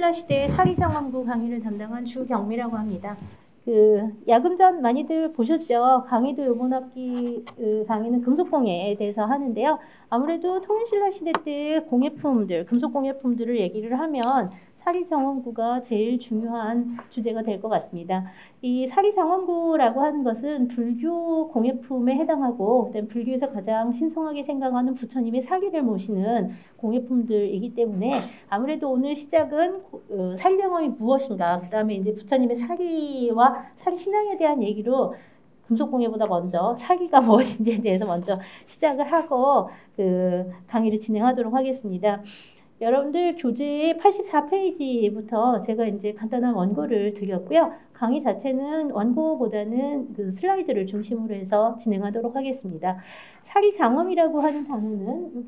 통일신라 시대의 사리장엄구 강의를 담당한 주경미라고 합니다. 야금전 많이들 보셨죠? 강의도 이번 학기 강의는 금속공예에 대해서 하는데요. 아무래도 통일신라 시대 때 공예품들, 금속공예품들을 얘기를 하면 사리장엄구가 제일 중요한 주제가 될 것 같습니다. 이 사리장엄구라고 하는 것은 불교 공예품에 해당하고, 그다음 불교에서 가장 신성하게 생각하는 부처님의 사리를 모시는 공예품들이기 때문에 아무래도 오늘 시작은 사리장엄이 무엇인가, 그 다음에 이제 부처님의 사리와 사리 신앙에 대한 얘기로 금속공예보다 먼저 사리가 무엇인지에 대해서 먼저 시작을 하고 강의를 진행하도록 하겠습니다. 여러분들 교재 84페이지부터 제가 이제 간단한 원고를 드렸고요. 강의 자체는 원고보다는 슬라이드를 중심으로 해서 진행하도록 하겠습니다. 사리장엄이라고 하는 단어는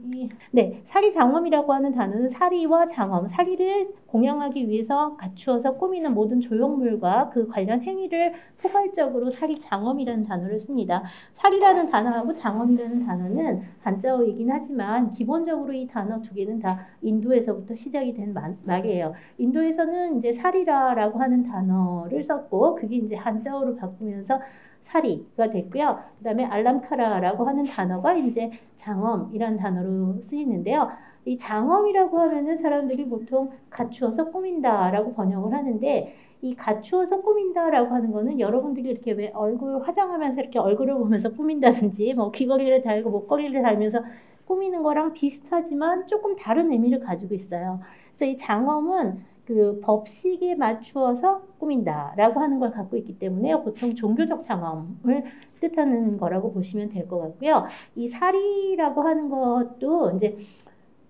사리장엄이라고 하는 단어는 사리와 장엄, 사리를 공양하기 위해서 갖추어서 꾸미는 모든 조형물과 그 관련 행위를 포괄적으로 사리장엄이라는 단어를 씁니다. 사리라는 단어하고 장엄이라는 단어는 한자어이긴 하지만 기본적으로 이 단어 두 개는 다 인도에서부터 시작이 된 말이에요. 인도에서는 이제 사리라라고 하는 단어를 썼고 그게 이제 한자어로 바꾸면서 사리가 됐고요. 그 다음에 알람카라라고 하는 단어가 이제 장엄이라는 단어로 쓰이는데요. 이 장엄이라고 하면은 사람들이 보통 갖추어서 꾸민다라고 번역을 하는데, 이 갖추어서 꾸민다라고 하는 거는 여러분들이 이렇게 왜 얼굴 화장하면서 이렇게 얼굴을 보면서 꾸민다든지 뭐 귀걸이를 달고 목걸이를 달면서 꾸미는 거랑 비슷하지만 조금 다른 의미를 가지고 있어요. 그래서 이 장엄은 법식에 맞추어서 꾸민다라고 하는 걸 갖고 있기 때문에 보통 종교적 장엄을 뜻하는 거라고 보시면 될 것 같고요. 이 사리라고 하는 것도 이제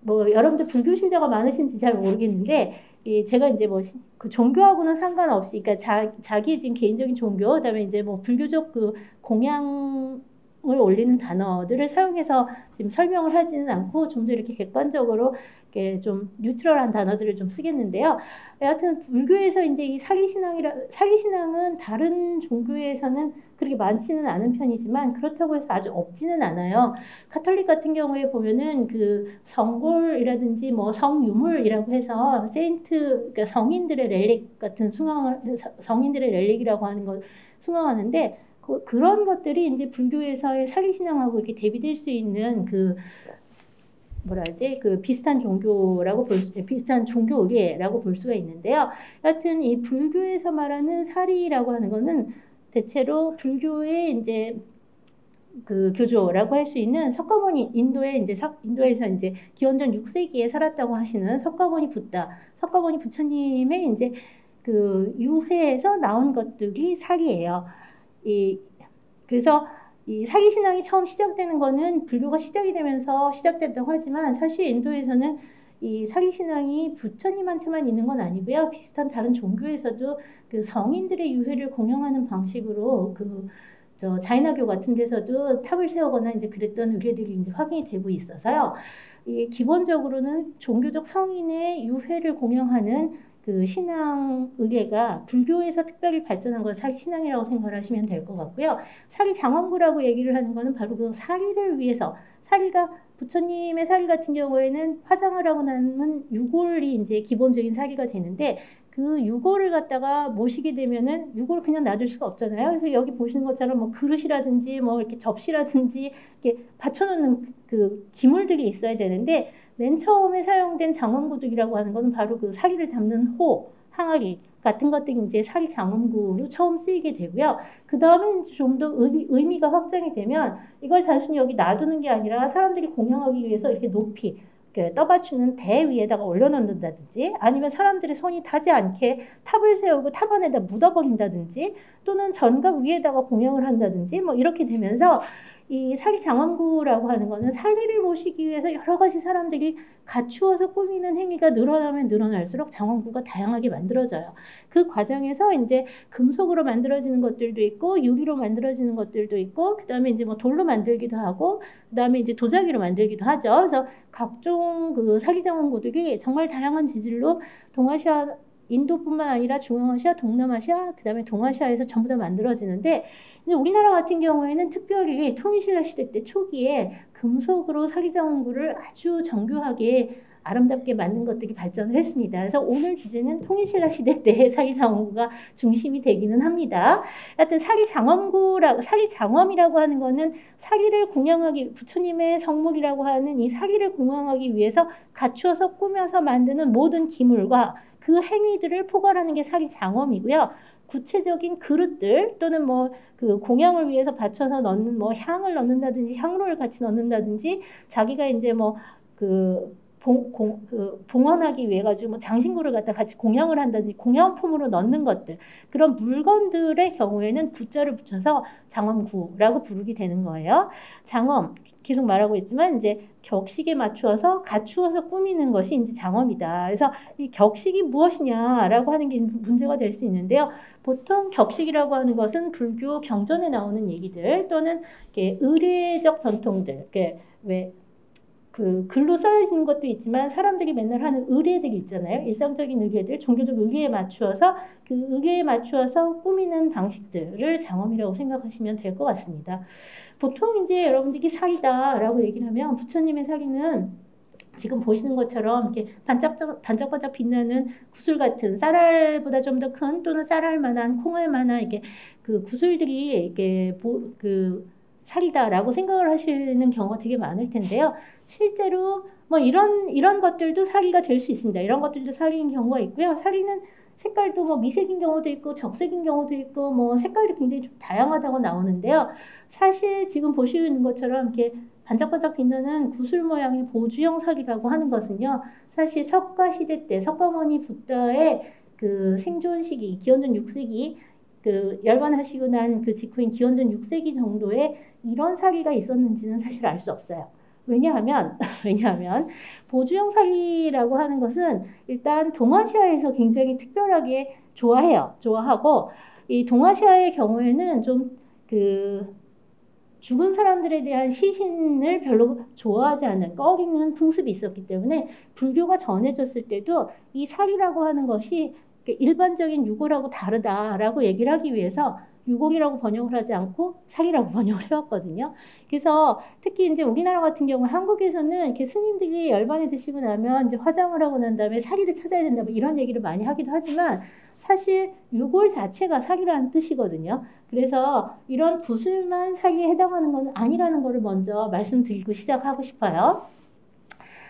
뭐 여러분들 불교 신자가 많으신지 잘 모르겠는데 제가 이제 그 종교하고는 상관없이, 그러니까 자기 지금 개인적인 종교, 그다음에 이제 뭐 불교적 공양을 올리는 단어들을 사용해서 지금 설명을 하지는 않고 좀 더 이렇게 객관적으로 이렇게 좀 뉴트럴한 단어들을 좀 쓰겠는데요. 여하튼 불교에서 이제 이 사리신앙은 다른 종교에서는 그렇게 많지는 않은 편이지만 그렇다고 해서 아주 없지는 않아요. 가톨릭 같은 경우에 보면은 성골이라든지 뭐 성유물이라고 해서 그러니까 성인들의 렐릭 같은 성인들의 렐릭이라고 하는 걸 숭앙하는데 그런 것들이 이제 불교에서의 사리신앙하고 이렇게 대비될 수 있는 비슷한 비슷한 종교 의례라고 볼 수가 있는데요. 여하튼 이 불교에서 말하는 사리라고 하는 거는 대체로 불교의 이제 교조라고 할 수 있는 석가모니, 인도에서 이제 기원전 6세기에 살았다고 하시는 석가모니 부처님의 이제 유해에서 나온 것들이 사리예요. 그래서 이 사리신앙이 처음 시작되는 거는 불교가 시작이 되면서 시작됐다고 하지만 사실 인도에서는 이 사리신앙이 부처님한테만 있는 건 아니고요. 비슷한 다른 종교에서도 성인들의 유해를 공양하는 방식으로 자이나교 같은 데서도 탑을 세우거나 이제 그랬던 의례들이 이제 확인이 되고 있어서요. 기본적으로는 종교적 성인의 유해를 공양하는 신앙 의례가 불교에서 특별히 발전한 건 사리신앙이라고 생각을 하시면 될 것 같고요. 사리장엄구라고 얘기를 하는 거는 바로 사리를 위해서, 부처님의 사리 같은 경우에는 화장을 하고 나면 유골이 이제 기본적인 사리가 되는데 그 유골을 갖다가 모시게 되면은 유골을 그냥 놔둘 수가 없잖아요. 그래서 여기 보시는 것처럼 뭐 그릇이라든지 뭐 이렇게 접시라든지 이렇게 받쳐놓는 기물들이 있어야 되는데 맨 처음에 사용된 장엄구들이라고 하는 것은 바로 사리를 담는 항아리 같은 것들이 이제 사리장엄구로 처음 쓰이게 되고요. 그 다음에 좀 더 의미가 확장이 되면 이걸 단순히 여기 놔두는 게 아니라 사람들이 공양하기 위해서 이렇게 높이 떠받치는 대 위에다가 올려놓는다든지 아니면 사람들의 손이 닿지 않게 탑을 세우고 탑 안에다 묻어버린다든지 또는 전각 위에다가 공양을 한다든지 뭐 이렇게 되면서 이 사리장엄구라고 하는 거는 사리를 모시기 위해서 여러 가지 사람들이 갖추어서 꾸미는 행위가 늘어나면 늘어날수록 장엄구가 다양하게 만들어져요. 그 과정에서 이제 금속으로 만들어지는 것들도 있고 유리로 만들어지는 것들도 있고 그다음에 이제 뭐 돌로 만들기도 하고 그다음에 이제 도자기로 만들기도 하죠. 그래서 각종 사리장엄구들이 정말 다양한 재질로 동아시아 인도뿐만 아니라 중앙아시아, 동남아시아, 그다음에 동아시아에서 전부 다 만들어지는데 우리나라 같은 경우에는 특별히 통일신라 시대 때 초기에 금속으로 사리장엄구를 아주 정교하게 아름답게 만든 것들이 발전을 했습니다. 그래서 오늘 주제는 통일신라 시대 때 사리장엄구가 중심이 되기는 합니다. 하여튼 사리장엄이라고 하는 거는 사리를 공양하기, 부처님의 성목이라고 하는 이 사리를 공양하기 위해서 갖추어서 꾸며서 만드는 모든 기물과 그 행위들을 포괄하는 게 사리장엄이고요. 구체적인 그릇들 또는 뭐 그 공양을 위해서 받쳐서 넣는 뭐 향을 넣는다든지 향로를 같이 넣는다든지 자기가 이제 뭐 봉헌하기 위해 가지고 뭐 장신구를 갖다 같이 공양을 한다든지 공양품으로 넣는 것들, 그런 물건들의 경우에는 구자를 붙여서 장엄구라고 부르게 되는 거예요. 장엄 계속 말하고 있지만 이제 격식에 맞추어서 갖추어서 꾸미는 것이 이제 장엄이다. 그래서 이 격식이 무엇이냐라고 하는 게 문제가 될 수 있는데요. 보통 격식이라고 하는 것은 불교 경전에 나오는 얘기들 또는 이렇게 의례적 전통들, 왜 글로 써있는 것도 있지만 사람들이 맨날 하는 의례들이 있잖아요. 일상적인 의례들, 종교적 의례에 맞추어서 그 의례에 맞추어서 꾸미는 방식들을 장엄이라고 생각하시면 될 것 같습니다. 보통 이제 여러분들이 사리다라고 얘기를 하면 부처님의 사리는 지금 보시는 것처럼 이렇게 반짝반짝 빛나는 구슬 같은 쌀알보다 좀 더 큰 또는 쌀알만한 콩알만한 이렇게 그 구슬들이 이렇게 사리다라고 생각을 하시는 경우가 되게 많을 텐데요. 실제로 뭐 이런 것들도 사리가 될 수 있습니다. 이런 것들도 사리인 경우가 있고요. 사리는 색깔도 뭐 미색인 경우도 있고 적색인 경우도 있고 뭐 색깔도 굉장히 좀 다양하다고 나오는데요. 사실 지금 보시는 것처럼 이렇게 반짝반짝 빛나는 구슬 모양의 보주형 사리라고 하는 것은요. 사실 석가 시대 때 석가모니 붓다의 그 생존 시기 기원전 6세기 열반하시고 난 그 직후인 기원전 6세기 정도에 이런 사리가 있었는지는 사실 알 수 없어요. 왜냐하면 보주형 사리라고 하는 것은 일단 동아시아에서 굉장히 특별하게 좋아하고 이 동아시아의 경우에는 좀 죽은 사람들에 대한 시신을 별로 좋아하지 않는 꺼리는 풍습이 있었기 때문에 불교가 전해졌을 때도 이 사리라고 하는 것이 일반적인 유골하고 다르다라고 얘기를 하기 위해서 유골이라고 번역을 하지 않고 사리라고 번역을 해왔거든요. 그래서 특히 이제 우리나라 같은 경우 한국에서는 이렇게 스님들이 열반에 드시고 나면 이제 화장을 하고 난 다음에 사리를 찾아야 된다 뭐 이런 얘기를 많이 하기도 하지만 사실 유골 자체가 사리라는 뜻이거든요. 그래서 이런 구슬만 사리에 해당하는 건 아니라는 것을 먼저 말씀드리고 시작하고 싶어요.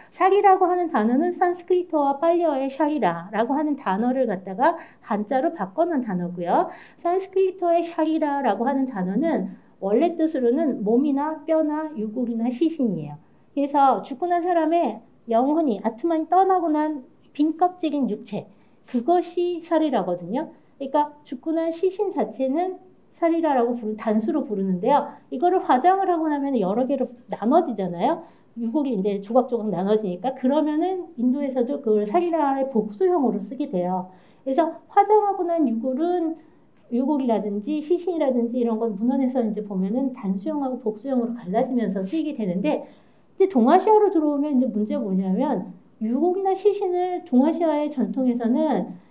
사리라고 하는 단어는 산스크리트어와 팔리어의 샤리라라고 하는 단어를 갖다가 한자로 바꿔놓은 단어고요. 산스크리트어의 샤리라라고 하는 단어는 원래 뜻으로는 몸이나 뼈나 유골이나 시신이에요. 그래서 죽고 난 사람의 영혼이 아트만이 떠나고 난 빈 껍질인 육체, 그것이 사리라거든요. 그러니까 죽고 난 시신 자체는 사리라라고 단수로 부르는데요. 이거를 화장을 하고 나면 여러 개로 나눠지잖아요. 유골이 이제 조각조각 나눠지니까 그러면은 인도에서도 그걸 사리라의 복수형으로 쓰게 돼요. 그래서 화장하고 난 유골이라든지 시신이라든지 이런 건 문헌에서 이제 보면은 단수형하고 복수형으로 갈라지면서 쓰이게 되는데, 근데 동아시아로 들어오면 이제 문제가 뭐냐면 유골이나 시신을 동아시아의 전통에서는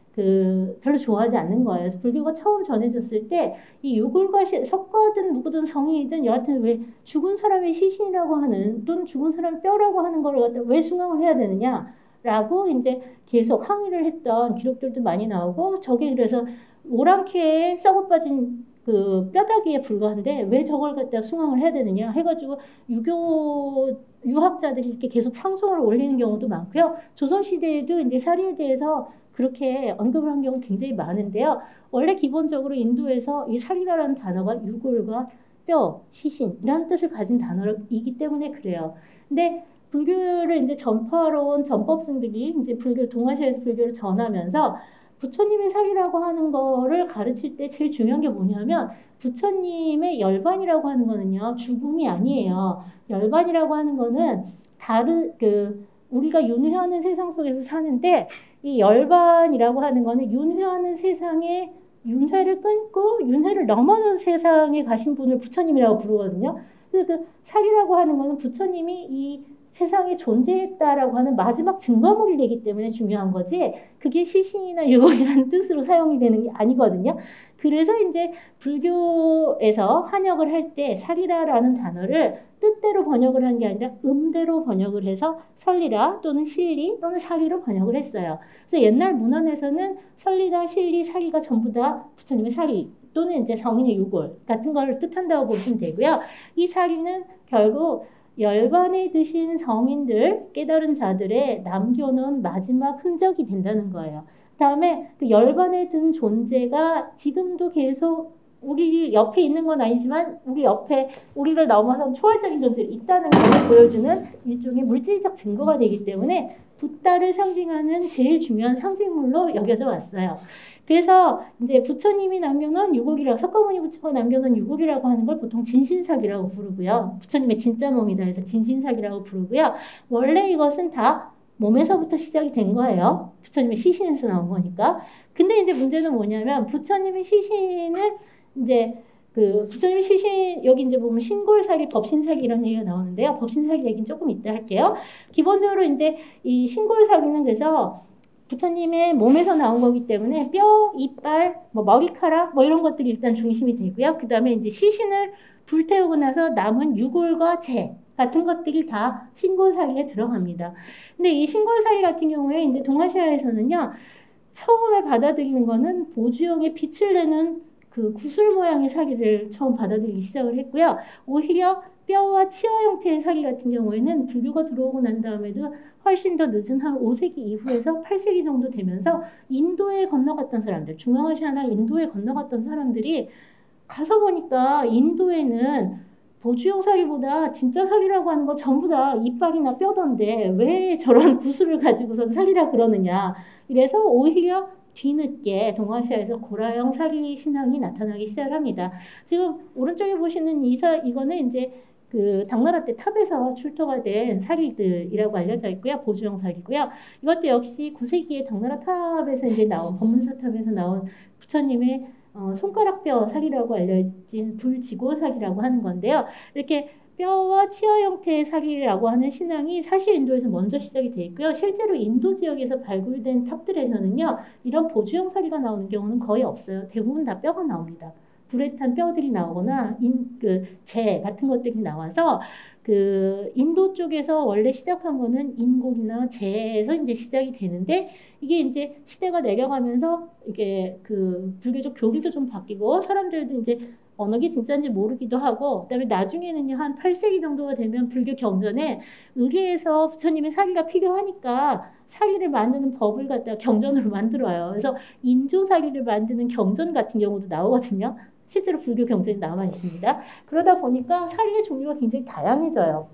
별로 좋아하지 않는 거예요. 그래서 불교가 처음 전해졌을 때 이 유골과 석가든 누구든 성인이든 여하튼 왜 죽은 사람의 시신이라고 하는 또는 죽은 사람의 뼈라고 하는 걸 갖다 왜 숭앙을 해야 되느냐라고 이제 계속 항의를 했던 기록들도 많이 나오고, 저게 그래서 오랑캐에 썩어 빠진 그 뼈다귀에 불과한데 왜 저걸 갖다 숭앙을 해야 되느냐 해가지고 유학자들이 이렇게 계속 상송을 올리는 경우도 많고요. 조선시대에도 이제 사리에 대해서 그렇게 언급을 한 경우 굉장히 많은데요. 원래 기본적으로 인도에서 이 사리라라는 단어가 유골과 뼈, 시신이라는 뜻을 가진 단어이기 때문에 그래요. 근데 불교를 이제 전파하러 온 전법승들이 이제 동아시아에서 불교를 전하면서 부처님의 사리라고 하는 거를 가르칠 때 제일 중요한 게 뭐냐면 부처님의 열반이라고 하는 거는요, 죽음이 아니에요. 열반이라고 하는 거는 우리가 윤회하는 세상 속에서 사는데, 이 열반이라고 하는 거는 윤회하는 세상에 윤회를 끊고 윤회를 넘어선 세상에 가신 분을 부처님이라고 부르거든요. 그래서 그 사리라고 하는 거는 부처님이 이 세상에 존재했다라고 하는 마지막 증거물이 되기 때문에 중요한 거지, 그게 시신이나 유골이라는 뜻으로 사용이 되는 게 아니거든요. 그래서 이제 불교에서 한역을 할 때 살리라라는 단어를 뜻대로 번역을 한 게 아니라 음대로 번역을 해서 설리라 또는 실리 또는 사리로 번역을 했어요. 그래서 옛날 문헌에서는 설리라, 실리, 사리가 전부 다 부처님의 사리 또는 이제 성인의 유골 같은 걸 뜻한다고 보시면 되고요. 이 사리는 결국 열반에 드신 성인들, 깨달은 자들의 남겨놓은 마지막 흔적이 된다는 거예요. 다음에 그 열반에 든 존재가 지금도 계속 우리 옆에 있는 건 아니지만 우리 옆에 우리를 넘어선 초월적인 존재가 있다는 걸 보여주는 일종의 물질적 증거가 되기 때문에 붓다를 상징하는 제일 중요한 상징물로 여겨져 왔어요. 그래서 이제 부처님이 남겨놓은 유골이라고, 석가모니 부처가 남겨놓은 유골이라고 하는 걸 보통 진신삭이라고 부르고요. 부처님의 진짜 몸이다 해서 진신삭이라고 부르고요. 원래 이것은 다 몸에서부터 시작이 된 거예요. 부처님의 시신에서 나온 거니까. 근데 이제 문제는 뭐냐면 부처님의 시신을 이제 그 부처님 시신, 여기 이제 보면 신골사기, 법신사기 이런 얘기가 나오는데요. 법신사기 얘기는 조금 이따 할게요. 기본적으로 이제 이 신골사기는 그래서 부처님의 몸에서 나온 거기 때문에 뼈, 이빨, 뭐 머리카락 뭐 이런 것들이 일단 중심이 되고요. 그 다음에 이제 시신을 불태우고 나서 남은 유골과 재 같은 것들이 다 신골사기에 들어갑니다. 근데 이 신골사기 같은 경우에 이제 동아시아에서는요, 처음에 받아들이는 거는 보주형의 빛을 내는 그 구슬 모양의 사기를 처음 받아들이기 시작을 했고요. 오히려 뼈와 치아 형태의 사기 같은 경우에는 불교가 들어오고 난 다음에도 훨씬 더 늦은 한 5세기 이후에서 8세기 정도 되면서 인도에 건너갔던 사람들, 중앙아시아나 인도에 건너갔던 사람들이 가서 보니까 인도에는 보주형 사기보다 진짜 사기라고 하는 거 전부 다 이빨이나 뼈던데 왜 저런 구슬을 가지고서 사기라 그러느냐. 이래서 오히려 뒤늦게 동아시아에서 고라형 사기 신앙이 나타나기 시작합니다. 지금 오른쪽에 보시는 이거는 이제 그 당나라 때 탑에서 출토가 된 사기들이라고 알려져 있고요. 보주형 사기고요. 이것도 역시 9세기에 당나라 탑에서 이제 나온, 법문사 탑에서 나온 부처님의 손가락뼈 사기라고 알려진 불지고 사기라고 하는 건데요. 이렇게 뼈와 치아 형태의 사기라고 하는 신앙이 사실 인도에서 먼저 시작이 돼 있고요. 실제로 인도 지역에서 발굴된 탑들에서는요, 이런 보주형 사기가 나오는 경우는 거의 없어요. 대부분 다 뼈가 나옵니다. 불에 탄 뼈들이 나오거나 재 같은 것들이 나와서 그 인도 쪽에서 원래 시작한 거는 인골이나 재에서 이제 시작이 되는데, 이게 이제 시대가 내려가면서 이게 그 불교적 교리도 좀 바뀌고 사람들도 이제 어느 게 진짜인지 모르기도 하고, 그다음에 나중에는요 한 8세기 정도가 되면 불교 경전에 의계에서 부처님의 사기가 필요하니까 사기를 만드는 법을 갖다가 경전으로 만들어요. 그래서 인조 사기를 만드는 경전 같은 경우도 나오거든요. 실제로 불교 경전이 남아 있습니다. 그러다 보니까 사기의 종류가 굉장히 다양해져요.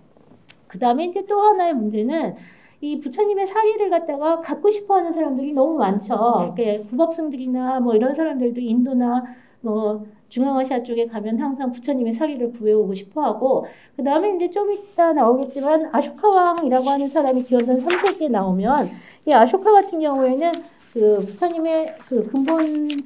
그 다음에 이제 또 하나의 문제는 이 부처님의 사기를 갖다가 갖고 싶어하는 사람들이 너무 많죠. 국업승들이나 뭐 이런 사람들도 인도나 뭐 중앙아시아 쪽에 가면 항상 부처님의 사기를 구해오고 싶어하고, 그 다음에 이제 좀 이따 나오겠지만 아쇼카 왕이라고 하는 사람이 기원전 3세기에 나오면, 이 아쇼카 같은 경우에는 그 부처님의 그 근본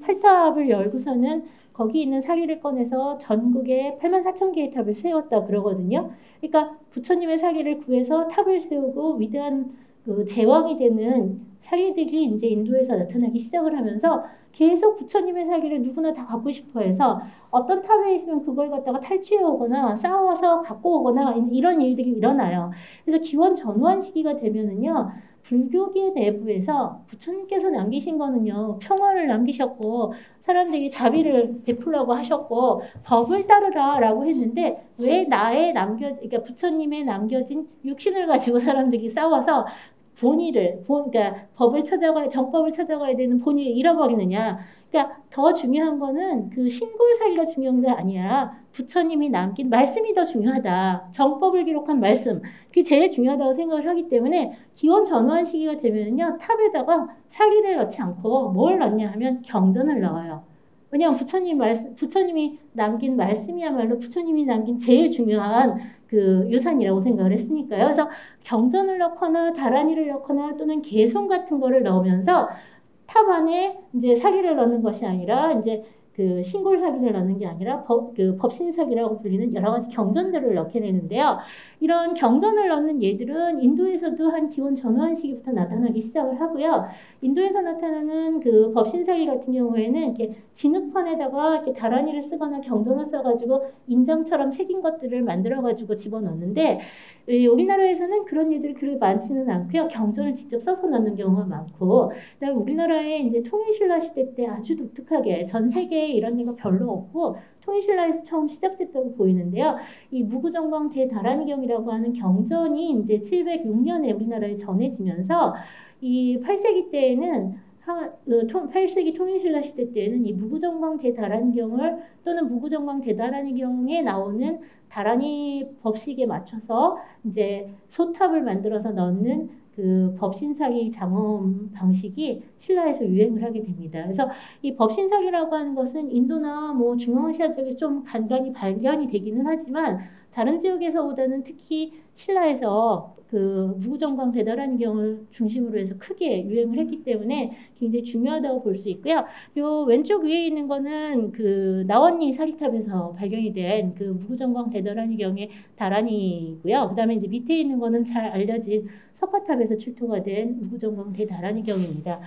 8탑을 열고서는 거기 있는 사기를 꺼내서 전국에 84,000개의 탑을 세웠다 그러거든요. 그러니까 부처님의 사기를 구해서 탑을 세우고 위대한 그 제왕이 되는 사기들이 이제 인도에서 나타나기 시작을 하면서 계속 부처님의 사기를 누구나 다 갖고 싶어 해서 어떤 탑에 있으면 그걸 갖다가 탈취해 오거나 싸워서 갖고 오거나 이런 일들이 일어나요. 그래서 기원 전후한 시기가 되면은요, 불교계 내부에서 부처님께서 남기신 거는요, 평화를 남기셨고 사람들이 자비를 베풀라고 하셨고 법을 따르라라고 했는데, 왜 그러니까 부처님의 남겨진 육신을 가지고 사람들이 싸워서 그러니까 법을 찾아가야, 정법을 찾아가야 되는 본의를 잃어버리느냐. 그러니까 더 중요한 거는 그 신골사기가 중요한 게 아니라 부처님이 남긴 말씀이 더 중요하다. 정법을 기록한 말씀, 그게 제일 중요하다고 생각을 하기 때문에 기원 전후한 시기가 되면요, 탑에다가 사기를 넣지 않고 뭘 넣냐 하면 경전을 넣어요. 왜냐하면 부처님이 남긴 말씀이야말로 부처님이 남긴 제일 중요한 그 유산이라고 생각을 했으니까요. 그래서 경전을 넣거나 다라니를 넣거나 또는 개송 같은 거를 넣으면서 탑 안에 이제 사기를 넣는 것이 아니라 이제 그 신골사기를 넣는 게 아니라 법신사기라고 불리는 여러 가지 경전들을 넣게 되는데요. 이런 경전을 넣는 예들은 인도에서도 한 기원 전후한 시기부터 나타나기 시작을 하고요. 인도에서 나타나는 그 법신사기 같은 경우에는 이렇게 진흙판에다가 이렇게 다라니를 쓰거나 경전을 써가지고 인장처럼 새긴 것들을 만들어가지고 집어넣는데, 우리나라에서는 그런 예들이 그렇게 많지는 않고요. 경전을 직접 써서 넣는 경우가 많고, 그다음에 우리나라에 이제 통일신라 시대 때 아주 독특하게 전 세계에 이런 예가 별로 없고 통일신라에서 처음 시작됐다고 보이는데요. 이 무구정광 대다라니경이라고 하는 경전이 이제 706년에 우리나라에 전해지면서 이 8세기 때에는 8세기 통일신라 시대 때에는 이 무구정광 대다라니경을 또는 무구정광 대다라니경에 나오는 다라니 법식에 맞춰서 이제 소탑을 만들어서 넣는 그 법신사기 장엄 방식이 신라에서 유행을 하게 됩니다. 그래서 이 법신사기라고 하는 것은 인도나 뭐 중앙아시아 쪽에 좀 간간히 발견이 되기는 하지만 다른 지역에서보다는 특히 신라에서 그 무구정광 대다라니경을 중심으로 해서 크게 유행을 했기 때문에 굉장히 중요하다고 볼 수 있고요. 요 왼쪽 위에 있는 거는 그 나원리 사리탑에서 발견이 된 그 무구정광 대다라니경의 다라니고요. 그다음에 이제 밑에 있는 거는 잘 알려진 석가탑에서 출토가 된 무구정광 대다라니경입니다.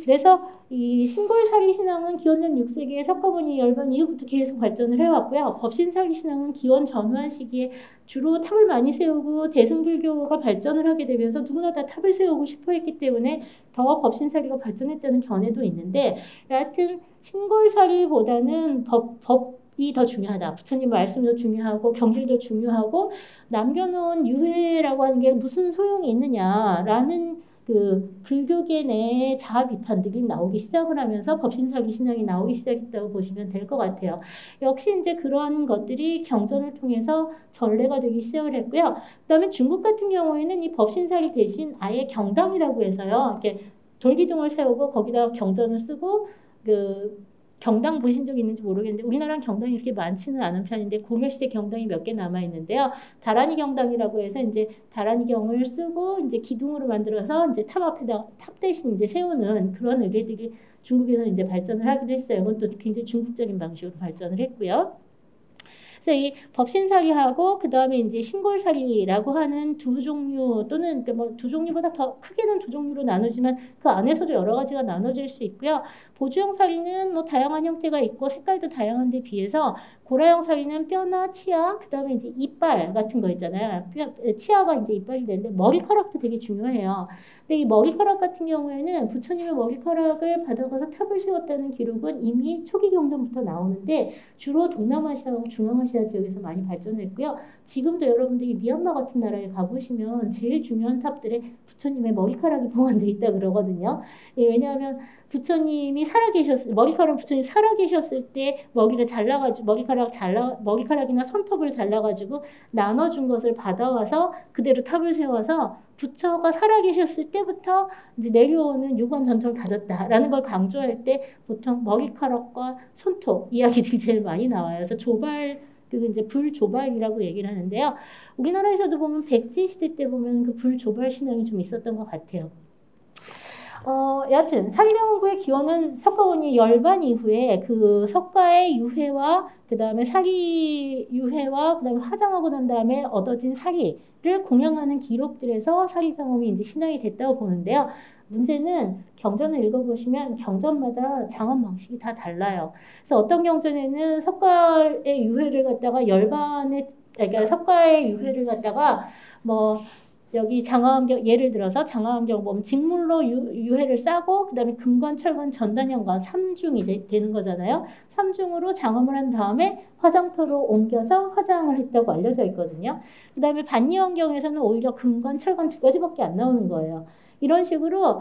그래서 이 신골사기 신앙은 기원전 6세기에 석가모니 열반 이후부터 계속 발전을 해왔고요. 법신사기 신앙은 기원 전후한 시기에 주로 탑을 많이 세우고 대승불교가 발전을 하게 되면서 누구나 다 탑을 세우고 싶어 했기 때문에 더 법신사기가 발전했다는 견해도 있는데, 여하튼 신골사기보다는 법이 더 중요하다. 부처님 말씀도 중요하고 경질도 중요하고 남겨놓은 유해라고 하는 게 무슨 소용이 있느냐라는 그 불교계 내에 자아 비판들이 나오기 시작을 하면서 법신사기 신앙이 나오기 시작했다고 보시면 될 것 같아요. 역시 이제 그런 것들이 경전을 통해서 전례가 되기 시작을 했고요. 그다음에 중국 같은 경우에는 이 법신사기 대신 아예 경당이라고 해서요. 이렇게 돌기둥을 세우고 거기다 경전을 쓰고 그 경당 보신 적 있는지 모르겠는데 우리나라는 경당이 이렇게 많지는 않은 편인데 고려시대 경당이 몇 개 남아 있는데요. 다라니 경당이라고 해서 이제 다라니경을 쓰고 이제 기둥으로 만들어서 이제 탑 앞에다 탑 대신 이제 세우는 그런 의례들이 중국에서 이제 발전을 하기도 했어요. 그건 또 굉장히 중국적인 방식으로 발전을 했고요. 그래서 이 법신사기하고 그 다음에 이제 신골사기라고 하는 두 종류 또는 뭐 두 종류보다 더 크게는 두 종류로 나누지만 그 안에서도 여러 가지가 나눠질 수 있고요. 보조형 사기는 뭐 다양한 형태가 있고 색깔도 다양한 데 비해서 고라형 사기는 뼈나 치아, 그 다음에 이제 이빨 같은 거 있잖아요. 치아가 이제 이빨이 되는데 머리카락도 되게 중요해요. 근데 이 머리카락 같은 경우에는 부처님의 머리카락을 받아가서 탑을 세웠다는 기록은 이미 초기 경전부터 나오는데 주로 동남아시아하고 중앙아시아 지역에서 많이 발전했고요. 지금도 여러분들이 미얀마 같은 나라에 가보시면 제일 중요한 탑들에 부처님의 머리카락이 봉헌되어 있다 그러거든요. 왜냐하면 부처님이 머리카락 부처님 살아계셨을 때 머리카락이나 손톱을 잘라가지고 나눠준 것을 받아와서 그대로 탑을 세워서 부처가 살아계셨을 때부터 이제 내려오는 유관 전통을 가졌다라는 걸 강조할 때 보통 머리카락과 손톱 이야기들이 제일 많이 나와요. 그래서 그리고 이제 불조발이라고 얘기를 하는데요. 우리나라에서도 보면 백제 시대 때 보면 그 불조발 신앙이 좀 있었던 것 같아요. 여하튼 사기명원구의 기원은 석가모니 열반 이후에 그 석가의 유해와 그 다음에 사기 유해와 그 다음에 화장하고 난 다음에 얻어진 사기를 공양하는 기록들에서 사기 장엄이 이제 신앙이 됐다고 보는데요. 문제는 경전을 읽어보시면 경전마다 장엄 방식이 다 달라요. 그래서 어떤 경전에는 석가의 유해를 갖다가 그러니까 석가의 유해를 갖다가 뭐 여기 장화환경 예를 들어서 장화환경 보면 직물로 유해를 싸고 그다음에 금관, 철관, 전단현관 3중 이제 되는 거잖아요. 3중으로 장엄을 한 다음에 화장터로 옮겨서 화장을 했다고 알려져 있거든요. 그다음에 반니환경에서는 오히려 금관, 철관 2가지밖에 안 나오는 거예요. 이런 식으로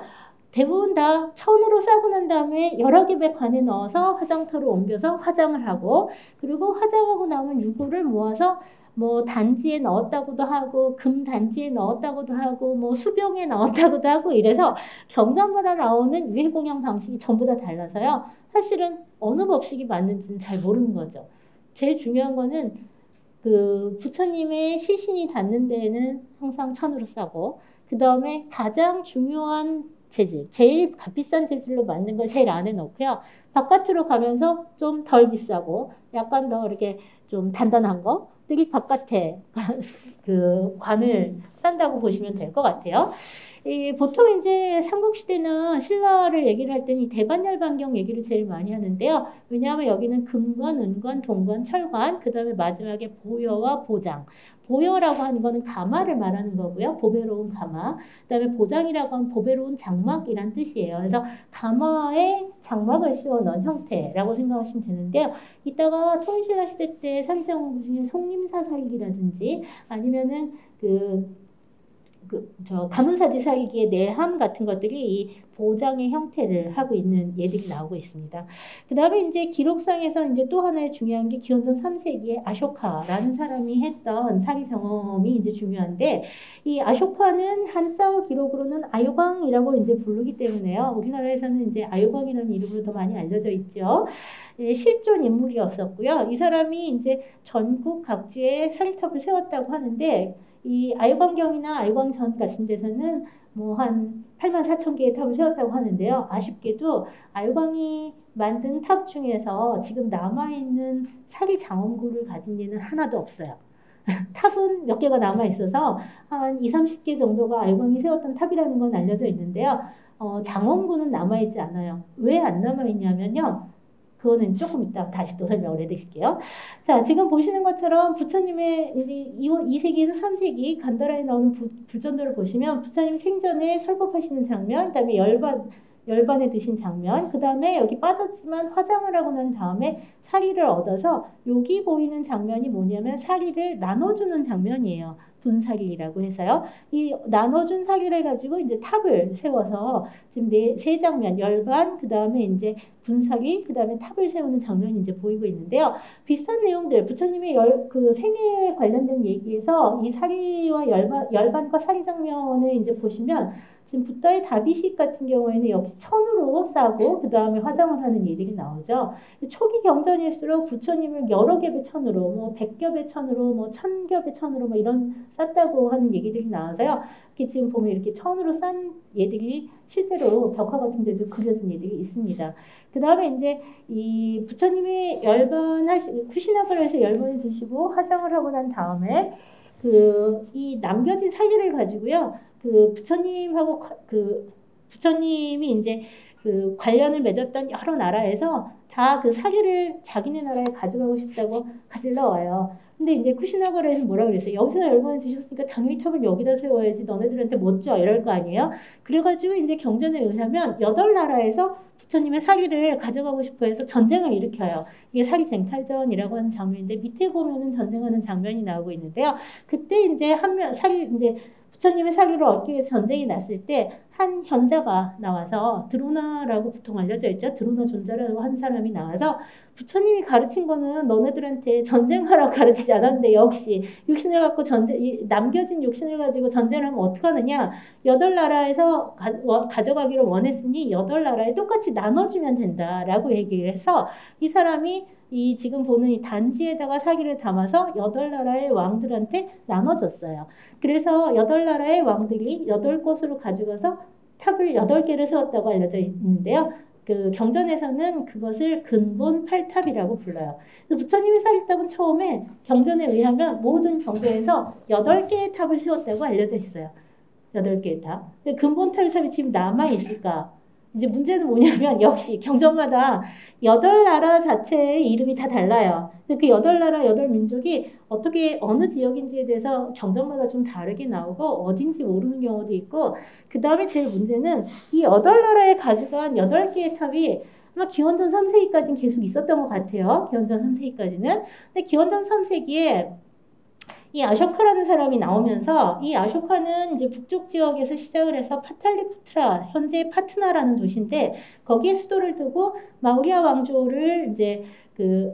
대부분 다 천으로 싸고 난 다음에 여러 겹의 관에 넣어서 화장터로 옮겨서 화장을 하고 그리고 화장하고 나면 유구를 모아서 뭐 단지에 넣었다고도 하고 금 단지에 넣었다고도 하고 뭐 수병에 넣었다고도 하고 이래서 경전마다 나오는 유해 공양 방식이 전부 다 달라서요. 사실은 어느 법식이 맞는지는 잘 모르는 거죠. 제일 중요한 거는 그 부처님의 시신이 닿는 데에는 항상 천으로 싸고 그 다음에 가장 중요한 재질, 제일 값비싼 재질로 만든 걸 제일 안에 넣고요. 바깥으로 가면서 좀 덜 비싸고 약간 더 이렇게 좀 단단한 것들이 바깥에 그 관을 싼다고 보시면 될 것 같아요. 보통 이제 삼국시대는 신라를 얘기를 할 때는 이 대반열반경 얘기를 제일 많이 하는데요. 왜냐하면 여기는 금관, 은관, 동관, 철관, 그 다음에 마지막에 보여와 보장. 보여라고 하는 거는 가마를 말하는 거고요. 보배로운 가마. 그 다음에 보장이라고 하면 보배로운 장막이란 뜻이에요. 그래서 가마에 장막을 씌워 넣은 형태라고 생각하시면 되는데요. 이따가 통일신라 시대 때 사기장군 중에 송림사살기라든지 아니면은 가문사지 살기의 내함 같은 것들이 이 보장의 형태를 하고 있는 예들이 나오고 있습니다. 그 다음에 이제 기록상에서 이제 또 하나의 중요한 게 기원전 3세기에 아쇼카라는 사람이 했던 사기 경험이 이제 중요한데, 이 아쇼카는 한자어 기록으로는 아유광이라고 이제 부르기 때문에요. 우리나라에서는 이제 아유광이라는 이름으로 더 많이 알려져 있죠. 실존 인물이었었고요. 이 사람이 이제 전국 각지에 사기탑을 세웠다고 하는데, 이 아유광경이나 아유광전 같은 데서는 뭐 한 84,000개의 탑을 세웠다고 하는데요. 아쉽게도 아유광이 만든 탑 중에서 지금 남아있는 사기 장엄구를 가진 데는 하나도 없어요. 탑은 몇 개가 남아있어서 한 20, 30개 정도가 아유광이 세웠던 탑이라는 건 알려져 있는데요. 장엄구는 남아있지 않아요. 왜 안 남아있냐면요. 그거는 조금 이따 다시 또 설명을 해드릴게요. 자, 지금 보시는 것처럼 부처님의 이제 2세기에서 3세기 간다라에 나오는 불전도를 보시면 부처님 생전에 설법하시는 장면, 그다음에 열반에 드신 장면, 그 다음에 여기 빠졌지만 화장을 하고 난 다음에 사리를 얻어서 여기 보이는 장면이 뭐냐면 사리를 나눠주는 장면이에요. 분사리라고 해서요. 이 나눠준 사리를 가지고 이제 탑을 세워서 지금 세 장면, 열반, 그 다음에 이제 분사리, 그 다음에 탑을 세우는 장면이 이제 보이고 있는데요. 비슷한 내용들, 부처님의 그 생애에 관련된 얘기에서 이 사리와 열반과 사리 장면을 이제 보시면 지금 붓다의 다비식 같은 경우에는 역시 천으로 싸고 그 다음에 화장을 하는 예들이 나오죠. 초기 경전일수록 부처님을 여러 겹의 천으로, 뭐 100겹의 천으로, 뭐 1000겹의 천으로 뭐 이런 쌌다고 하는 얘기들이 나와서요. 이렇게 지금 보면 이렇게 천으로 싼 예들이 실제로 벽화 같은 데도 그려진 예들이 있습니다. 그 다음에 이제 이 부처님이 쿠시나가를 해서 열반을 드시고 화장을 하고 난 다음에 이 남겨진 사리를 가지고요. 부처님하고 부처님이 이제 관련을 맺었던 여러 나라에서 다 그 사기를 자기네 나라에 가져가고 싶다고 가질러 와요. 근데 이제 쿠시나가라에서 뭐라 그랬어요? 여기서 열반을 드셨으니까 당연히 탑을 여기다 세워야지 너네들한테 못 줘 이럴 거 아니에요? 그래가지고 이제 경전에 의하면 8나라에서 부처님의 사기를 가져가고 싶어 해서 전쟁을 일으켜요. 이게 사기 쟁탈전이라고 하는 장면인데 밑에 보면은 전쟁하는 장면이 나오고 있는데요. 그때 이제 부처님의 사기를 얻기 위해서 전쟁이 났을 때 한 현자가 나와서 드로나라고 보통 알려져 있죠. 드로나 존자라고 한 사람이 나와서 부처님이 가르친 거는 너네들한테 전쟁하라고 가르치지 않았는데 역시 육신을 갖고 남겨진 육신을 가지고 전쟁을 하면 어떡하느냐. 8나라에서 가져가기를 원했으니 8나라에 똑같이 나눠주면 된다라고 얘기를 해서 이 사람이 이 지금 보는 이 단지에다가 사기를 담아서 8나라의 왕들한테 나눠줬어요. 그래서 8나라의 왕들이 8곳으로 가져가서 탑을 8개를 세웠다고 알려져 있는데요. 경전에서는 그것을 근본 8탑이라고 불러요. 부처님의 사기탑은 처음에 경전에 의하면 모든 경배에서 8개의 탑을 세웠다고 알려져 있어요. 8개의 탑. 근본 8탑이 지금 남아있을까? 이제 문제는 뭐냐면 역시 경전마다 8나라 자체의 이름이 다 달라요. 그 8나라, 8민족이 어떻게 어느 지역인지에 대해서 경전마다 좀 다르게 나오고 어딘지 모르는 경우도 있고 그 다음에 제일 문제는 이 8나라에 가져간 8개의 탑이 아마 기원전 3세기까지는 계속 있었던 것 같아요. 기원전 3세기까지는. 근데 기원전 3세기에 이 아쇼카라는 사람이 나오면서 이 아쇼카는 이제 북쪽 지역에서 시작을 해서 파탈리푸트라, 현재 파트나라는 도시인데 거기에 수도를 두고 마우리아 왕조를 이제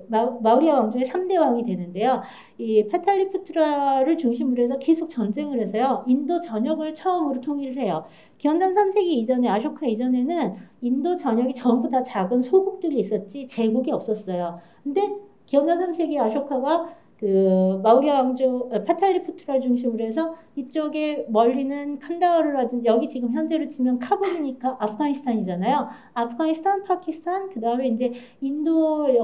마우리아 왕조의 3대 왕이 되는데요. 이 파탈리푸트라를 중심으로 해서 계속 전쟁을 해서요. 인도 전역을 처음으로 통일을 해요. 기원전 3세기 이전에 아쇼카 이전에는 인도 전역이 전부 다 작은 소국들이 있었지 제국이 없었어요. 근데 기원전 3세기 아쇼카가 그 마우리아 왕조 파탈리푸트라를 중심으로 해서 이쪽에 멀리는 칸다하르라든지 여기 지금 현재로 치면 카불이니까 아프가니스탄이잖아요. 아프가니스탄, 파키스탄, 그 다음에 이제 인도의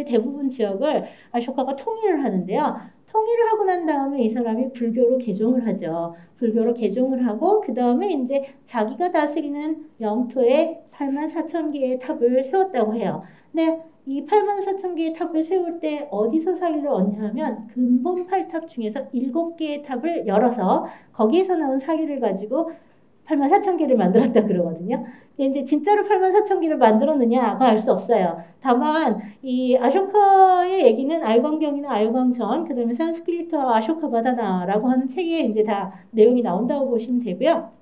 대부분 지역을 아쇼카가 통일을 하는데요. 통일을 하고 난 다음에 이 사람이 불교로 개종을 하죠. 불교로 개종을 하고 그 다음에 이제 자기가 다스리는 영토에 84,000개의 탑을 세웠다고 해요. 근데 이 84,000개의 탑을 세울 때 어디서 사기를 얻냐면 근본 8탑 중에서 7개의 탑을 열어서 거기에서 나온 사기를 가지고 84,000개를 만들었다 그러거든요. 이제 진짜로 84,000개를 만들었느냐가 알 수 없어요. 다만 이 아쇼카의 얘기는 알광경이나 알광전, 그다음에 산스크리트와 아쇼카 바다나라고 하는 책에 이제 다 내용이 나온다고 보시면 되고요.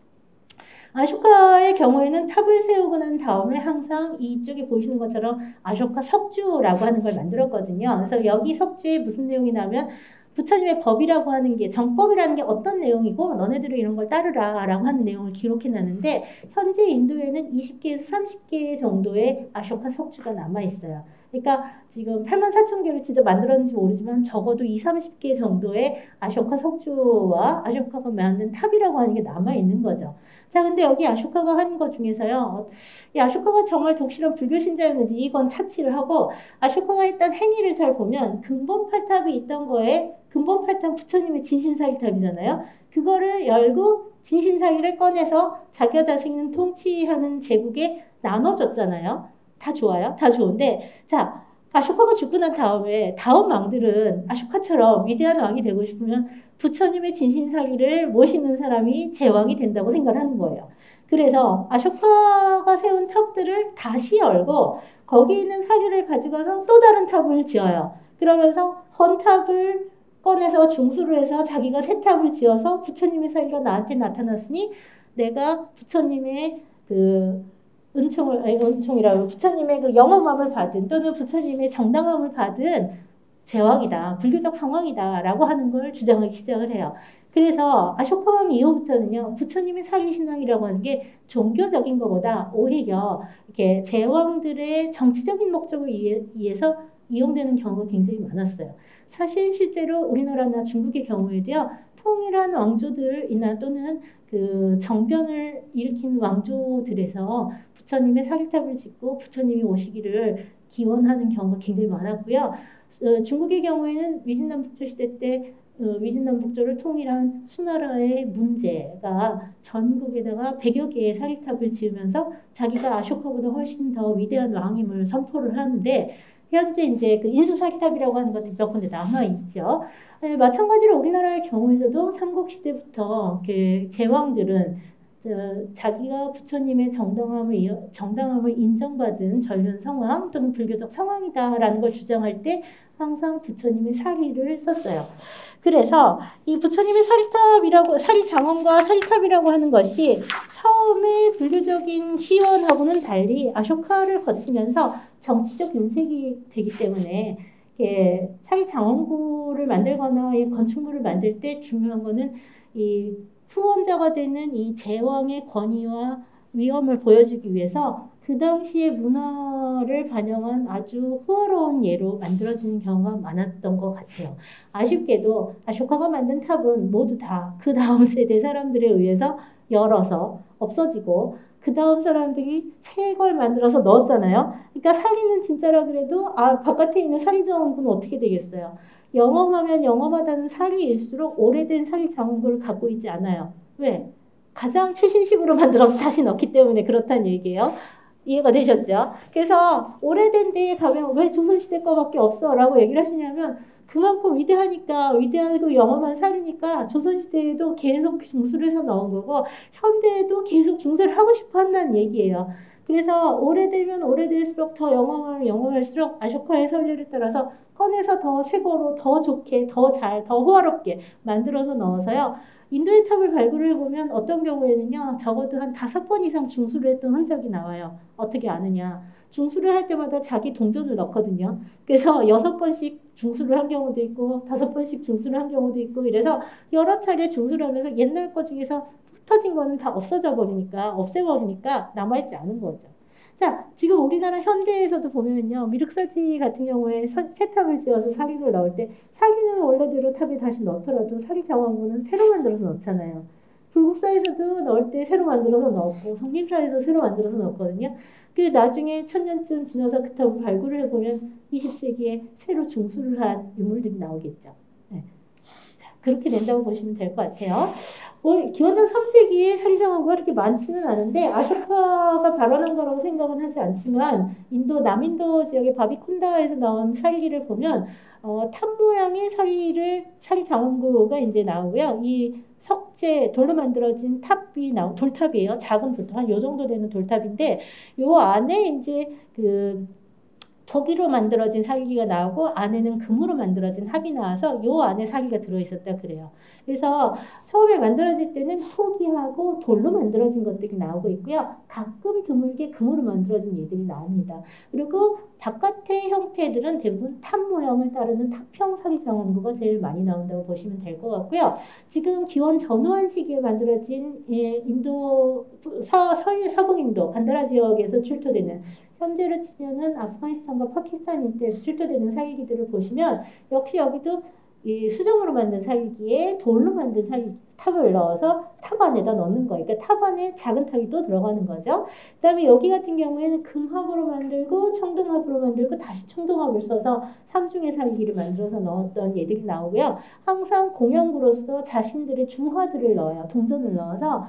아쇼카의 경우에는 탑을 세우고 난 다음에 항상 이쪽에 보시는 것처럼 아쇼카 석주라고 하는 걸 만들었거든요. 그래서 여기 석주에 무슨 내용이 나면 부처님의 법이라고 하는 게 정법이라는 게 어떤 내용이고 너네들은 이런 걸 따르라 라고 하는 내용을 기록해 놨는데 현재 인도에는 20개에서 30개 정도의 아쇼카 석주가 남아있어요. 그러니까 지금 84,000개를 진짜 만들었는지 모르지만 적어도 30개 정도의 아쇼카 석주와 아쇼카가 만든 탑이라고 하는 게 남아있는 거죠. 자, 근데 여기 아쇼카가 한 것 중에서요. 이 아쇼카가 정말 독실한 불교 신자였는지 이건 차치를 하고 아쇼카가 했던 행위를 잘 보면 근본 8탑이 있던 거에 근본 8탑 부처님의 진신사리탑이잖아요. 그거를 열고 진신사리를 꺼내서 자기가 다스리는 통치하는 제국에 나눠줬잖아요. 다 좋아요. 다 좋은데 자, 아쇼카가 죽고 난 다음에 다음 왕들은 아쇼카처럼 위대한 왕이 되고 싶으면 부처님의 진신사리를 모시는 사람이 제왕이 된다고 생각을 하는 거예요. 그래서 아쇼카가 세운 탑들을 다시 열고 거기 있는 사리를 가져가서 또 다른 탑을 지어요. 그러면서 헌 탑을 꺼내서 중수를 해서 자기가 새 탑을 지어서 부처님의 사리가 나한테 나타났으니 내가 부처님의 그 은총이라고 부처님의 그 영험함을 받은 또는 부처님의 정당함을 받은 제왕이다. 불교적 상황이다라고 하는 걸 주장하기 시작을 해요. 그래서 아쇼카 왕 이후부터는요. 부처님의 사리신앙이라고 하는 게 종교적인 것보다 오히려 이렇게 제왕들의 정치적인 목적을 위해서 이용되는 경우가 굉장히 많았어요. 사실 실제로 우리나라나 중국의 경우에도요. 통일한 왕조들이나 또는 그 정변을 일으킨 왕조들에서 부처님의 사리탑을 짓고 부처님이 오시기를 기원하는 경우가 굉장히 많았고요. 중국의 경우에는 위진남북조 시대 때 위진남북조를 통일한 수나라의 문제가 전국에다가 100여 개의 사리탑을 지으면서 자기가 아쇼카보다 훨씬 더 위대한 왕임을 선포를 하는데 현재 이제 그 인수사리탑이라고 하는 것들이 몇 군데 남아 있죠. 마찬가지로 우리나라의 경우에서도 삼국시대부터 그 제왕들은 자기가 부처님의 정당함을 인정받은 전륜 성황 또는 불교적 성황이다라는 걸 주장할 때 항상 부처님의 사리를 썼어요. 그래서 이 부처님의 사리장엄과 사리탑이라고 하는 것이 처음에 불교적인 시원하고는 달리 아쇼카를 거치면서 정치적 윤색이 되기 때문에 사리장엄구를 만들거나 이 건축물을 만들 때 중요한 거는 이 후원자가 되는 이 제왕의 권위와 위엄을 보여주기 위해서 그 당시의 문화를 반영한 아주 호화로운 예로 만들어지는 경우가 많았던 것 같아요. 아쉽게도 아쇼카가 만든 탑은 모두 다 그 다음 세대 사람들에 의해서 열어서 없어지고 그 다음 사람들이 새 걸 만들어서 넣었잖아요. 그러니까 사리는 진짜라 그래도 바깥에 있는 사리정원군은 어떻게 되겠어요? 영험하면 영험하다는 사리일수록 오래된 사리 장구를 갖고 있지 않아요. 왜? 가장 최신식으로 만들어서 다시 넣기 때문에 그렇다는 얘기예요. 이해가 되셨죠? 그래서 오래된 데에 가면 왜 조선시대 거밖에 없어? 라고 얘기를 하시냐면 그만큼 위대하니까 위대하고 영험한 사리니까 조선시대에도 계속 중수를 해서 넣은 거고 현대에도 계속 중수를 하고 싶어 한다는 얘기예요. 그래서 오래되면 오래될수록 더 영험하면 영험할수록 아쇼카의 선례를 따라서 꺼내서 더 새 거로 더 좋게 더 호화롭게 만들어서 넣어서요. 인도의 탑을 발굴을 해보면 어떤 경우에는요. 적어도 한 5번 이상 중수를 했던 흔적이 나와요. 어떻게 아느냐. 중수를 할 때마다 자기 동전을 넣거든요. 그래서 6번씩 중수를 한 경우도 있고 5번씩 중수를 한 경우도 있고 이래서 여러 차례 중수를 하면서 옛날 거 중에서 흩어진 거는 다 없애버리니까 남아있지 않은 거죠. 자, 지금 우리나라 현대에서도 보면요. 미륵사지 같은 경우에 새 탑을 지어서 사기를 넣을 때 사기는 원래대로 탑에 다시 넣더라도 사기 장원군은 새로 만들어서 넣잖아요. 불국사에서도 넣을 때 새로 만들어서 넣었고 성림사에서 새로 만들어서 넣었거든요. 그 나중에 1000년쯤 지나서 그 탑을 발굴을 해보면 20세기에 새로 중수를 한 유물들이 나오겠죠. 네. 자, 그렇게 된다고 보시면 될 것 같아요. 기원전 3세기에 사기장원구가 그렇게 많지는 않은데 아쇼카가 발원한 거라고 생각은 하지 않지만 남인도 지역의 바비콘다에서 나온 사기를 보면 탑 모양의 사기장원구가 이제 나오고요. 이 석재 돌로 만들어진 돌탑이에요. 작은 돌탑 한 요 정도 되는 돌탑인데 요 안에 이제 그 토기로 만들어진 사기가 나오고 안에는 금으로 만들어진 합이 나와서 요 안에 사기가 들어있었다 그래요. 그래서 처음에 만들어질 때는 토기하고 돌로 만들어진 것들이 나오고 있고요. 가끔 드물게 금으로 만들어진 얘들이 나옵니다. 그리고 바깥의 형태들은 대부분 탑 모형을 따르는 탑형 사기장원구가 제일 많이 나온다고 보시면 될 것 같고요. 지금 기원 전후한 시기에 만들어진 인도 서북인도 간다라 지역에서 출토되는 현재로 치면은 아프가니스탄과 파키스탄 일대에서 출토되는 사기기들을 보시면 역시 여기도 이 수정으로 만든 사기기에 돌로 만든 탑을 넣어서 탑 안에다 넣는 거예요. 그러니까 탑 안에 작은 탑이 또 들어가는 거죠. 그 다음에 여기 같은 경우에는 금합으로 만들고 청동합으로 만들고 다시 청동합을 써서 삼중의 사기기를 만들어서 넣었던 예들이 나오고요. 항상 공양구로서 자신들의 중화들을 넣어요. 동전을 넣어서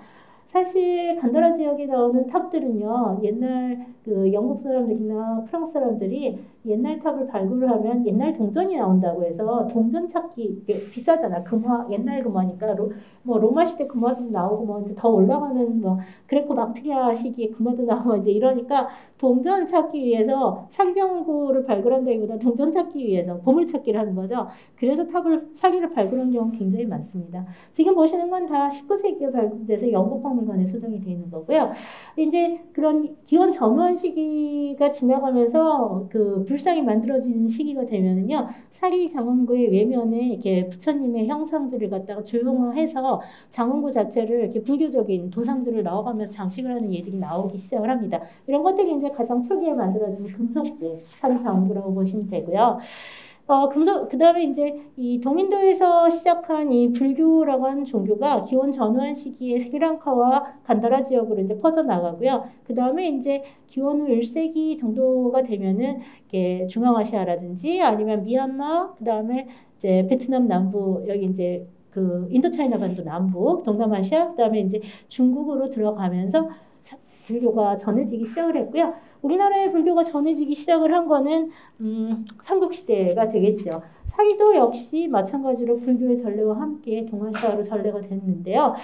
사실 간다라 지역에 나오는 탑들은요, 옛날 그 영국 사람들이나 프랑스 사람들이 옛날 탑을 발굴을 하면 옛날 동전이 나온다고 해서 동전 찾기 비싸잖아. 옛날 금화니까 로마 시대 금화도 나오고 뭐 이제 더 올라가는 뭐 그레코 막트리아 시기에 금화도 나오고 이제 이러니까 동전 찾기 위해서 사기장원구를 발굴한다기보다 동전 찾기 위해서 보물 찾기를 하는 거죠. 그래서 사기를 발굴한 경우는 굉장히 많습니다. 지금 보시는 건 다 19세기에 발굴돼서 영국 박물관에 수정이 되어 있는 거고요. 이제 그런 기원 전후한 시기가 지나가면서 그 불상이 만들어지는 시기가 되면은요, 사기장원구의 외면에 이렇게 부처님의 형상들을 갖다가 조형화해서 장원구 자체를 이렇게 불교적인 도상들을 넣어가면서 장식을 하는 예들이 나오기 시작을 합니다. 이런 것들이 이제 가장 초기에 만들어진 금속재 사기장원구라고 보시면 되고요. 그 다음에 이제 이 동인도에서 시작한 이 불교라고 하는 종교가 기원 전후한 시기에 스리랑카와 간다라 지역으로 이제 퍼져나가고요. 그 다음에 이제 기원 후 1세기 정도가 되면은 이렇게 중앙아시아라든지 아니면 미얀마, 그 다음에 이제 베트남 남부, 여기 이제 그 인도차이나 반도 남북, 동남아시아, 그 다음에 이제 중국으로 들어가면서 불교가 전해지기 시작을 했고요. 우리나라의 불교가 전해지기 시작을 한 거는 삼국시대가 되겠죠. 사기도 역시 마찬가지로 불교의 전례와 함께 동아시아로 전례가 됐는데요.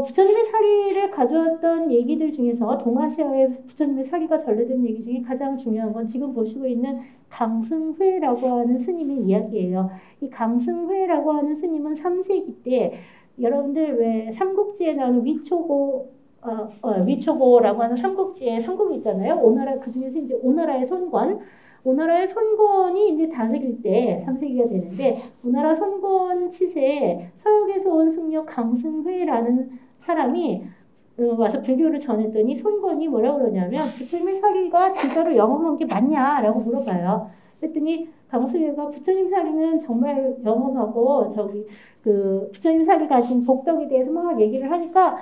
부처님의 사기를 가져왔던 얘기들 중에서 동아시아에 부처님의 사기가 전래된 얘기 중에 가장 중요한 건 지금 보시고 있는 강승회라고 하는 스님의 이야기예요. 이 강승회라고 하는 스님은 3세기 때 여러분들 왜 삼국지에 나오는 위초고라고 하는 삼국지에 삼국이 있잖아요. 오나라, 그 중에서 이제 오나라의 손권이 이제 다스릴 때 3세기가 되는데, 오나라 손권 치세에 서역에서 온 승려 강승회라는 사람이 와서 불교를 전했더니 손권이 뭐라고 그러냐면 부처님의 사기가 진짜로 영험한 게 맞냐라고 물어봐요. 그랬더니 강승회가 부처님 사기는 정말 영험하고 부처님 사기 가진 복덕에 대해서 막 얘기를 하니까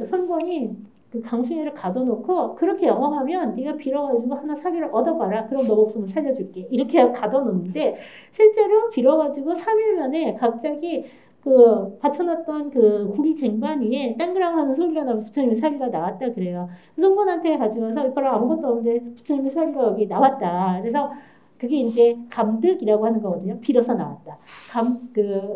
손권이 그 강승회를 가둬놓고 그렇게 영험하면 네가 빌어가지고 하나 사기를 얻어봐라. 그럼 너 목숨을 살려줄게. 이렇게 가둬놓는데 실제로 빌어가지고 3일 만에 갑자기 그 받쳐놨던 그 구리 쟁반 위에 땅그랑하는 소리가 나면 부처님의 사기가 나왔다 그래요. 손권한테 가져가서 이거랑 아무것도 없는데 부처님의 사기가 여기 나왔다. 그래서 그게 이제 감득이라고 하는 거거든요. 빌어서 나왔다.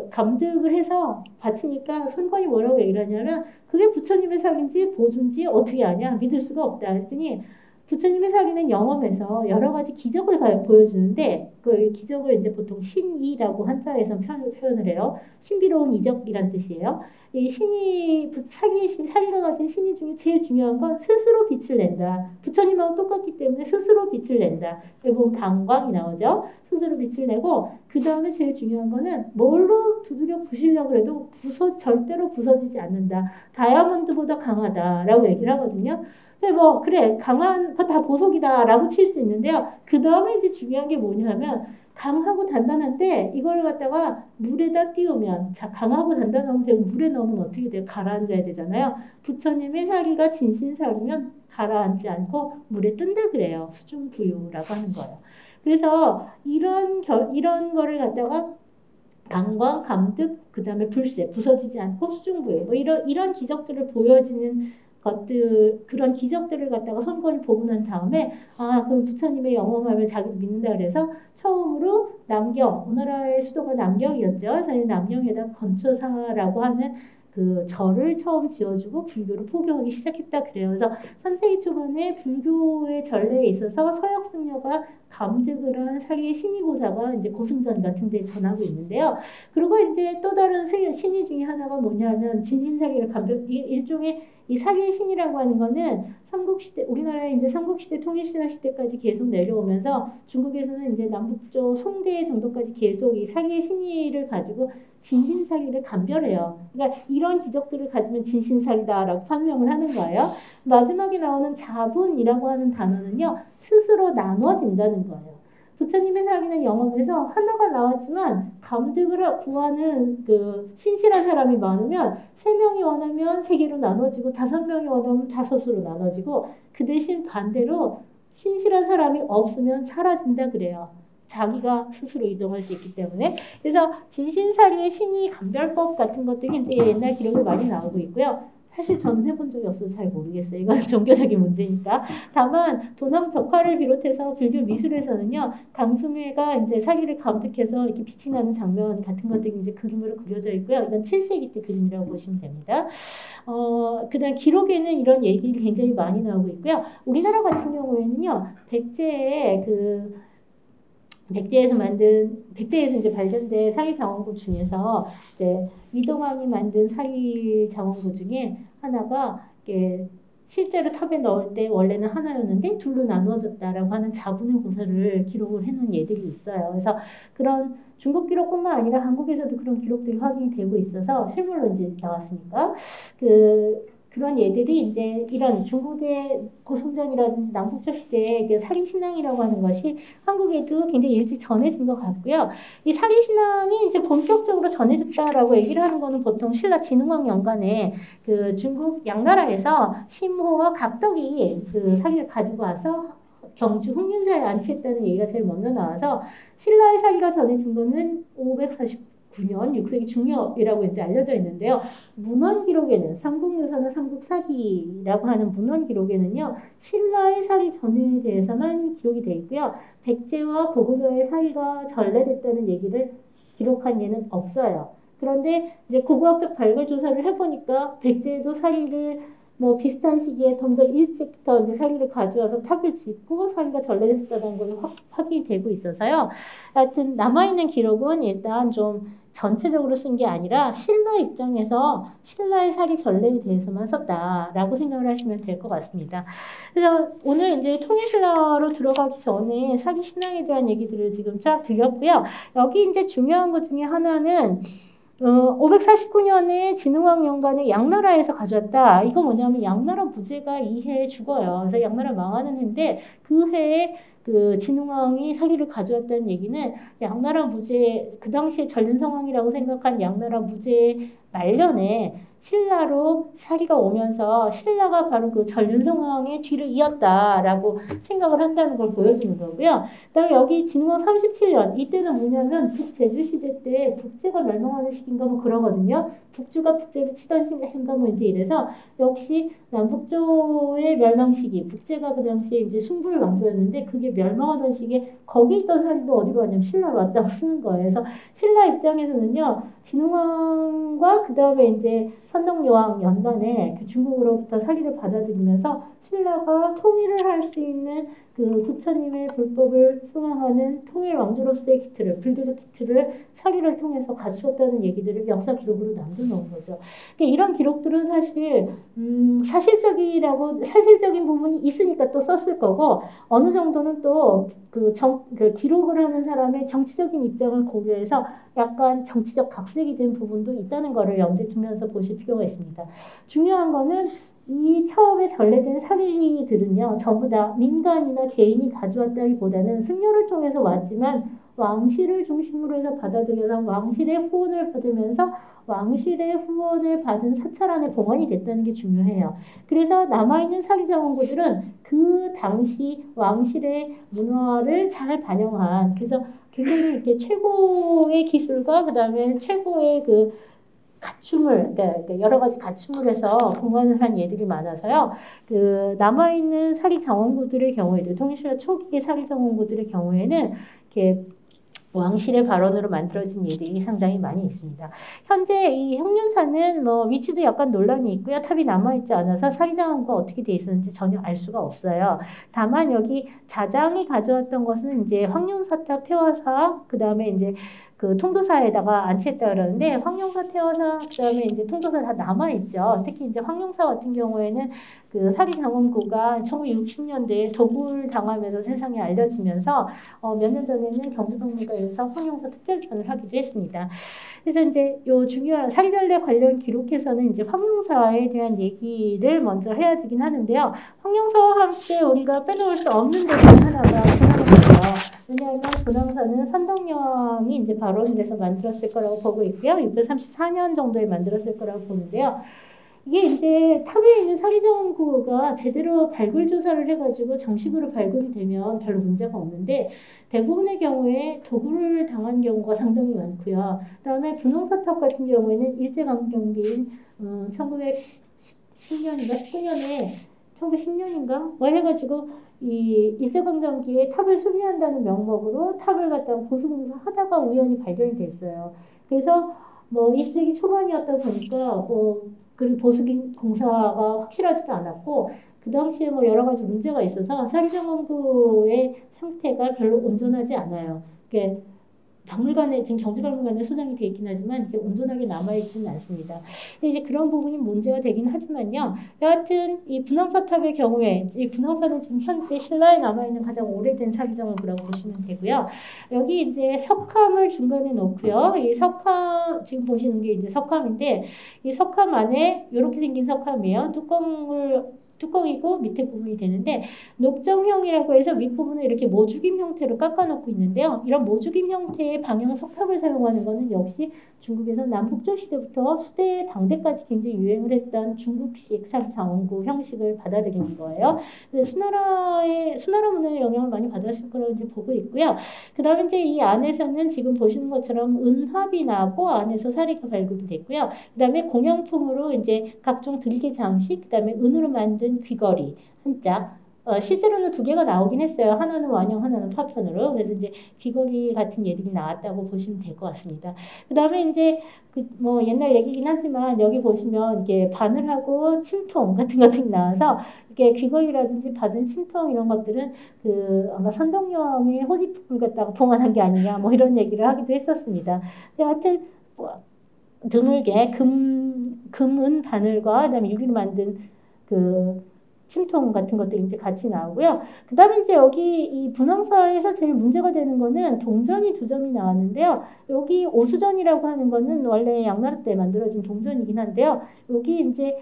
감득을 해서 바치니까 손권이 뭐라고 얘기를 하냐면 그게 부처님의 사기인지 보존지 어떻게 아냐? 믿을 수가 없다. 그랬더니 부처님의 사기는 영험해서 여러 가지 기적을 보여주는데 그 기적을 이제 보통 신이라고 한자에서 표현을 해요. 신비로운 이적이란 뜻이에요. 이 사기가 가진 신이 중에 제일 중요한 건 스스로 빛을 낸다. 부처님하고 똑같기 때문에 스스로 빛을 낸다. 여기 보면 방광이 나오죠. 스스로 빛을 내고 그 다음에 제일 중요한 거는 뭘로 두드려 부시려고 해도 절대로 부서지지 않는다. 다이아몬드보다 강하다라고 얘기를 하거든요. 그래 뭐 그래 강한 거 다 보석이다라고 칠 수 있는데요. 그 다음에 이제 중요한 게 뭐냐면 강하고 단단한데 이걸 갖다가 물에다 띄우면 자 강하고 단단하면 되고 물에 넣으면 어떻게 돼요? 가라앉아야 되잖아요. 부처님의 사리가 진신사리면 가라앉지 않고 물에 뜬다 그래요. 수중부유라고 하는 거예요. 그래서 이런 거를 갖다가 방광, 감득, 그 다음에 불새, 부서지지 않고 수중부유 뭐 이런 기적들을 보여지는 것들 그런 기적들을 갖다가 손권이 보고 난 다음에 그 부처님의 영험함을 자기 믿는다 그래서 처음으로 남경 오나라의 수도가 남경이었죠. 그래서 남경에다 건초사라고 하는 그 절을 처음 지어주고 불교를 포교하기 시작했다 그래요. 그래서 3세기 초반에 불교의 전례에 있어서 서역승려가 감득을 한 사리의 신의고사가 이제 고승전 같은 데 전하고 있는데요. 그리고 이제 또 다른 신의 중에 하나가 뭐냐면 진신사리를 일종의 이 사리의 신이라고 하는 거는 삼국시대 우리나라의 이제 삼국시대 통일신라 시대까지 계속 내려오면서 중국에서는 이제 남북조 송대 정도까지 계속 이 사리의 신의를 가지고 진신사리를 감별해요. 그러니까 이런 기적들을 가지면 진신사리다라고 판명을 하는 거예요. 마지막에 나오는 자분이라고 하는 단어는요. 스스로 나눠진다는 거예요. 부처님의 사리는 영험에서 하나가 나왔지만 감득을 구하는 그 신실한 사람이 많으면 3명이 원하면 3개로 나눠지고 5명이 원하면 5으로 나눠지고 그 대신 반대로 신실한 사람이 없으면 사라진다 그래요. 자기가 스스로 이동할 수 있기 때문에. 그래서 진신사리의 신의 감별법 같은 것들이 이제 옛날 기록에 많이 나오고 있고요. 사실 저는 해본 적이 없어서 잘 모르겠어요. 이건 종교적인 문제니까. 다만 도남 벽화를 비롯해서 불교 미술에서는요. 강승회가 이제 사리를 감득해서 이렇게 빛이 나는 장면 같은 것들이 이제 그림으로 그려져 있고요. 이건 7세기 때 그림이라고 보시면 됩니다. 그다음 기록에는 이런 얘기가 굉장히 많이 나오고 있고요. 우리나라 같은 경우에는요. 백제에서 이제 발견된 사리 장원구 중에서 이제 위동왕이 만든 사리 장원구 중에 하나가 이게 실제로 탑에 넣을 때 원래는 하나였는데 둘로 나누어졌다라고 하는 자분의 고사를 기록을 해놓은 예들이 있어요. 그래서 그런 중국 기록뿐만 아니라 한국에서도 그런 기록들이 확인이 되고 있어서 실물로 이제 나왔으니까 그런 예들이 이제 이런 중국의 고승전이라든지 남북조 시대의 그 사리신앙이라고 하는 것이 한국에도 굉장히 일찍 전해진 것 같고요. 이 사리신앙이 이제 본격적으로 전해졌다라고 얘기를 하는 거는 보통 신라 진흥왕 연간에 그 중국 양나라에서 심호와 각덕이 그 사리를 가지고 와서 경주 홍윤사에 안치했다는 얘기가 제일 먼저 나와서 신라의 사리가 전해진 거는 549년 6세기 중엽이라고 이제 알려져 있는데요. 문헌 기록에는 삼국유사나 삼국사기라고 하는 문헌 기록에는요. 신라의 사리 전에 대해서만 기록이 되어 있고요. 백제와 고구려의 사리가 전래됐다는 얘기를 기록한 예는 없어요. 그런데 이제 고고학적 발굴 조사를 해보니까 백제도 사리를 뭐 비슷한 시기에 좀 더 일찍부터 이제 사리를 가져와서 탑을 짓고 사리가 전래됐다는 걸 확인이 되고 있어서요. 하여튼 남아있는 기록은 일단 좀 전체적으로 쓴 게 아니라 신라 입장에서 신라의 사리 전례에 대해서만 썼다라고 생각을 하시면 될 것 같습니다. 그래서 오늘 이제 통일신라로 들어가기 전에 사리 신앙에 대한 얘기들을 지금 쫙 드렸고요. 여기 이제 중요한 것 중에 하나는 549년에 진흥왕 연간에 양나라에서 가져왔다. 이거 뭐냐면 양나라 부제가 이 해에 죽어요. 그래서 양나라 망하는 해인데 그 해에 그 진흥왕이 사리를 가져왔다는 얘기는 양나라 무제 그 당시에 전륜성왕이라고 생각한 양나라 무제 말년에 신라로 사리가 오면서 신라가 바로 그 전륜성왕의 뒤를 이었다라고 생각을 한다는 걸 보여주는 거고요. 그다음에 여기 진흥왕 37년 이때는 뭐냐면 북제주시대 때 북제가 멸망하는 시기인가 뭐 그러거든요. 북주가 북제를 치던 시기인가 뭐 이제 이래서 역시 남북조의 멸망 시기 북제가 그 당시에 이제 숭불 왕조였는데 그게 멸망하던 시기에 거기 있던 사리도 어디로 왔냐면 신라로 왔다고 쓰는 거예요. 그래서 신라 입장에서는요. 진흥왕과 그 다음에 이제 선덕여왕 연간에 그 중국으로부터 사리를 받아들이면서 신라가 통일을 할 수 있는 그 부처님의 불법을 수행하는 통일 왕조로서의 기틀을 불교적 기틀을 사리를 통해서 갖추었다는 얘기들을 역사 기록으로 남겨놓은 거죠. 그러니까 이런 기록들은 사실 사실적인 부분이 있으니까 또 썼을 거고 어느 정도는 또 그 기록을 하는 사람의 정치적인 입장을 고려해서 약간 정치적 각색이 된 부분도 있다는 것을 염두에 두면서 보실 필요가 있습니다. 중요한 거는 이 처음에 전래된 사리들은요, 전부 다 민간이나 개인이 가져왔다기보다는 승려를 통해서 왔지만 왕실을 중심으로 해서 받아들여서 왕실의 후원을 받으면서 왕실의 후원을 받은 사찰 안에 봉헌이 됐다는 게 중요해요. 그래서 남아있는 사리자원고들은 그 당시 왕실의 문화를 잘 반영한, 그래서 굉장히 이렇게 최고의 기술과 그 다음에 최고의 그 갖춤을, 그러니까 여러 가지 갖춤을 해서 봉헌을 한 예들이 많아서요. 그 남아있는 사리 장원고들의 경우에도 통일신라 초기의 사리 장원고들의 경우에는 이렇게 왕실의 발언으로 만들어진 예들이 상당히 많이 있습니다. 현재 이 형륜사는 뭐 위치도 약간 논란이 있고요. 탑이 남아있지 않아서 사리장원고가 어떻게 돼 있었는지 전혀 알 수가 없어요. 다만 여기 자장이 가져왔던 것은 이제 황룡사탑 태화사, 그 다음에 이제 그 통도사에다가 안치했다 그러는데 황룡사, 태화사, 그다음에 이제 통도사 다 남아 있죠. 특히 이제 황룡사 같은 경우에는 그 사리 장원고가 1960년대에 도굴 당하면서 세상에 알려지면서 몇 년 전에는 경주박물관에서 황룡사 특별전을 하기도 했습니다. 그래서 이제 요 중요한 사리전래 관련 기록에서는 이제 황룡사에 대한 얘기를 먼저 해야 되긴 하는데요. 황룡사와 함께 우리가 빼놓을 수 없는 것 중에 하나가 분황사죠. 왜냐하면 분황사는 선덕여왕이 이제 발원을 해서 만들었을 거라고 보고 있고요. 634년 정도에 만들었을 거라고 보는데요. 이게 이제 탑에 있는 사리정원고가 제대로 발굴 조사를 해가지고 정식으로 발굴이 되면 별로 문제가 없는데 대부분의 경우에 도굴을 당한 경우가 상당히 많고요. 그다음에 분홍사탑 같은 경우에는 일제강점기인 1910년인가 19년에 1910년인가 뭐 해가지고 이 일제강점기에 탑을 수리한다는 명목으로 탑을 갖다가 보수공사 하다가 우연히 발견이 됐어요. 그래서 뭐 20세기 초반이었다 보니까 그리고 보수공사가 확실하지도 않았고 그 당시에 뭐 여러 가지 문제가 있어서 사리정원고의 상태가 별로 온전하지 않아요. 그게 박물관에 지금 경주박물관에 소장이 돼 있긴 하지만 이게 온전하게 남아있지는 않습니다. 이제 그런 부분이 문제가 되긴 하지만요. 여하튼 이 분황사탑의 경우에 이 분황사는 지금 현재 신라에 남아있는 가장 오래된 사리정원고라고 보시면 되고요. 여기 이제 석함을 중간에 놓고요. 이 석함 지금 보시는 게 이제 석함인데 이 석함 안에 이렇게 생긴 석함이에요. 뚜껑이고 밑에 부분이 되는데 녹정형이라고 해서 윗부분을 이렇게 모죽임 형태로 깎아놓고 있는데요. 이런 모죽임 형태의 방형 석탑을 사용하는 것은 역시 중국에서 남북조 시대부터 수대 당대까지 굉장히 유행을 했던 중국식 사리장원고 형식을 받아들이는 거예요. 그래서 수나라 문화의 영향을 많이 받았을 거라고 이제 보고 있고요. 그 다음에 이제 이 안에서는 지금 보시는 것처럼 은합이 나고 안에서 사리가 발굴이 됐고요. 그 다음에 공양품으로 이제 각종 들개 장식, 그 다음에 은으로 만든 귀걸이 한 짝. 실제로는 두 개가 나오긴 했어요. 하나는 완형, 하나는 파편으로. 그래서 이제 귀걸이 같은 예들이 나왔다고 보시면 될 것 같습니다. 그 다음에 이제 뭐 옛날 얘기긴 하지만 여기 보시면 이게 바늘하고 침통 같은 것들이 나와서 이게 귀걸이라든지 바늘, 침통 이런 것들은 아마 선덕여왕의 호지품을 갖다가 봉헌한 게 아니냐 뭐 이런 얘기를 하기도 했었습니다. 하여튼 뭐 드물게 금은 바늘과 그다음에 유리로 만든 침통 같은 것들이 이제 같이 나오고요. 그 다음에 이제 여기 이 분황사에서 제일 문제가 되는 거는 동전이 2점이 나왔는데요. 여기 오수전이라고 하는 거는 원래 양나라 때 만들어진 동전이긴 한데요. 여기 이제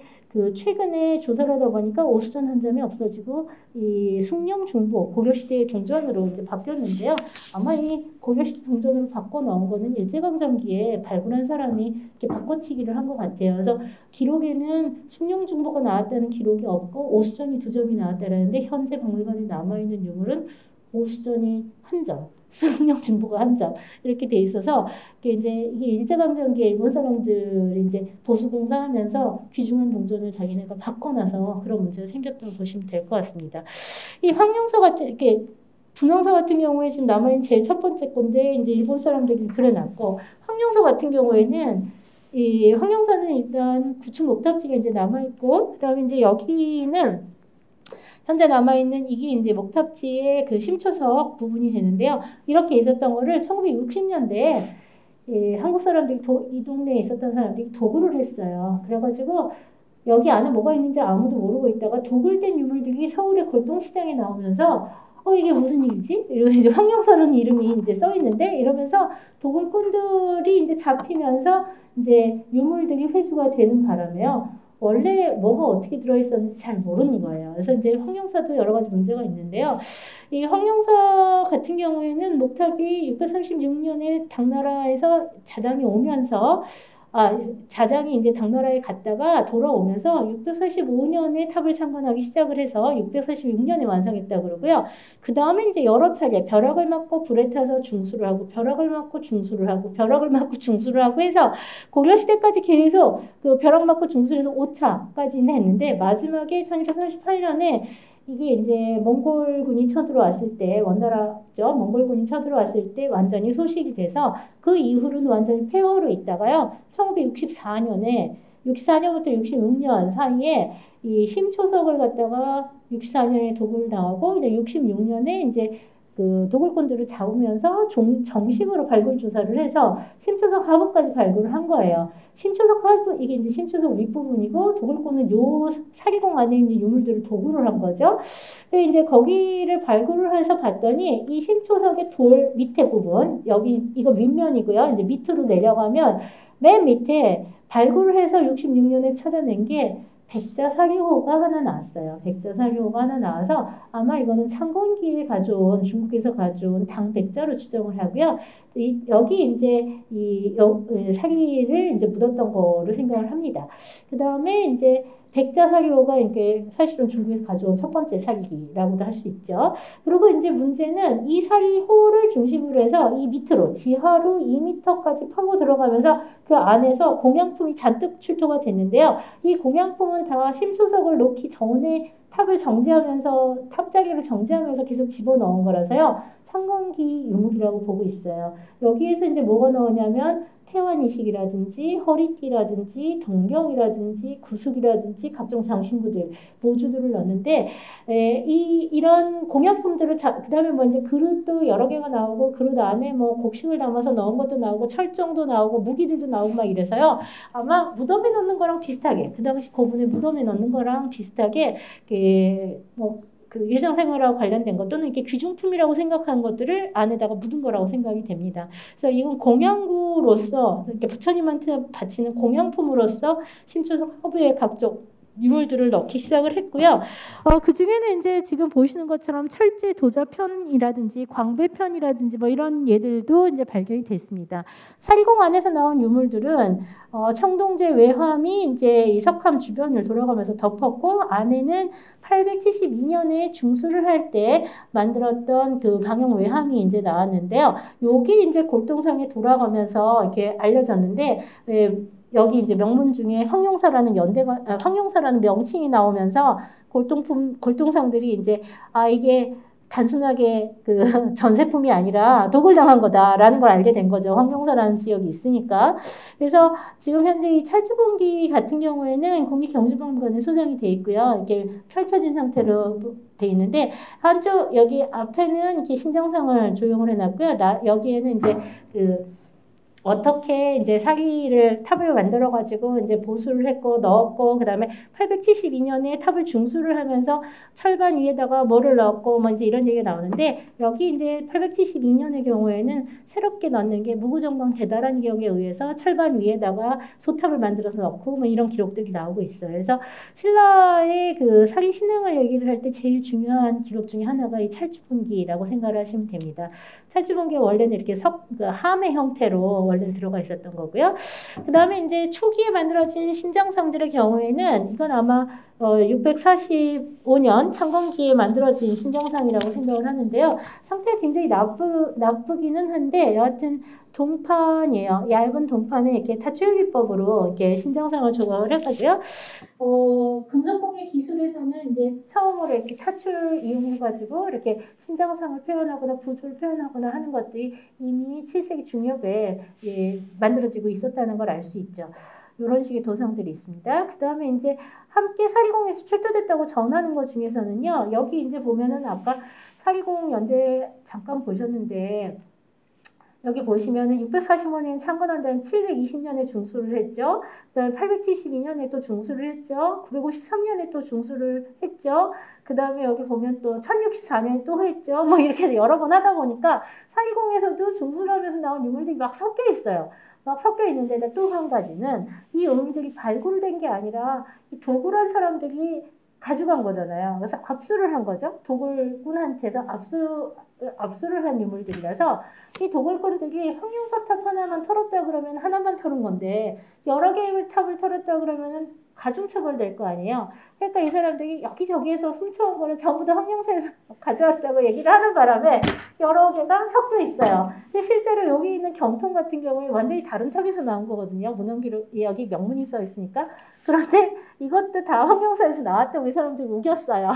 최근에 조사를 하다 보니까 오수전 한 점이 없어지고 이 숭령중보 고려시대의 동전으로 이제 바뀌었는데요. 아마 이 고려시대 동전으로 바꿔 넣은 거는 일제강점기에 발굴한 사람이 이렇게 바꿔치기를 한 것 같아요. 그래서 기록에는 숭령중보가 나왔다는 기록이 없고 오수전이 2점이 나왔다라는데 현재 박물관에 남아있는 유물은 오수전이 1점. 숭령중보가 1점 이렇게 돼 있어서 이게 일제강점기에 일본 사람들이 이제 보수공사하면서 귀중한 동전을 자기네가 바꿔놔서 그런 문제가 생겼다고 보시면 될 것 같습니다. 이 황룡사 같은 이렇게 분황사 같은 경우에 지금 남아있는 제일 첫 번째 건데 이제 일본 사람들이 그려놨고 황룡사 같은 경우에는 이 황룡사는 일단 구층 목탑지가 이제 남아있고 그다음에 이제 여기는 현재 남아있는 이게 이제 목탑지의 심초석 부분이 되는데요. 이렇게 있었던 거를 1960년대에 한국 사람들이 이 동네에 있었던 사람들이 도굴을 했어요. 그래가지고 여기 안에 뭐가 있는지 아무도 모르고 있다가 도굴된 유물들이 서울의 골동시장에 나오면서 이게 무슨 일이지? 이러고 이제 황룡사라는 이름이 이제 써 있는데 이러면서 도굴꾼들이 이제 잡히면서 이제 유물들이 회수가 되는 바람에요. 원래 뭐가 어떻게 들어있었는지 잘 모르는 거예요. 그래서 이제 황룡사도 여러 가지 문제가 있는데요. 이 황룡사 같은 경우에는 목탑이 636년에 당나라에서 자장이 오면서 자장이 이제 당나라에 갔다가 돌아오면서 645년에 탑을 창건하기 시작을 해서 646년에 완성했다 그러고요. 그 다음에 이제 여러 차례 벼락을 맞고 불에 타서 중수를 하고 벼락을 맞고 중수를 하고 벼락을 맞고 중수를 하고 해서 고려시대까지 계속 그 벼락 맞고 중수해서 5차까지는 했는데 마지막에 1238년에 이게 이제 몽골군이 쳐들어왔을 때 원나라죠. 몽골군이 쳐들어왔을 때 완전히 소실이 돼서 그 이후로는 완전히 폐허로 있다가요. 1964년에 64년부터 66년 사이에 이 심초석을 갖다가 64년에 도굴 당하고 이제 66년에 이제 그 도굴꾼들을 잡으면서 정식으로 발굴 조사를 해서 심초석 하부까지 발굴을 한 거예요. 심초석 하부 이게 이제 심초석 윗부분이고 도굴꾼은 요 사기공 안에 있는 유물들을 도굴을 한 거죠. 그래서 이제 거기를 발굴을 해서 봤더니 이 심초석의 돌 밑에 부분 여기 이거 윗면이고요. 이제 밑으로 내려가면 맨 밑에 발굴을 해서 66년에 찾아낸 게 백자 사리호가 하나 나왔어요. 백자 사리호가 하나 나와서 아마 이거는 창건기에 가져온 중국에서 가져온 당백자로 추정을 하고요. 여기 이제 사리를 이제 묻었던 거로 생각을 합니다. 그 다음에 이제 백자 사리호가 이게 사실은 중국에서 가져온 첫 번째 사리기라고도 할 수 있죠. 그리고 이제 문제는 이 사리호를 중심으로 해서 이 밑으로 지하로 2m까지 파고 들어가면서 그 안에서 공양품이 잔뜩 출토가 됐는데요. 이 공양품은 다 심초석을 놓기 전에 탑을 정지하면서 탑자리를 정지하면서 계속 집어넣은 거라서요. 창건기 유물이라고 보고 있어요. 여기에서 이제 뭐가 나오냐면 태완이식이라든지 허리띠라든지 동경이라든지 구슬이라든지 각종 장신구들 모주들을 넣는데 이런 공양품들을 그다음에 뭐 이제 그릇도 여러 개가 나오고 그릇 안에 뭐 곡식을 담아서 넣은 것도 나오고 철종도 나오고 무기들도 나오고 막 이래서요. 아마 무덤에 넣는 거랑 비슷하게 그 당시 고분에 무덤에 넣는 거랑 비슷하게 그 일상생활하고 관련된 것 또는 이렇게 귀중품이라고 생각하는 것들을 안에다가 묻은 거라고 생각이 됩니다. 그래서 이건 공양구로서 이렇게 부처님한테 바치는 공양품으로서 심초석 허브에 각종 유물들을 넣기 시작을 했고요. 그 중에는 이제 지금 보시는 것처럼 철제 도자편이라든지 광배편이라든지 뭐 이런 예들도 이제 발견이 됐습니다. 사리공 안에서 나온 유물들은 청동제 외함이 이제 이 석함 주변을 돌아가면서 덮었고 안에는 872년에 중수를 할 때 만들었던 그 방형 외함이 이제 나왔는데요. 여기 이제 골동상에 돌아가면서 이렇게 알려졌는데 여기 이제 명문 중에 황룡사라는 명칭이 나오면서 골동상들이 이제 이게 단순하게 그 전세품이 아니라 도굴당한 거다라는 걸 알게 된 거죠. 황룡사라는 지역이 있으니까. 그래서 지금 현재 이 찰주봉기 같은 경우에는 국립경주박물관에 소장이 돼 있고요. 이렇게 펼쳐진 상태로 돼 있는데 한쪽 여기 앞에는 이렇게 신장상을 조형을 해놨고요. 여기에는 이제 어떻게 이제 탑을 만들어가지고 이제 보수를 했고 넣었고 그다음에 872년에 탑을 중수를 하면서 철반 위에다가 뭐를 넣었고 뭐 이제 이런 얘기가 나오는데 여기 이제 872년의 경우에는 새롭게 넣는 게 무구정방 대다란 기억에 의해서 철반 위에다가 소탑을 만들어서 넣고 뭐 이런 기록들이 나오고 있어요. 그래서 신라의 그 사리 신앙을 얘기를 할 때 제일 중요한 기록 중에 하나가 이 찰주봉기라고 생각을 하시면 됩니다. 찰주봉기가 원래는 이렇게 함의 형태로 원래 들어가 있었던 거고요. 그 다음에 이제 초기에 만들어진 신장상들의 경우에는 이건 아마 645년 창건기에 만들어진 신장상이라고 생각을 하는데요. 상태가 굉장히 나쁘기는 한데 여하튼 동판이에요. 얇은 동판에 이렇게 타출기법으로 이렇게 신장상을 조각을 해가지고요. 금속공예 기술에서는 이제 처음으로 이렇게 타출 이용해가지고 이렇게 신장상을 표현하거나 구조를 표현하거나 하는 것들이 이미 7세기 중엽에 만들어지고 있었다는 걸 알 수 있죠. 이런 식의 도상들이 있습니다. 그 다음에 이제 함께 사리공에서 출토됐다고 전하는 것 중에서는요. 여기 이제 보면은 아까 사리공 연대 잠깐 보셨는데 여기 보시면은 645년에 창건한 다음 720년에 중수를 했죠. 그다음에 872년에 또 중수를 했죠. 953년에 또 중수를 했죠. 그다음에 여기 보면 또 1064년에 또 했죠. 뭐 이렇게 해서 여러 번 하다 보니까 410에서도 중수를 하면서 나온 유물들이 막 섞여 있어요. 막 섞여 있는데 또 한 가지는 이 유물들이 발굴된 게 아니라 이 도굴한 사람들이 가져간 거잖아요. 그래서 압수를 한 거죠. 도굴꾼한테서 압수를 한 유물들이라서 이 도굴꾼들이 황룡사탑 하나만 털었다 그러면 하나만 털은 건데 여러 개의 탑을 털었다 그러면은 가중처벌될 거 아니에요. 그러니까 이 사람들이 여기저기에서 훔쳐온 거를 전부 다 황룡사에서 가져왔다고 얘기를 하는 바람에 여러 개가 섞여 있어요. 근데 실제로 여기 있는 경통 같은 경우에 완전히 다른 탑에서 나온 거거든요. 문헌기록 여기 명문이 써 있으니까. 그런데 이것도 다 황룡사에서 나왔다고 이 사람들이 우겼어요.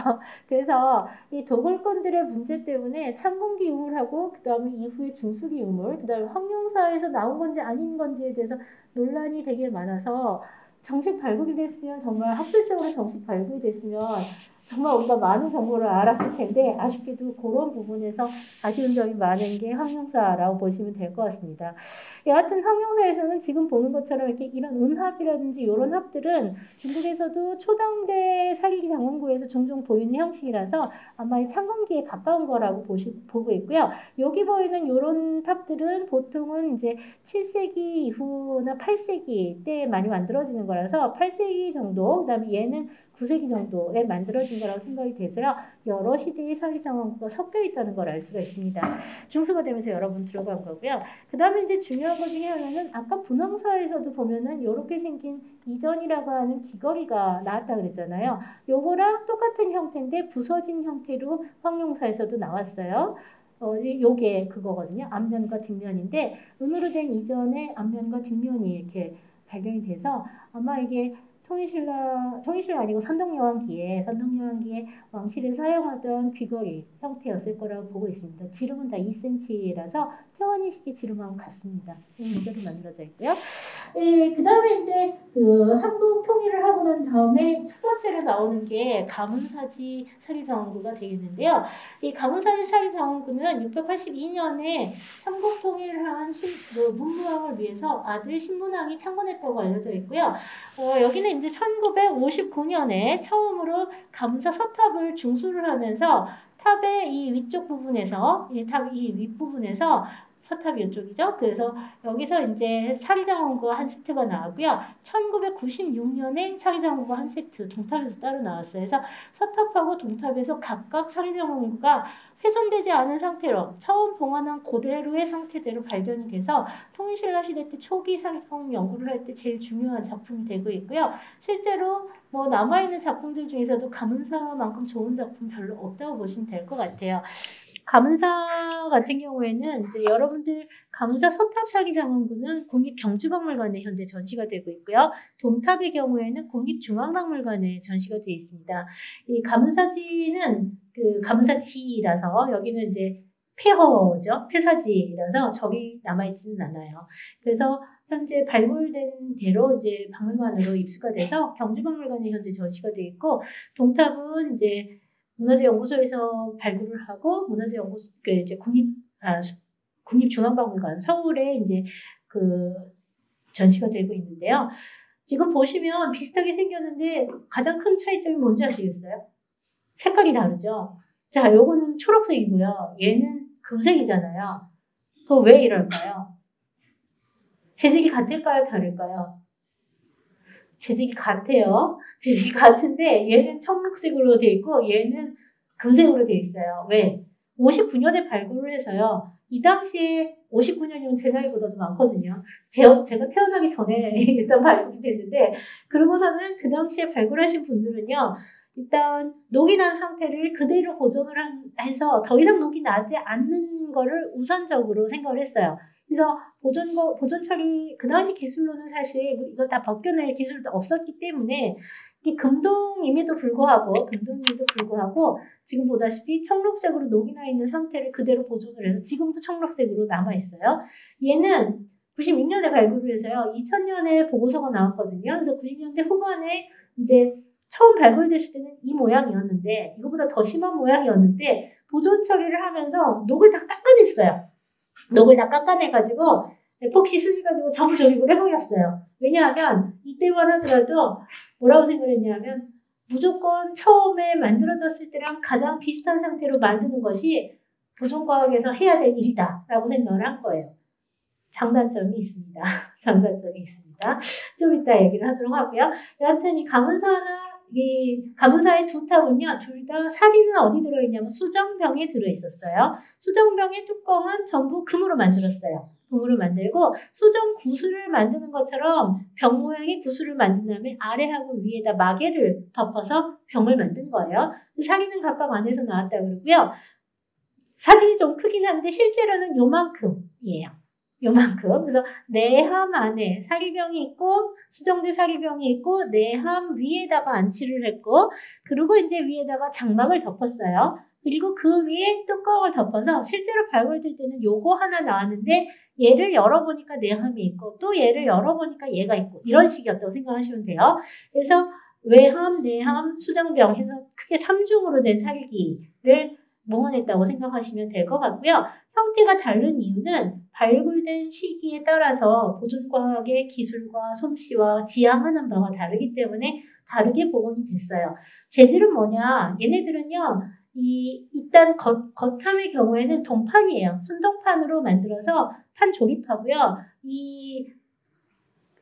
그래서 이 도굴꾼들의 문제 때문에 창공기 유물하고 그다음에 이후에 중수기 유물, 그다음에 황룡사에서 나온 건지 아닌 건지에 대해서 논란이 되게 많아서 정식 발굴이 됐으면 정말 학술적으로 정식 발굴이 됐으면 정말 우리가 많은 정보를 알았을 텐데 아쉽게도 그런 부분에서 아쉬운 점이 많은 게 황룡사라고 보시면 될 것 같습니다. 여하튼 황룡사에서는 지금 보는 것처럼 이렇게 이런 은합이라든지 이런 합들은 중국에서도 초당대 사기 장원구에서 종종 보이는 형식이라서 아마 이 창건기에 가까운 거라고 보고 있고요. 여기 보이는 이런 탑들은 보통은 이제 7세기 이후나 8세기 때 많이 만들어지는 거라서 8세기 정도, 그다음에 얘는 9세기 정도에 만들어진 거라고 생각이 돼서요. 여러 시대의 사기장원구가 섞여 있다는 걸 알 수가 있습니다. 중수가 되면서 여러 번 들어간 거고요. 그 다음에 이제 중요한 것 중에 하나는 아까 분황사에서도 보면은 이렇게 생긴 이전이라고 하는 귀걸이가 나왔다 그랬잖아요. 요거랑 똑같은 형태인데 부서진 형태로 황룡사에서도 나왔어요. 요게 그거거든요. 앞면과 뒷면인데 은으로 된 이전에 앞면과 뒷면이 이렇게 발견이 돼서 아마 이게 통일신라 아니고 선동여왕기에 왕실에 사용하던 귀걸이 형태였을 거라고 보고 있습니다. 지름은 다 2cm라서 태원이식의 지름하고 같습니다. 문제로 만들어져 있고요. 그 다음에 이제 그 삼국 통일을 하고 난 다음에 첫 번째로 나오는 게 가문사지 사리장원구가 되겠는데요. 이 가문사지 사리장원구는 682년에 삼국 통일을 한 문무왕을 위해서 아들 신문왕이 창건했다고 알려져 있고요. 여기는 이제 1959년에 처음으로 가문사 서탑을 중수를 하면서 탑의 이 위쪽 부분에서 이 윗부분에서 서탑이 이쪽이죠. 그래서 여기서 이제 사리장원구가 한 세트가 나왔고요. 1996년에 사리장원구가 한 세트 동탑에서 따로 나왔어요. 그래서 서탑하고 동탑에서 각각 사리장원구가 훼손되지 않은 상태로 처음 봉안한 그대로의 상태대로 발견이 돼서 통일신라 시대 때 초기 사리장원 연구를 할 때 제일 중요한 작품이 되고 있고요. 실제로 뭐 남아있는 작품들 중에서도 가문사만큼 좋은 작품 별로 없다고 보시면 될 것 같아요. 가문사 같은 경우에는 이제 여러분들 가문사 서탑 사기장원구는 국립경주박물관에 현재 전시가 되고 있고요. 동탑의 경우에는 국립중앙박물관에 전시가 되어 있습니다. 이 가문사지는 그 가문사지라서 여기는 이제 폐허죠. 폐사지라서 적이 남아있지는 않아요. 그래서 현재 발굴된 대로 이제 박물관으로 입수가 돼서 경주박물관에 현재 전시가 되어 있고 동탑은 이제 문화재연구소에서 발굴을 하고 문화재연구소 이제 국립중앙박물관 서울에 이제 그 전시가 되고 있는데요. 지금 보시면 비슷하게 생겼는데 가장 큰 차이점이 뭔지 아시겠어요? 색깔이 다르죠. 자, 요거는 초록색이고요. 얘는 금색이잖아요. 그거 왜 이럴까요? 재질이 같을까요? 다를까요? 재질이 같아요. 재질이 같은데 얘는 청록색으로 돼 있고 얘는 금색으로 돼 있어요. 왜? 59년에 발굴을 해서요. 이 당시에 59년이면 제 나이보다도 많거든요. 제가 태어나기 전에 일단 발굴이 됐는데 그러고서는 그 당시에 발굴하신 분들은요. 일단 녹이 난 상태를 그대로 보존을 해서 더 이상 녹이 나지 않는 거를 우선적으로 생각을 했어요. 그래서 보존 처리, 그 당시 기술로는 사실 이걸 다 벗겨낼 기술도 없었기 때문에 이게 금동임에도 불구하고 지금 보다시피 청록색으로 녹이 나 있는 상태를 그대로 보존을 해서 지금도 청록색으로 남아 있어요. 얘는 96년에 발굴을 해서요. 2000년에 보고서가 나왔거든요. 그래서 90년대 후반에 이제 처음 발굴됐을 때는 이 모양이었는데 이거보다 더 심한 모양이었는데 보존 처리를 하면서 녹을 다 닦아냈어요. 녹을 다 깎아내가지고 에폭시 수지 가지고 전부 조립을 해버렸어요. 왜냐하면 이때만 하더라도 뭐라고 생각했냐면 무조건 처음에 만들어졌을 때랑 가장 비슷한 상태로 만드는 것이 보존과학에서 해야 될 일이다라고 생각을 한 거예요. 장단점이 있습니다. 장단점이 있습니다. 좀 이따 얘기를 하도록 하고요. 여하튼 이 가문사의 두 탑은요, 둘 다 사리는 어디 들어있냐면 수정병에 들어있었어요. 수정병의 뚜껑은 전부 금으로 만들었어요. 금으로 만들고 수정 구슬을 만드는 것처럼 병 모양의 구슬을 만든 다음에 아래하고 위에다 마개를 덮어서 병을 만든 거예요. 사리는 각각 안에서 나왔다고 그러고요. 사진이 좀 크긴 한데 실제로는 요만큼이에요. 요만큼. 그래서 내함 안에 사리병이 있고 수정대 사리병이 있고 내함 위에다가 안치를 했고 그리고 이제 위에다가 장막을 덮었어요. 그리고 그 위에 뚜껑을 덮어서 실제로 발굴될 때는 요거 하나 나왔는데 얘를 열어보니까 내함이 있고 또 얘를 열어보니까 얘가 있고 이런 식이었다고 생각하시면 돼요. 그래서 외함, 내함, 수정병 해서 크게 3중으로 된 살기를 모아냈다고 생각하시면 될 것 같고요. 형태가 다른 이유는 발굴된 시기에 따라서 보존과학의 기술과 솜씨와 지향하는 바가 다르기 때문에 다르게 복원이 됐어요. 재질은 뭐냐? 얘네들은요, 일단 겉함의 경우에는 동판이에요. 순동판으로 만들어서 판 조립하고요.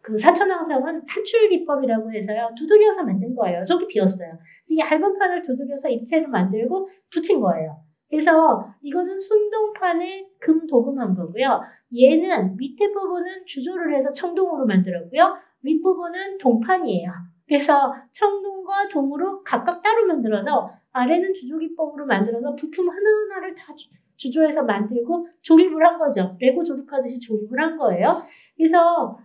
그 사천왕성은 탈출 기법이라고 해서요. 두들겨서 만든 거예요. 속이 비었어요. 이 얇은 판을 두들겨서 입체로 만들고 붙인 거예요. 그래서 이거는 순동판에 금 도금한 거고요. 얘는 밑에 부분은 주조를 해서 청동으로 만들었고요. 윗부분은 동판이에요. 그래서 청동과 동으로 각각 따로 만들어서 아래는 주조기법으로 만들어서 부품 하나하나를 다 주조해서 만들고 조립을 한 거죠. 레고 조립하듯이 조립을 한 거예요. 그래서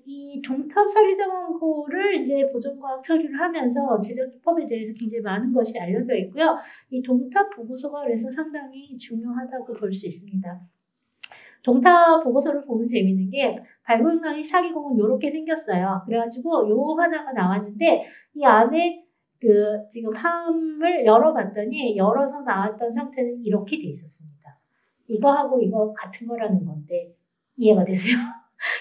이 동탑사리정원고를 이제 보존과학 처리를 하면서 제작기법에 대해서 굉장히 많은 것이 알려져 있고요. 이 동탑 보고서가 그래서 상당히 중요하다고 볼 수 있습니다. 동탑 보고서를 보면 재밌는 게 발굴강의 사기공은 이렇게 생겼어요. 그래가지고 요 하나가 나왔는데 이 안에 지금 함을 열어봤더니 열어서 나왔던 상태는 이렇게 돼 있었습니다. 이거하고 이거 같은 거라는 건데 이해가 되세요?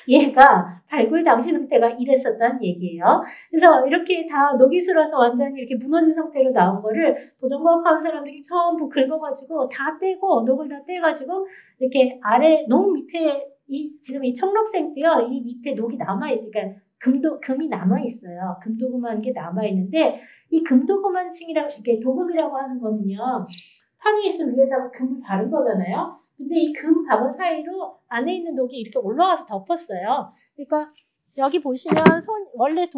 얘가 발굴 당시 상태가 이랬었다는 얘기예요. 그래서 이렇게 다 녹이 슬어서 완전히 이렇게 무너진 상태로 나온 거를 보존과학 하는 사람들이 전부 긁어가지고 다 떼고 녹을 다 떼가지고 이렇게 아래 녹 밑에 지금 이 청록색도요. 이 밑에 녹이 남아있어요. 그러니까 금이 남아있어요. 금도금한 게 남아있는데 이 금도금한층이라고 이게 도금이라고 하는 거는요. 판이 있으면 위에다가 금을 바른 거잖아요. 근데 이 금 바구 사이로 안에 있는 녹이 이렇게 올라와서 덮었어요. 그러니까 여기 보시면 원래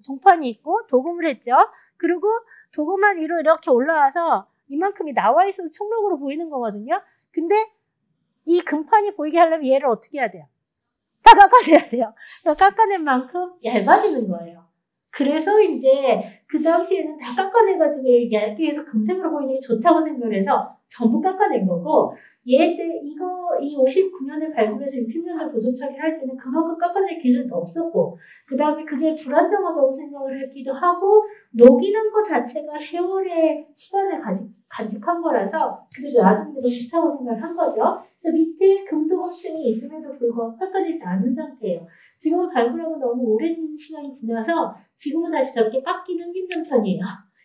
동판이 있고 도금을 했죠. 그리고 도금만 위로 이렇게 올라와서 이만큼이 나와 있어서 청록으로 보이는 거거든요. 근데 이 금판이 보이게 하려면 얘를 어떻게 해야 돼요? 다 깎아내야 돼요. 깎아낸 만큼 얇아지는 거예요. 그래서 이제 그 당시에는 다 깎아내가지고 얇게 해서 금색으로 보이는 게 좋다고 생각을 해서 전부 깎아낸 거고 이 59년에 발굴해서 60년대 보존 처리를 할 때는 그만큼 깎아낼 기술도 없었고 그 다음에 그게 불안정하다고 생각을 했기도 하고 녹이는 것 자체가 세월의 시간을 간직한 거라서 그래도 놔두는 게 더 좋다고 생각을 한 거죠. 그래서 밑에 금도금층이 있음에도 불구하고 깎아내지 않은 상태예요. 지금은 발굴하고 너무 오랜 시간이 지나서 지금은 다시 저렇게 깎기는 힘든 편이에요.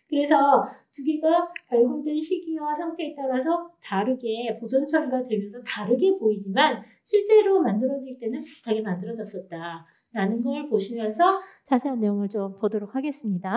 그래서 두 개가 발굴된 시기와 상태에 따라서 다르게 보존 처리가 되면서 다르게 보이지만 실제로 만들어질 때는 비슷하게 만들어졌었다라는 걸 보시면서 자세한 내용을 좀 보도록 하겠습니다.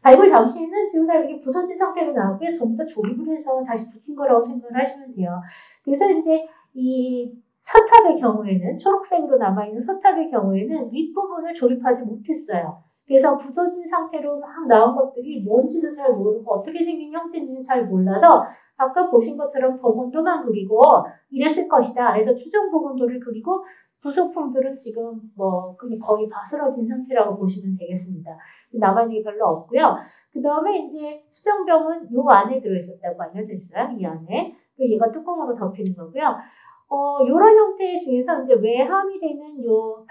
발굴 당시에는 지금 이렇게 부서진 상태로 나오고요. 전부 다 조립을 해서 다시 붙인 거라고 생각을 하시면 돼요. 그래서 이제 이 서탑의 경우에는 초록색으로 남아있는 서탑의 경우에는 윗부분을 조립하지 못했어요. 그래서 부서진 상태로 막 나온 것들이 뭔지도 잘 모르고 어떻게 생긴 형태인지는 잘 몰라서 아까 보신 것처럼 복원도만 그리고 이랬을 것이다. 그래서 추정 복원도를 그리고 부속품들은 지금 거의 바스러진 상태라고 보시면 되겠습니다. 남아있는 게 별로 없고요. 그 다음에 이제 수정병은 요 안에 들어있었다고 알려져 있어요. 이 안에. 그리고 얘가 뚜껑으로 덮이는 거고요. 요런 형태 중에서 이제 외함이 되는 요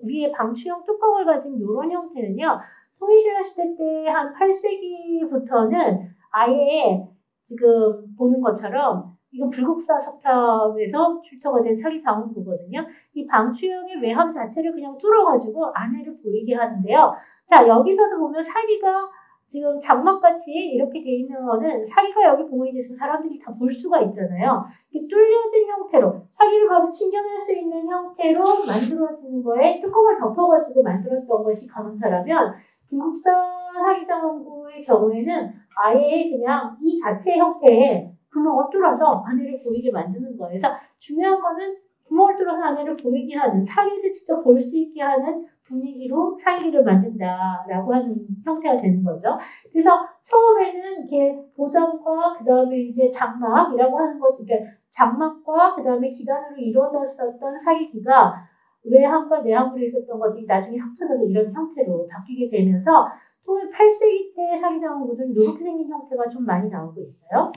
위에 방추형 뚜껑을 가진 요런 형태는요. 통일신라 시대 때 한 8세기부터는 아예 지금 보는 것처럼 이건 불국사 석탑에서 출토가 된 사기장원부거든요. 이 방추형의 외함 자체를 그냥 뚫어가지고 안에를 보이게 하는데요. 자, 여기서도 보면 사기가 지금 장막같이 이렇게 돼 있는 거는 사기가 여기 봉인이 돼서 사람들이 다 볼 수가 있잖아요. 이렇게 뚫려진 형태로 사기를 바로 챙겨낼 수 있는 형태로 만들어지는 거에 뚜껑을 덮어가지고 만들었던 것이 감은사라면 불국사 사기장원부의 경우에는 아예 그냥 이 자체 형태의 구멍을 뚫어서 안에를 보이게 만드는 거예요. 그래서 중요한 거는 구멍을 뚫어서 안에를 보이게 하는, 사기를 직접 볼 수 있게 하는 분위기로 사기를 만든다라고 하는 형태가 되는 거죠. 그래서 처음에는 이렇게 보장과 그 다음에 이제 장막이라고 하는 것, 그러니까 장막과 그 다음에 기단으로 이루어졌었던 사기기가 외함과 내함으로 있었던 것들이 나중에 합쳐져서 이런 형태로 바뀌게 되면서 또 8세기 때 사기장원부는 이렇게 생긴 형태가 좀 많이 나오고 있어요.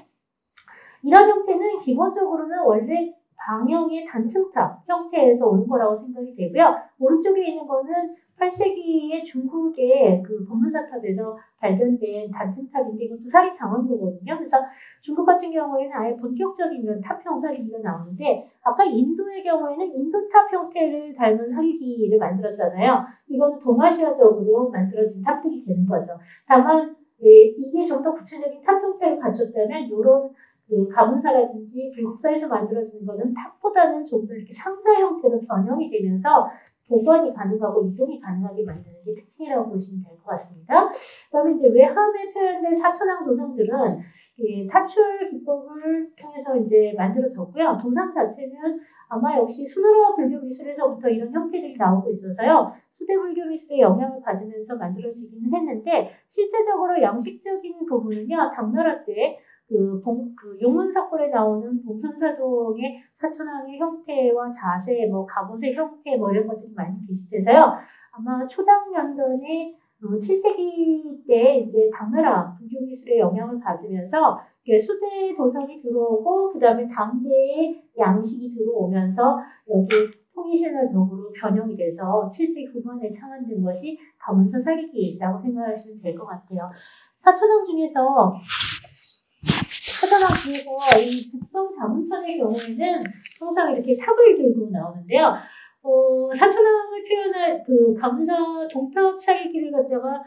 이런 형태는 기본적으로는 원래 방형의 단층탑 형태에서 오는 거라고 생각이 되고요. 오른쪽에 있는 거는 8세기의 중국의 그 법문사탑에서 발견된 단층탑인데 이것도 사기장원부거든요. 그래서 중국 같은 경우에는 아예 본격적인 이런 탑형 사기기가 나오는데 아까 인도의 경우에는 인도탑 형태를 닮은 사기기를 만들었잖아요. 이건 동아시아적으로 만들어진 탑들이 되는 거죠. 다만 이게 좀 더 구체적인 탑 형태를 갖췄다면 이런 그 가문사라든지 불국사에서 만들어지는 거는 탑보다는 좀 더 이렇게 상자 형태로 변형이 되면서 보관이 가능하고 이동이 가능하게 만드는 게 특징이라고 보시면 될 것 같습니다. 그다음에 이제 외함에 표현된 사천왕 도상들은 타출 기법을 통해서 이제 만들어졌고요. 도상 자체는 아마 역시 수노라 불교 미술에서부터 이런 형태들이 나오고 있어서요. 수대 불교 미술의 영향을 받으면서 만들어지기는 했는데 실제적으로 양식적인 부분은요. 당나라 때 용문석굴에 나오는 봉선사동의 사천왕의 형태와 자세, 갑옷의 형태, 이런 것들이 많이 비슷해서요. 아마 초당년전의 7세기 때 이제 당나라 불교 미술의 영향을 받으면서 수대 도성이 들어오고, 그 다음에 당대의 양식이 들어오면서 여기 통일신화적으로 변형이 돼서 7세기 후반에 창안된 것이 가문서 사기기라고 생각하시면 될 것 같아요. 사천왕 중에서 이 북방 다문천의 경우에는 항상 이렇게 탑을 들고 나오는데요. 사천왕을 표현할 그 감사 동탑 사기기를 갖다가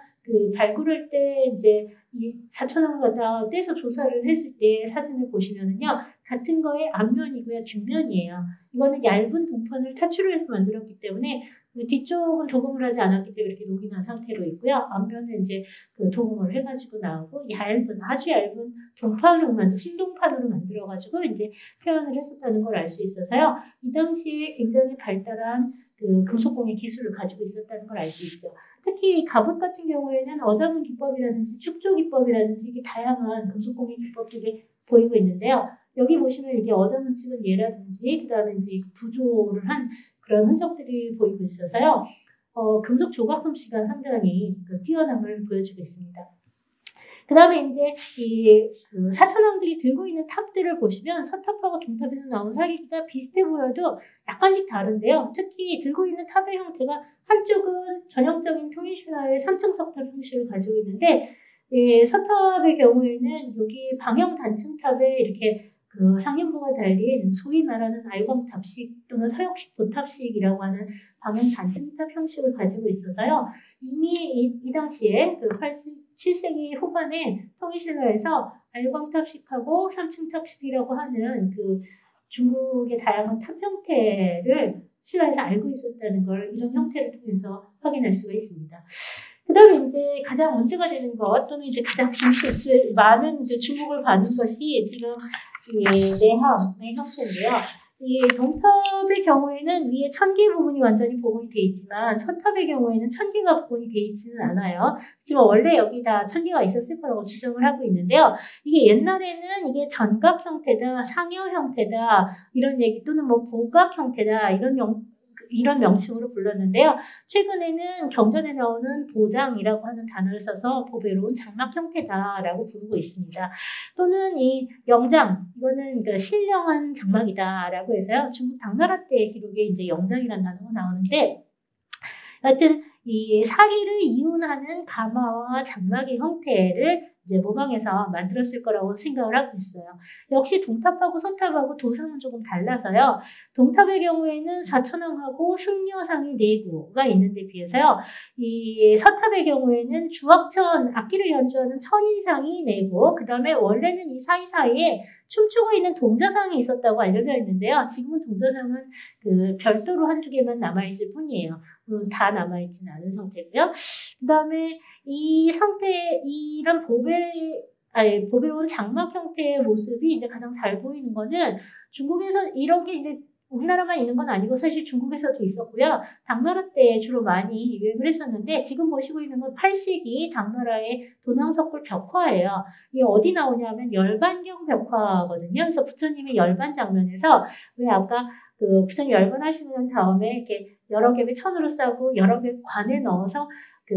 발굴할 때 이제 이 사천왕을 갖다가 떼서 조사를 했을 때 사진을 보시면은요. 같은 거에 앞면이고요. 뒷면이에요. 이거는 얇은 동판을 타출을 해서 만들었기 때문에 뒤쪽은 도금을 하지 않았기 때문에 이렇게 녹이 난 상태로 있고요. 앞면은 이제 도금을 해가지고 나오고 아주 얇은 동판으로 순동판으로 만들어가지고 이제 표현을 했었다는 걸 알 수 있어서요. 이 당시에 굉장히 발달한 금속공예 기술을 가지고 있었다는 걸 알 수 있죠. 특히 갑옷 같은 경우에는 어자문 기법이라든지 축조 기법이라든지 이게 다양한 금속공예 기법들이 보이고 있는데요. 여기 보시면 이게 어자문 찍은 예라든지 그다음에 이제 부조를 한 그런 흔적들이 보이고 있어서요. 금속 조각 솜씨가 상당히 뛰어남을 보여주고 있습니다. 그 다음에 이제 사천왕들이 들고 있는 탑들을 보시면 서탑하고 동탑에서 나온 사기기가 비슷해 보여도 약간씩 다른데요. 특히 들고 있는 탑의 형태가 한쪽은 전형적인 통일신화의 3층 석탑 형식을 가지고 있는데 서탑의 경우에는 여기 방형 단층탑에 이렇게 상연부가 달린 소위 말하는 알광탑식 또는 서역식 도탑식이라고 하는 방형 단층탑 형식을 가지고 있어서요. 이미 이 당시에 7세기 후반에 통일신라에서 알광탑식하고 3층 탑식이라고 하는 중국의 다양한 탑 형태를 신라에서 알고 있었다는 걸 이런 형태를 통해서 확인할 수가 있습니다. 그 다음에 이제 가장 문제가 되는 것 또는 이제 가장 많은 주목을 받는 것이 지금 내함의 형태인데요. 이 동탑의 경우에는 위에 천개 부분이 완전히 복원이 되어 있지만 서탑의 경우에는 천개가 복원이 되어 있지는 않아요. 하지만 원래 여기다 천개가 있었을 거라고 추정을 하고 있는데요. 이게 옛날에는 이게 전각 형태다, 상여 형태다 이런 얘기 또는 보각 형태다 이런 명칭으로 불렀는데요. 최근에는 경전에 나오는 보장이라고 하는 단어를 써서 보배로운 장막 형태다라고 부르고 있습니다. 또는 이 영장, 이거는 신령한 장막이다라고 해서요. 중국 당나라 때 기록에 이제 영장이라는 단어가 나오는데 하여튼 이 사리를 이혼하는 가마와 장막의 형태를 이제 모방해서 만들었을 거라고 생각을 하고 있어요. 역시 동탑하고 서탑하고 도상은 조금 달라서요. 동탑의 경우에는 사천왕하고 승려상이 4구가 있는데 비해서요. 이 서탑의 경우에는 주악천 악기를 연주하는 천인상이 4구, 그 다음에 원래는 이 사이사이에 춤추고 있는 동자상이 있었다고 알려져 있는데요. 지금은 동자상은 그 별도로 한두 개만 남아있을 뿐이에요. 다 남아있지는 않은 상태고요. 그 다음에 이 상태, 이런 보배로운 장막 형태의 모습이 이제 가장 잘 보이는 거는 중국에서 이런 게 이제 우리나라만 있는 건 아니고 사실 중국에서도 있었고요. 당나라 때 주로 많이 유행을 했었는데 지금 보시고 있는 건 8세기 당나라의 도낭석굴 벽화예요. 이게 어디 나오냐면 열반경 벽화거든요. 그래서 부처님의 열반 장면에서 왜 아까 그 부처님 열반하시는 다음에 이렇게 여러 겹의 천으로 싸고 여러 겹 관에 넣어서 그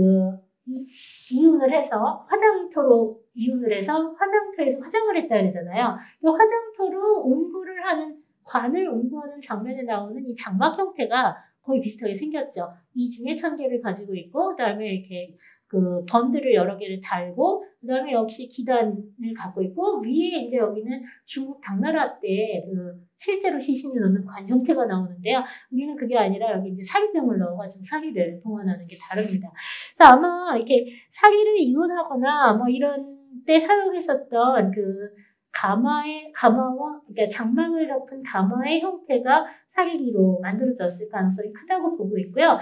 이윤을 해서 화장터로 이윤을 해서 화장터에서 화장을 했다 그러잖아요. 이 화장터로 운구를 하는 관을 운구하는 장면에 나오는 이 장막 형태가 거의 비슷하게 생겼죠. 이 중에 천개를 가지고 있고, 그 다음에 이렇게 그 번들을 여러 개를 달고, 그 다음에 역시 기단을 갖고 있고, 위에 이제 여기는 중국 당나라 때 그 실제로 시신을 넣는 관 형태가 나오는데요. 우리는 그게 아니라 여기 이제 사리병을 넣어가지고 사리를 봉헌하는 게 다릅니다. 그래서 아마 이렇게 사리를 이혼하거나 뭐 이런 때 사용했었던 그 가마와, 그러니까 장막을 덮은 가마의 형태가 사리기로 만들어졌을 가능성이 크다고 보고 있고요.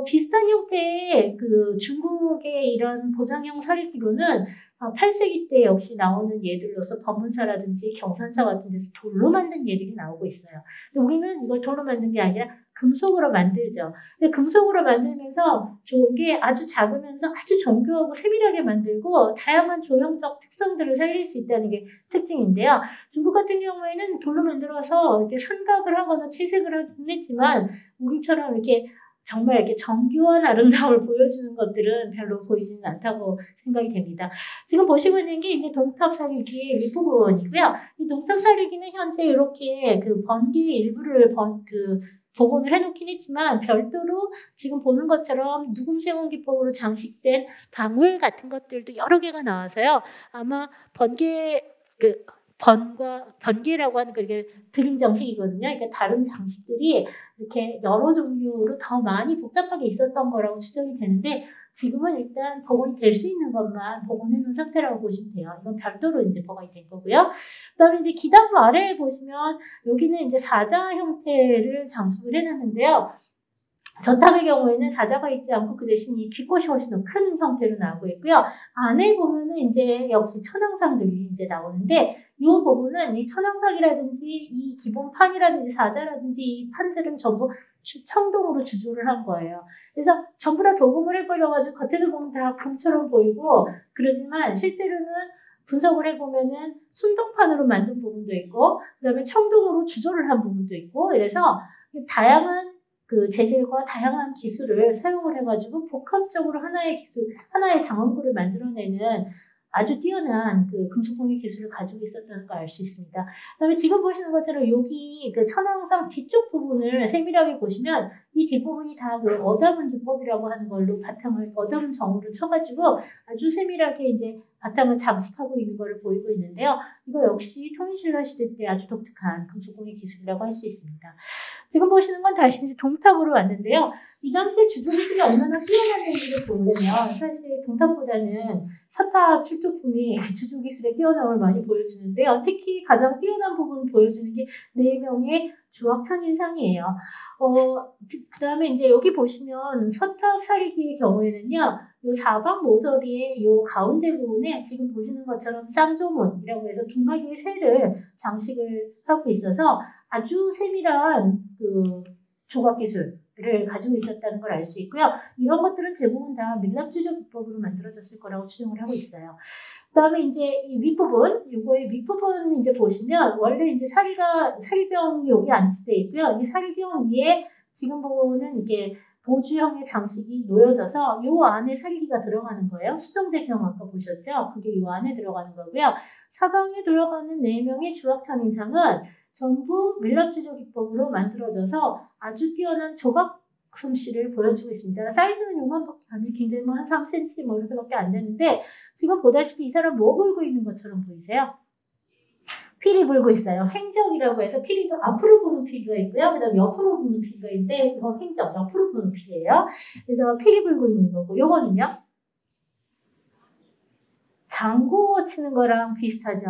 비슷한 형태의 그 중국의 이런 보장형 사리기로는 8세기 때 역시 나오는 예들로서 법문사라든지 경산사 같은 데서 돌로 만든 예들이 나오고 있어요. 근데 우리는 이걸 돌로 만든 게 아니라 금속으로 만들죠. 근데 금속으로 만들면서 좋은 게 아주 작으면서 아주 정교하고 세밀하게 만들고 다양한 조형적 특성들을 살릴 수 있다는 게 특징인데요. 중국 같은 경우에는 돌로 만들어서 이렇게 선각을 하거나 채색을 하긴 했지만 우리처럼 이렇게 정말 이렇게 정교한 아름다움을 보여주는 것들은 별로 보이지는 않다고 생각이 됩니다. 지금 보시고 있는 게 이제 동탑 사리기의 윗부분이고요. 이 동탑 사리기는 현재 이렇게 그 번개의 일부를 복원을 해놓긴 했지만 별도로 지금 보는 것처럼 누금세공 기법으로 장식된 방울 같은 것들도 여러 개가 나와서요. 아마 번개라고 하는 그게 드림 장식이거든요. 그러니까 다른 장식들이 이렇게 여러 종류로 더 많이 복잡하게 있었던 거라고 추정이 되는데 지금은 일단 복원이 될 수 있는 것만 복원해 놓은 상태라고 보시면 돼요. 이건 별도로 이제 복원이 된 거고요. 그다음에 이제 기단부 아래에 보시면 여기는 이제 사자 형태를 장식을 해놨는데요. 서탑의 경우에는 사자가 있지 않고 그 대신 이 귓꽃이 훨씬 더 큰 형태로 나오고 있고요. 안에 보면은 이제 역시 천왕상들이 이제 나오는데 이 부분은 이 천왕상이라든지 이 기본판이라든지 사자라든지 이 판들은 전부 청동으로 주조를 한 거예요. 그래서 전부 다 도금을 해버려가지고 겉에서 보면 다 금처럼 보이고 그러지만 실제로는 분석을 해보면은 순동판으로 만든 부분도 있고 그다음에 청동으로 주조를 한 부분도 있고 이래서 다양한 그 재질과 다양한 기술을 사용을 해가지고 복합적으로 하나의 장원구를 만들어내는 아주 뛰어난 그 금속공예 기술을 가지고 있었다는 걸 알 수 있습니다. 그다음에 지금 보시는 것처럼 여기 그 천왕상 뒤쪽 부분을 세밀하게 보시면 이 뒷부분이 다 그 어자문 기법이라고 하는 걸로 어자문 정으로 쳐가지고 아주 세밀하게 이제 바탕을 장식하고 있는 것을 보이고 있는데요. 이거 역시 통일신라 시대 때 아주 독특한 금속공예 기술이라고 할 수 있습니다. 지금 보시는 건 다시 이제 동탑으로 왔는데요. 이 당시에 주조기술이 얼마나 뛰어났는지를 보려면 사실 동탑보다는 서탑 출토품이 주조기술의 뛰어남을 많이 보여주는데요. 특히 가장 뛰어난 부분을 보여주는 게 4명의 주악천인상이에요. 그 다음에 이제 여기 보시면 서탑 사리기의 경우에는요, 요 사방 모서리의 요 가운데 부분에 지금 보시는 것처럼 쌍조문이라고 해서 2마리의 새를 장식을 하고 있어서 아주 세밀한 그 조각 기술을 가지고 있었다는 걸 알 수 있고요. 이런 것들은 대부분 다 밀랍주조 기법으로 만들어졌을 거라고 추정을 하고 있어요. 그다음에 이제 이 윗부분, 요거의 윗부분 이제 보시면 원래 이제 사리병이 여기 안치돼 있고요. 이 사리병 위에 지금 보는 이게 보주형의 장식이 놓여져서 요 안에 사리기가 들어가는 거예요. 수정대병 아까 보셨죠? 그게 요 안에 들어가는 거고요. 사방에 들어가는 4명의 주악천인상은 전부 밀랍주조 기법으로 만들어져서 아주 뛰어난 조각 솜씨를 보여주고 있습니다. 사이즈는 요만밖에 안 해요. 굉장히 한 3cm 뭐 이렇게밖에 안 되는데 지금 보다시피 이 사람 뭐 불고 있는 것처럼 보이세요? 피리 불고 있어요. 횡정이라고 해서 피리도 앞으로 부는 피리가 있고요. 그 다음에 옆으로 부는 피리가 있는데 이거 횡정, 옆으로 부는 피리예요. 그래서 피리 불고 있는 거고 요거는요. 장구 치는 거랑 비슷하죠.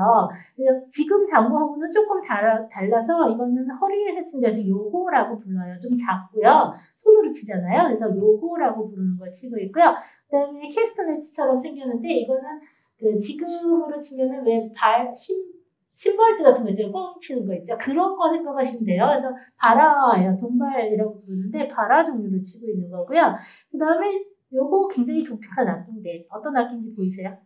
지금 장구하고는 조금 달라서 이거는 허리에서 친다서 요거라고 불러요. 좀 작고요. 손으로 치잖아요. 그래서 요거라고 부르는 걸 치고 있고요. 그 다음에 캐스터네츠처럼 생겼는데 이거는 그 지금으로 치면은 왜 심벌즈 같은 거 있죠. 뻥 치는 거 있죠. 그런 거 생각하시면 돼요. 그래서 바라예요. 동발이라고 부르는데 바라 종류를 치고 있는 거고요. 그 다음에 요거 굉장히 독특한 악기인데 어떤 악기인지 보이세요?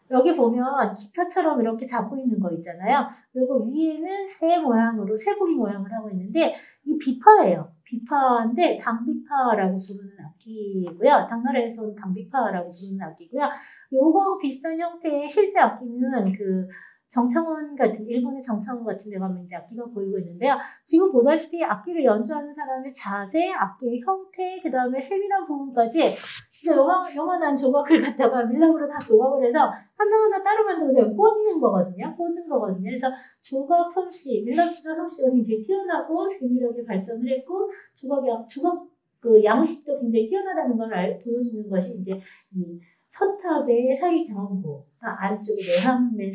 여기 보면 기타처럼 이렇게 잡고 있는 거 있잖아요. 그리고 위에는 새 모양으로, 새부리 모양을 하고 있는데, 이 비파예요. 비파인데, 당비파라고 부르는 악기고요. 당나라에서 온 당비파라고 부르는 악기고요. 요거 비슷한 형태의 실제 악기는 그 정창원 같은, 일본의 정창원 같은 데 가면 이제 악기가 보이고 있는데요. 지금 보다시피 악기를 연주하는 사람의 자세, 악기의 형태, 그 다음에 세밀한 부분까지 진짜 요만한 조각을 갖다가 밀랍으로 다 조각을 해서 하나하나 따로 만들어서 꽂는 거거든요. 꽂은 거거든요. 그래서 조각 솜씨, 밀랍 주조 솜씨가 굉장히 뛰어나고 세밀하게 발전을 했고 조각 그 양식도 굉장히 뛰어나다는 걸 보여주는 것이 이제 이 서탑의 사위장원부 안쪽에 내함의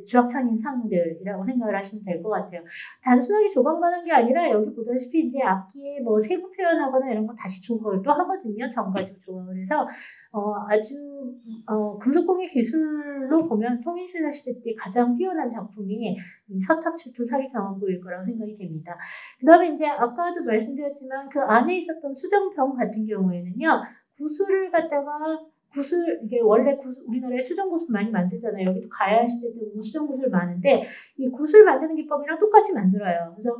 주악창인 상들이라고 생각을 하시면 될 것 같아요. 단순하게 조각만 한 게 아니라 여기 보다시피 이제 악기에 뭐 세부 표현하거나 이런 거 다시 조각을 또 하거든요. 전가지고 조각을 해서 아주 금속공예 기술로 보면 통일신라 시대 때 가장 뛰어난 작품이 이 서탑출토 사위장원부일 거라고 생각이 됩니다. 그 다음에 이제 아까도 말씀드렸지만 그 안에 있었던 수정병 같은 경우에는요. 구슬을 갖다가 이게 원래 우리나라에 수정구슬 많이 만들잖아요. 여기도 가야 시대 때 수정구슬 많은데, 이 구슬 만드는 기법이랑 똑같이 만들어요. 그래서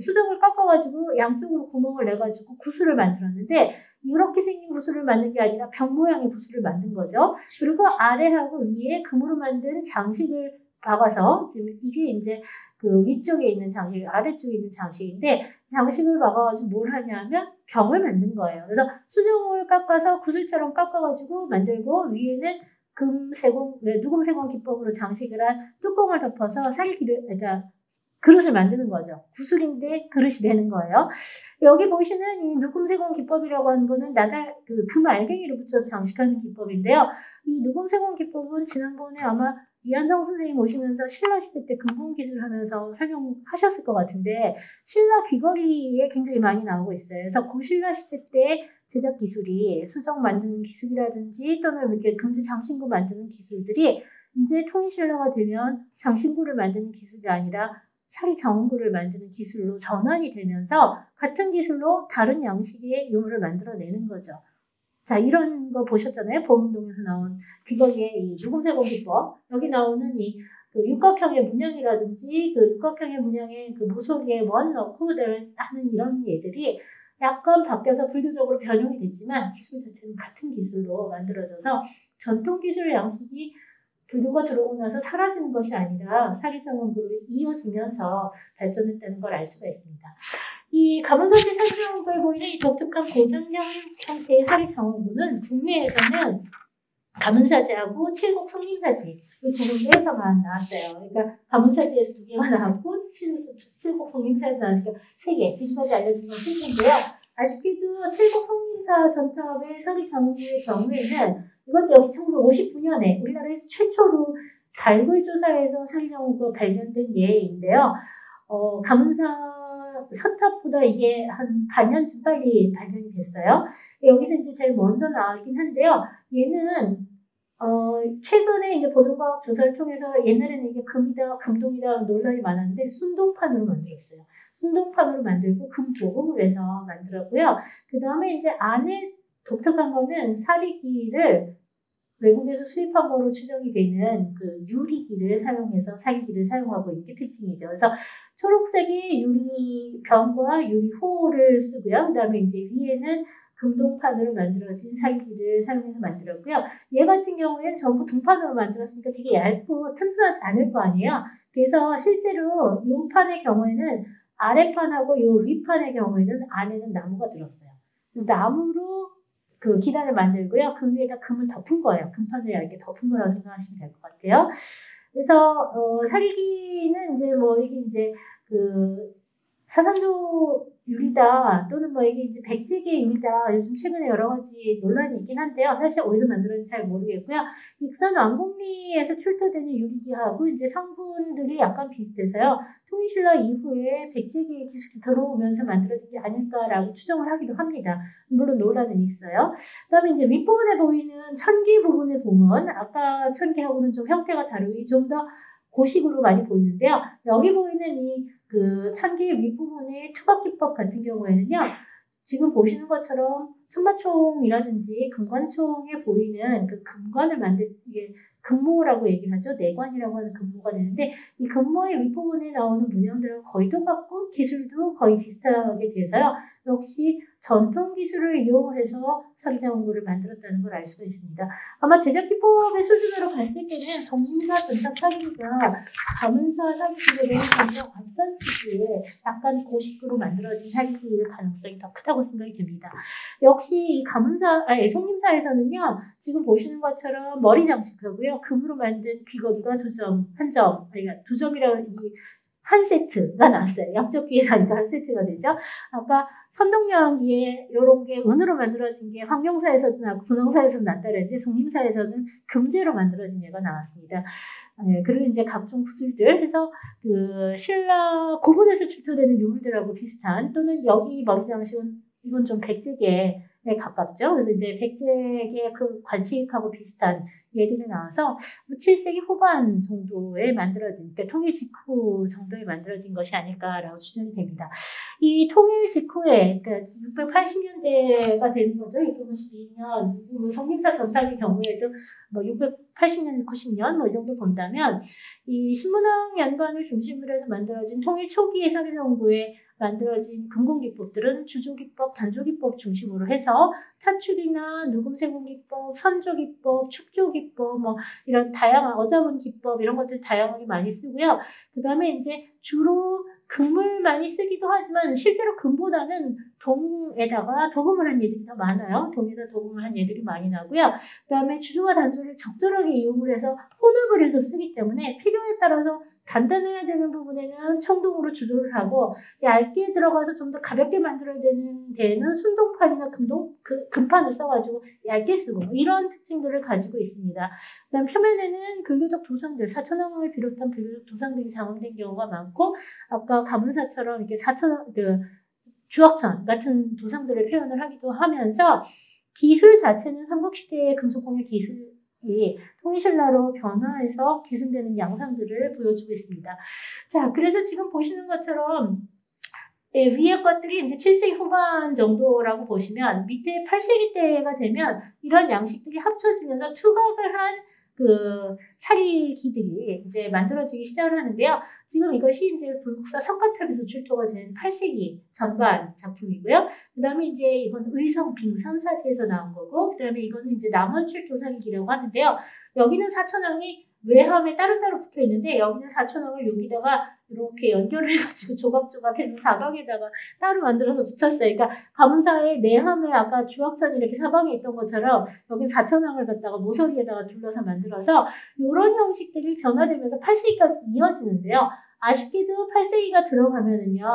수정을 깎아가지고 양쪽으로 구멍을 내가지고 구슬을 만들었는데, 이렇게 생긴 구슬을 만든 게 아니라 병 모양의 구슬을 만든 거죠. 그리고 아래하고 위에 금으로 만든 장식을 박아서, 지금 이게 이제 그 위쪽에 있는 장식, 아래쪽에 있는 장식인데, 장식을 박아가지고 뭘 하냐면 병을 만든 거예요. 그래서 수정을 깎아서 구슬처럼 깎아가지고 만들고 위에는 누금세공 기법으로 장식을 한 뚜껑을 덮어서 그러니까 그릇을 만드는 거죠. 구슬인데 그릇이 되는 거예요. 여기 보시는 이 누금세공 기법이라고 하는 거는 금 알갱이를 붙여서 장식하는 기법인데요. 이 누금세공 기법은 지난번에 아마 이한성 선생님 오시면서 신라 시대 때 금공기술 하면서 설명하셨을 것 같은데 신라 귀걸이에 굉장히 많이 나오고 있어요. 그래서 고신라 시대 때 제작 기술이 수정 만드는 기술이라든지 또는 이렇게 금지 장신구 만드는 기술들이 이제 통일신라가 되면 장신구를 만드는 기술이 아니라 사리장원구를 만드는 기술로 전환이 되면서 같은 기술로 다른 양식의 유물을 만들어내는 거죠. 자, 이런 거 보셨잖아요. 보문동에서 나온 귀걸이의 이 누금세공 기법. 여기 나오는 그 육각형의 문양이라든지 그 육각형의 문양의 그 모서리에 원 넣고 하는 이런 예들이 약간 바뀌어서 불교적으로 변형이 됐지만 기술 자체는 같은 기술로 만들어져서 전통 기술 양식이 불교가 들어오고 나서 사라지는 것이 아니라 사리장원구로 이어지면서 발전했다는 걸 알 수가 있습니다. 이 가문사지 사리장원구에 보이는 이 독특한 고정형 형태의 사리장원구는 국내에서는 가문사지하고 칠곡 성림사지 이 두 군데에서만 나왔어요. 그러니까 가문사지에서 2개가 나왔고 칠곡 성림사지 나왔으니까 3개. 지금까지 알려진 건 3개인데요. 아쉽게도 칠곡 성림사 전탑의 사리장원구의 경우에는 이것도 역시 1959년에 우리나라에서 최초로 발굴 조사에서 사리장원구가 발견된 예인데요. 가문사 서탑보다 이게 한 반년쯤 빨리 발견이 됐어요. 여기서 이제 제일 먼저 나오긴 한데요. 얘는 최근에 이제 보존과학 조사를 통해서 옛날에는 이게 금동이다 논란이 많았는데 순동판으로 만들었어요. 순동판으로 만들고 금도금을 해서 만들었고요. 그 다음에 이제 안에 독특한 거는 사리기를 외국에서 수입한 거로 추정이 되는 그 유리기를 사용해서 사리기를 사용하고 있는 게 특징이죠. 그래서 초록색의 유리병과 유리호를 쓰고요. 그 다음에 이제 위에는 금동판으로 만들어진 사리기를 사용해서 만들었고요. 얘 같은 경우에는 전부 동판으로 만들었으니까 되게 얇고 튼튼하지 않을 거 아니에요. 그래서 실제로 이 판의 경우에는 아래판하고 요 윗판의 경우에는 안에는 나무가 들었어요. 그래서 나무로 그 기단을 만들고요. 그 위에다 금을 덮은 거예요. 금판을 얇게 덮은 거라고 생각하시면 될 것 같아요. 그래서 살기는 이제 뭐 이게 이제 그 사상조 유리다 또는 뭐 이게 이제 백제계 유리다 요즘 최근에 여러 가지 논란이 있긴 한데요. 사실 어디서 만들었는지 잘 모르겠고요. 익산 왕곡리에서 출토되는 유리기하고 이제 성분들이 약간 비슷해서요. 통일신라 이후에 백제계 기술이 들어오면서 만들어진 게 아닐까라고 추정을 하기도 합니다. 물론 논란은 있어요. 그다음에 이제 윗부분에 보이는 천기 부분을 보면 아까 천기하고는 좀 형태가 다르고 좀 더 고식으로 많이 보이는데요. 여기 보이는 이 그 천기의 윗부분의 투박기법 같은 경우에는요. 지금 보시는 것처럼 천마총이라든지 금관총에 보이는 그 금관을 만들 이게 금모라고 얘기를 하죠. 내관이라고 하는 금모가 되는데 이 금모의 윗부분에 나오는 문양들하고 거의 똑같고 기술도 거의 비슷하게 돼서요. 역시 전통 기술을 이용해서 사기장구를 만들었다는 걸 알 수가 있습니다. 아마 제작 기법의 수준으로 봤을 때는 성문사 전탁 사기가 가문사 사기들의 점점 앞선 시기에 약간 고식으로 만들어진 사기일 가능성이 더 크다고 생각이 듭니다. 역시 이 송림사에서는요, 지금 보시는 것처럼 머리 장식하고요, 금으로 만든 귀걸이가 2점, 1점, 그러니까 2점이라고 한 세트가 나왔어요. 양쪽 귀에 다니까 한 세트가 되죠. 아까 선동여왕기에 이런 게 은으로 만들어진 게 황룡사에서도 나고 분홍사에서도 났다 그랬는데 송림사에서는 금제로 만들어진 예가 나왔습니다. 그리고 이제 각종 구슬들 해서 그 신라 고분에서 출토되는 유물들하고 비슷한 또는 여기 머리 장식은 이건 좀 백제계에 가깝죠. 그래서 이제 백제계 그 관식하고 비슷한 얘들이 나와서 7세기 후반 정도에 만들어진, 그러니까 통일 직후 정도에 만들어진 것이 아닐까라고 추정이 됩니다. 이 통일 직후에, 그러니까 680년대가 되는 거죠. 652년, 성림사 전탁의 경우에도 뭐 680년, 90년 뭐 이 정도 본다면 이 신문왕 연관을 중심으로 해서 만들어진 통일 초기의 사기정부에 만들어진 금공기법들은 주조기법, 단조기법 중심으로 해서 탄출이나 누금세공기법, 선조기법, 축조기법, 뭐 이런 다양한 어자분 기법 이런 것들 다양하게 많이 쓰고요. 그 다음에 이제 주로 금을 많이 쓰기도 하지만 실제로 금보다는 동에다가 도금을 한 예들이 더 많아요. 동에다 도금을 한 예들이 많이 나고요. 그 다음에 주조와 단조를 적절하게 이용을 해서 혼합을 해서 쓰기 때문에 필요에 따라서 단단해야 되는 부분에는 청동으로 주조를 하고 얇게 들어가서 좀 더 가볍게 만들어야 되는 데에는 순동판이나 금판을 써가지고 얇게 쓰고 이런 특징들을 가지고 있습니다. 그다음 표면에는 근교적 도상들, 사천왕을 비롯한 근교적 도상들이 장원된 경우가 많고 아까 가문사처럼 이렇게 주악천 같은 도상들을 표현을 하기도 하면서 기술 자체는 삼국시대의 금속공예 기술 이 통일신라로 변화해서 계승되는 양상들을 보여주고 있습니다. 자, 그래서 지금 보시는 것처럼 위의 것들이 이제 7세기 후반 정도라고 보시면 밑에 8세기 때가 되면 이런 양식들이 합쳐지면서 투각을 한 그 사리기들이 이제 만들어지기 시작을 하는데요. 지금 이것이 이제 불국사 석가탑에서 출토가 된 8세기 전반 작품이고요. 그 다음에 이제 이건 의성 빙산사지에서 나온 거고, 그 다음에 이거는 이제 남원 출토 사리기라고 하는데요. 여기는 사천왕이 외함에 따로따로 붙어 있는데 여기는 사천왕을 여기다가 이렇게 연결을 해가지고 조각조각해서 사방에다가 따로 만들어서 붙였어요. 그러니까 가문사의 내함에 아까 주악천이 이렇게 사방에 있던 것처럼 여기 사천왕을 갖다가 모서리에다가 둘러서 만들어서 이런 형식들이 변화되면서 8세기까지 이어지는데요. 아쉽게도 8세기가 들어가면은요,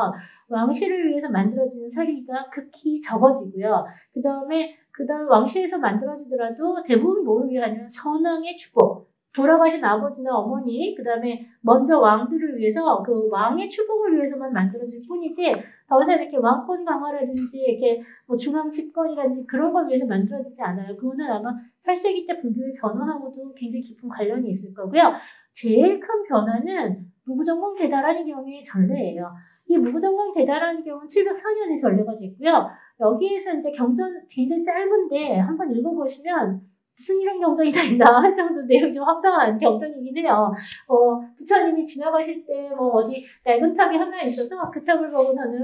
왕실을 위해서 만들어지는 사리기가 극히 적어지고요. 그 다음 왕실에서 만들어지더라도 대부분 뭐를 위하냐면 선왕의 추복. 돌아가신 아버지나 어머니, 그 다음에 먼저 왕들을 위해서 그 왕의 추복을 위해서만 만들어질 뿐이지 더 이상 이렇게 왕권 강화라든지 이렇게 뭐 중앙 집권이라든지 그런 걸 위해서 만들어지지 않아요. 그거는 아마 8세기 때 불교의 변화하고도 굉장히 깊은 관련이 있을 거고요. 제일 큰 변화는 무구정공 대다라는 경우의 전례예요. 이 무구정공 대다라는 경우는 704년에 전례가 됐고요. 여기에서 이제 경전 굉장히 짧은데 한번 읽어보시면 무슨 이런 경전이 다 있나 할 정도 내용이 좀 황당한 경전이긴 해요. 부처님이 지나가실 때 뭐 어디 낡은 탑이 하나 있어서 그 탑을 보고서는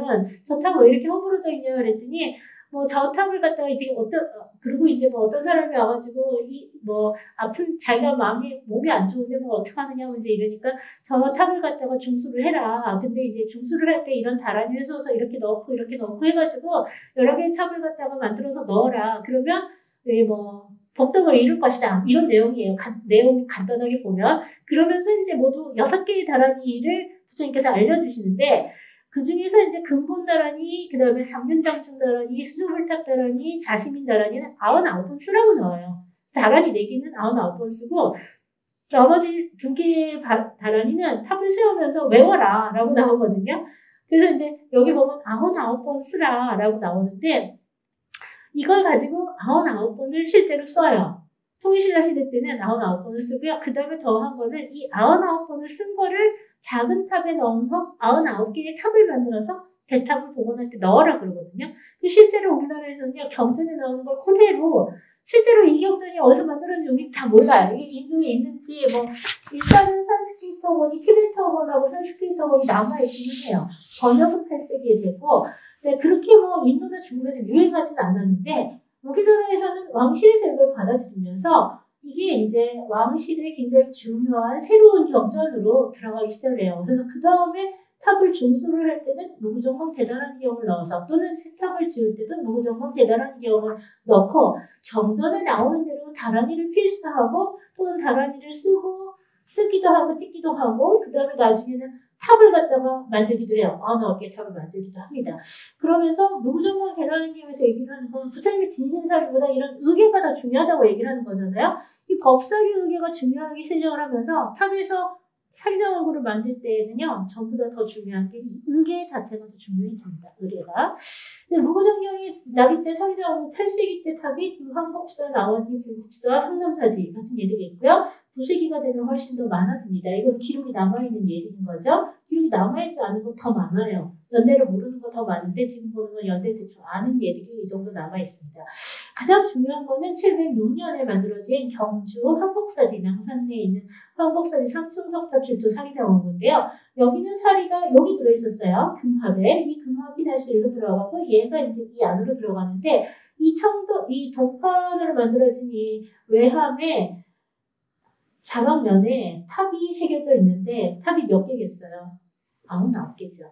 저 탑 왜 이렇게 허물어져 있냐 그랬더니 뭐 저 탑을 갖다가 이제 그리고 이제 뭐 어떤 사람이 와가지고 뭐 아픈 자기가 몸이 안 좋은데 뭐 어떻게 하느냐 이제 이러니까 저 탑을 갖다가 중수를 해라. 근데 이제 중수를 할 때 이런 다란이를 써서 이렇게 넣고 이렇게 넣고 해가지고 여러 개의 탑을 갖다가 만들어서 넣어라. 그러면 뭐 복덕을 이룰 것이다. 이런 내용이에요. 내용이 간단하게 보면. 그러면서 이제 모두 6개의 다란이를 부처님께서 알려주시는데 그 중에서 이제 근본 다란이, 그 다음에 상륜장충 다란이, 수조불탁 다란이, 자시민 다란이는 99번 쓰라고 나와요. 다란이 4개는 99번 쓰고 나머지 2개의 다란이는 탑을 세우면서 외워라 라고 나오거든요. 그래서 이제 여기 보면 99번 쓰라 라고 나오는데 이걸 가지고 99번을 실제로 써요. 통일신라 시대 때는 99번을 쓰고요. 그 다음에 더한 거는 이 99번을 쓴 거를 작은 탑에 넣어서 99개의 탑을 만들어서 대탑을 복원할 때 넣어라 그러거든요. 실제로 우리나라에서는요, 경전에 나오는 걸 그대로 실제로 이 경전이 어디서 만들었는지 우리 다 몰라요. 이게 인도에 있는지 뭐 일단은 산스크리트어원이 티베트어원하고 산스크리트어원이 남아있기는 해요. 번역은 8세기에 되고 네, 그렇게 뭐 인도나 중국에서 유행하진 않았는데 우리나라에서는 왕실에서 이걸 받아들이면서 이게 이제 왕실의 굉장히 중요한 새로운 경전으로 들어가기 시작해요. 그래서 그 다음에 탑을 중수를 할 때는 무구정공 대단한 기형을 넣어서 또는 새 탑을 지을 때도 무구정공 대단한 기형을 넣고 경전에 나오는 대로 다란이를 필사하고 또는 다란이를 쓰기도 하고 찍기도 하고 그 다음에 나중에는 탑을 갖다가 만들기도 해요. 99개의 탑을 만들기도 합니다. 그러면서 무구정공 대단한 기형에서 얘기를 하는 건 부처님의 진신사리보다 이런 의계가 더 중요하다고 얘기를 하는 거잖아요. 이 법사리 의계가 중요하게 세정을 하면서 탑에서 사리장어구를 만들 때에는요, 전보다 더 중요한 게 의계 자체가 더 중요해집니다. 의계가. 무구정경이 나기 때 사리장어구 8세기 때 탑이 지금 황복사, 나원리, 불국사, 상남사지 같은 예들이 있고요. 9세기가 되면 훨씬 더 많아집니다. 이건 기록이 남아있는 예들인 거죠. 기록이 남아있지 않은 건 더 많아요. 연대를 모르는 거 더 많은데 지금 보는 건 연대 대충 아는 예들이 이 정도 남아있습니다. 가장 중요한 거는 706년에 만들어진 경주 황복사지, 양산내에 있는 황복사지 3층 석탑 출토 사리장원구인데요. 여기는 사리가 여기 들어있었어요. 금합에. 이 금합이 다시 일로 들어가고 얘가 이제 이 안으로 들어가는데 이 동판으로 만들어진 이 외함에 사방면에 탑이 새겨져 있는데 탑이 몇 개겠어요? 99개죠.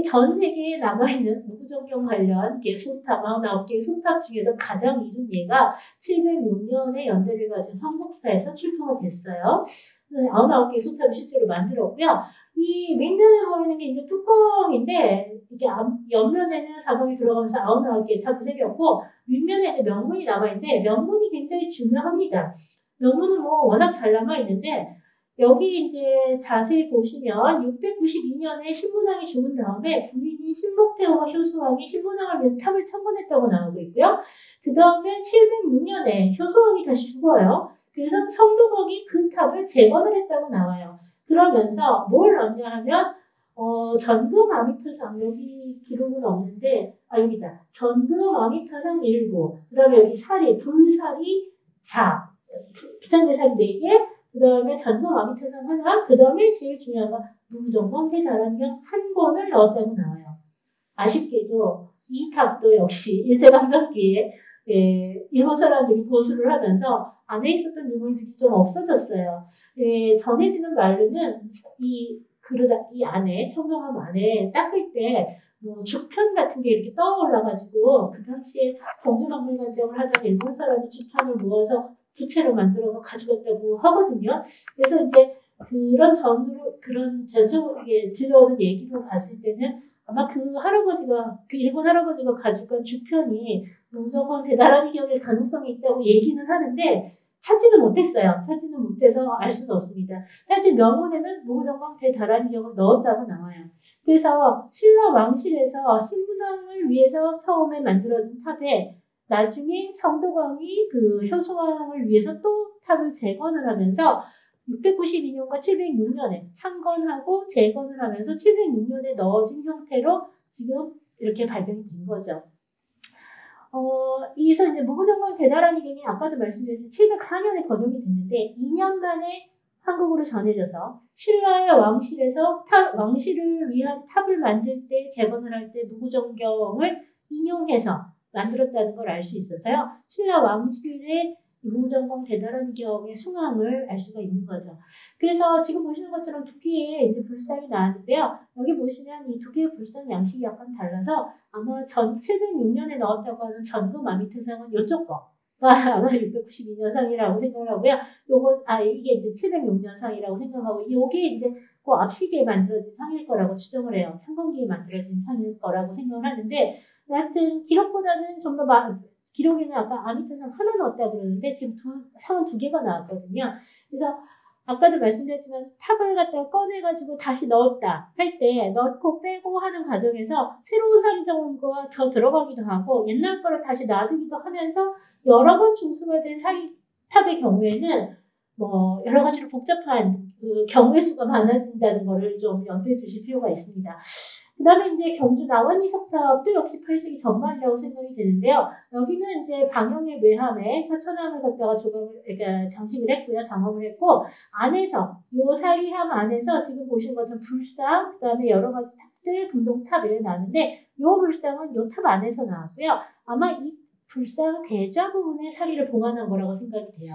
전 세계에 남아있는 무구정경 관련 소탑, 99개의 소탑 중에서 가장 이른 예가 706년에 연대를 가진 황복사에서 출토가 됐어요. 99개의 소탑을 실제로 만들었고요. 이 밑면에 보이는 게 이제 뚜껑인데 이게 옆면에는 사방이 들어가면서 99개의 탑을 새겼고 윗면에 이제 명문이 남아있는데 명문이 굉장히 중요합니다. 명문은 뭐 워낙 잘 남아있는데 여기 이제 자세히 보시면 692년에 신문왕이 죽은 다음에 부인인 신목대호가 효소왕이 신문왕을 위해서 탑을 창건했다고 나오고 있고요. 그 다음에 706년에 효소왕이 다시 죽어요. 그래서 성도덕이 그 탑을 재건을 했다고 나와요. 그러면서 뭘 넣냐 하면 전금 아미타상 여기 기록은 없는데 여기다. 전금 아미타상 7, 그 다음에 여기 사리, 불사리 4, 부장대사리 4개, 그 다음에 전금 아미타상 하나, 그 다음에 제일 중요한 건 무구정공 대다란경 한 권을 넣었다고 나와요. 아쉽게도 이 탑도 역시 일제강점기에 일본 사람들이 보수를 하면서 안에 있었던 유물들이 좀 없어졌어요. 전해지는 말로는 이 안에, 청동함 안에 닦을 때 뭐 죽편 같은 게 이렇게 떠올라가지고 그 당시에 공주박물관장을 하던 일본 사람이 죽편을 모아서 부채로 만들어서 가져갔다고 하거든요. 그래서 이제 그런 전적으로 들려오는 얘기로 봤을 때는 아마 그 일본 할아버지가 가져간 주편이 무구정공 대다란이 경일 가능성이 있다고 얘기는 하는데 찾지는 못했어요. 찾지는 못해서 알 수는 없습니다. 하여튼 명문에는 무구정공 대다란이 경을 넣었다고 나와요. 그래서 신라 왕실에서 신문왕을 위해서 처음에 만들어진 탑에 나중에 성도광이 그 효소왕을 위해서 또 탑을 재건을 하면서 692년과 706년에 창건하고 재건을 하면서 706년에 넣어진 형태로 지금 이렇게 발견이 된 거죠. 이서 이제 무구정공 대다란이 경이 아까도 말씀드렸듯이 704년에 번역이 됐는데 2년 만에 한국으로 전해져서 신라의 왕실에서 왕실을 위한 탑을 만들 때 재건을 할 때 무구정경을 인용해서 만들었다는 걸 알 수 있어서요. 신라 왕실의 무전공 대단한 기억의 숭앙을 알 수가 있는 거죠. 그래서 지금 보시는 것처럼 두 개의 이제 불상이 나왔는데요. 여기 보시면 이 두 개의 불상 양식이 약간 달라서 아마 전 706년에 나왔다고 하는 전금 아미태상은 이쪽 거가 아마 692년상이라고 생각을 하고요. 요건 이게 이제 706년상이라고 생각하고 요게 이제 그 앞시기에 만들어진 상일 거라고 추정을 해요. 창건기에 만들어진 상일 거라고 생각을 하는데 하여튼 기록보다는 좀 더 기록에는 아까 아미태상 하나 넣었다 그러는데 지금 상은 두 개가 나왔거든요. 그래서 아까도 말씀드렸지만 탑을 갖다가 꺼내가지고 다시 넣었다 할 때 넣고 빼고 하는 과정에서 새로운 상정과 더 들어가기도 하고 옛날 거를 다시 놔두기도 하면서 여러 번 중수가 된 탑의 경우에는 뭐 여러 가지로 복잡한 그 경우의 수가 많아진다는 거를 좀 염두에 두실 필요가 있습니다. 그 다음에 이제 경주 나원리 석탑도 역시 8세기 전말이라고 생각이 되는데요. 여기는 이제 방영의 외함에 사천함을 갖다가 그러니까 장식을 했고요. 장업을 했고, 안에서, 요 사리함 안에서 지금 보시는 것처럼 불상, 그 다음에 여러 가지 탑들, 금동탑 이렇게 나왔는데, 요 불상은 요 탑 안에서 나왔고요. 아마 이 불상 대좌 부분에 사리를 봉안한 거라고 생각이 돼요.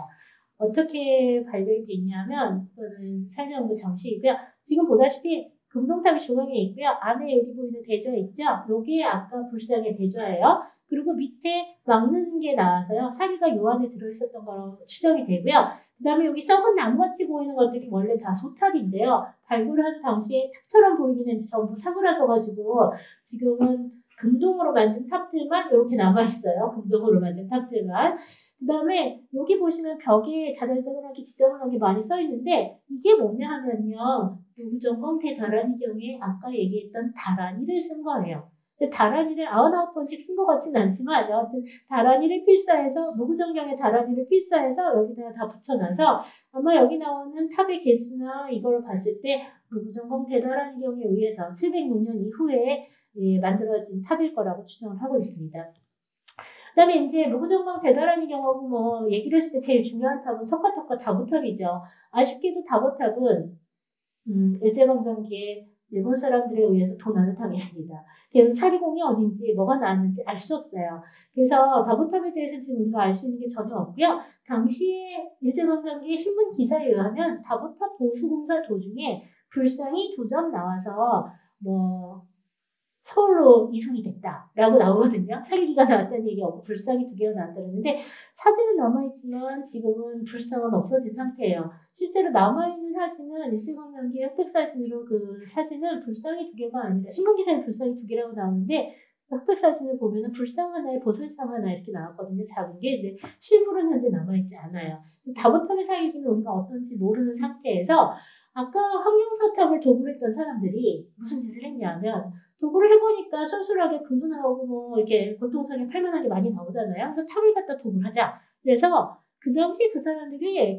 어떻게 발견이 됐냐면, 이거는 살려놓은 장식이고요. 지금 보다시피 금동탑이 중앙에 있고요. 안에 여기 보이는 대좌 있죠? 요게 아까 불상의 대좌예요. 그리고 밑에 막는 게 나와서요. 사리가 요 안에 들어있었던 거로 추정이 되고요. 그 다음에 여기 썩은 나무같이 보이는 것들이 원래 다 소탑인데요. 발굴한 당시에 탑처럼 보이기는 전부 사그라져가지고 지금은 금동으로 만든 탑들만 이렇게 남아있어요. 금동으로 만든 탑들만. 그 다음에 여기 보시면 벽에 자잘자잘하게 지저분하게 많이 써있는데 이게 뭐냐 하면요. 무전공 대다란이경에 아까 얘기했던 다란이를 쓴 거예요. 다란이를 99번씩 쓴 것 같지는 않지만 여하튼 다란이를 필사해서 무구정경의 다란이를 필사해서 여기다가 다 붙여놔서 아마 여기 나오는 탑의 개수나 이걸 봤을 때 무구정공 대다란이경에 의해서 706년 이후에 만들어진 탑일 거라고 추정을 하고 있습니다. 그 다음에 이제 무구정강 대다란이 경우하고 뭐 얘기를 했을 때 제일 중요한 탑은 석가탑과 다보탑이죠. 아쉽게도 다보탑은 일제강점기에 일본 사람들에 의해서 도난을 당했습니다. 그래서 사리공이 어딘지 뭐가 나왔는지 알 수 없어요. 그래서 다보탑에 대해서 지금 우리가 알 수 있는 게 전혀 없고요. 당시에 일제강점기 신문 기사에 의하면 다보탑 보수공사 도중에 불상이 2점 나와서 뭐 서울로 이송이 됐다라고 나오거든요. 사기가 나왔다는 얘기 없고 불상이 2개가 나왔다는데 사진은 남아있지만 지금은 불상은 없어진 상태예요. 실제로 남아있는 사진은 일제강점기 흑백 사진으로 그 사진은 불상이 2개가 아니라 신문기사에 불상이 2개라고 나오는데 흑백 사진을 보면은 불상 하나에 보설상 하나 이렇게 나왔거든요. 작은 게. 근데 실물은 현재 남아있지 않아요. 다보탑의 사기기는 우리가 어떤지 모르는 상태에서 아까 황룡사탑을 도구로 했던 사람들이 무슨 짓을 했냐면 도구를 해보니까 순수하게 금도 나오고 뭐 이렇게 골동상에 팔만하게 많이 나오잖아요. 그래서 탑을 갖다 도구를 하자. 그래서 그 당시 그 사람들이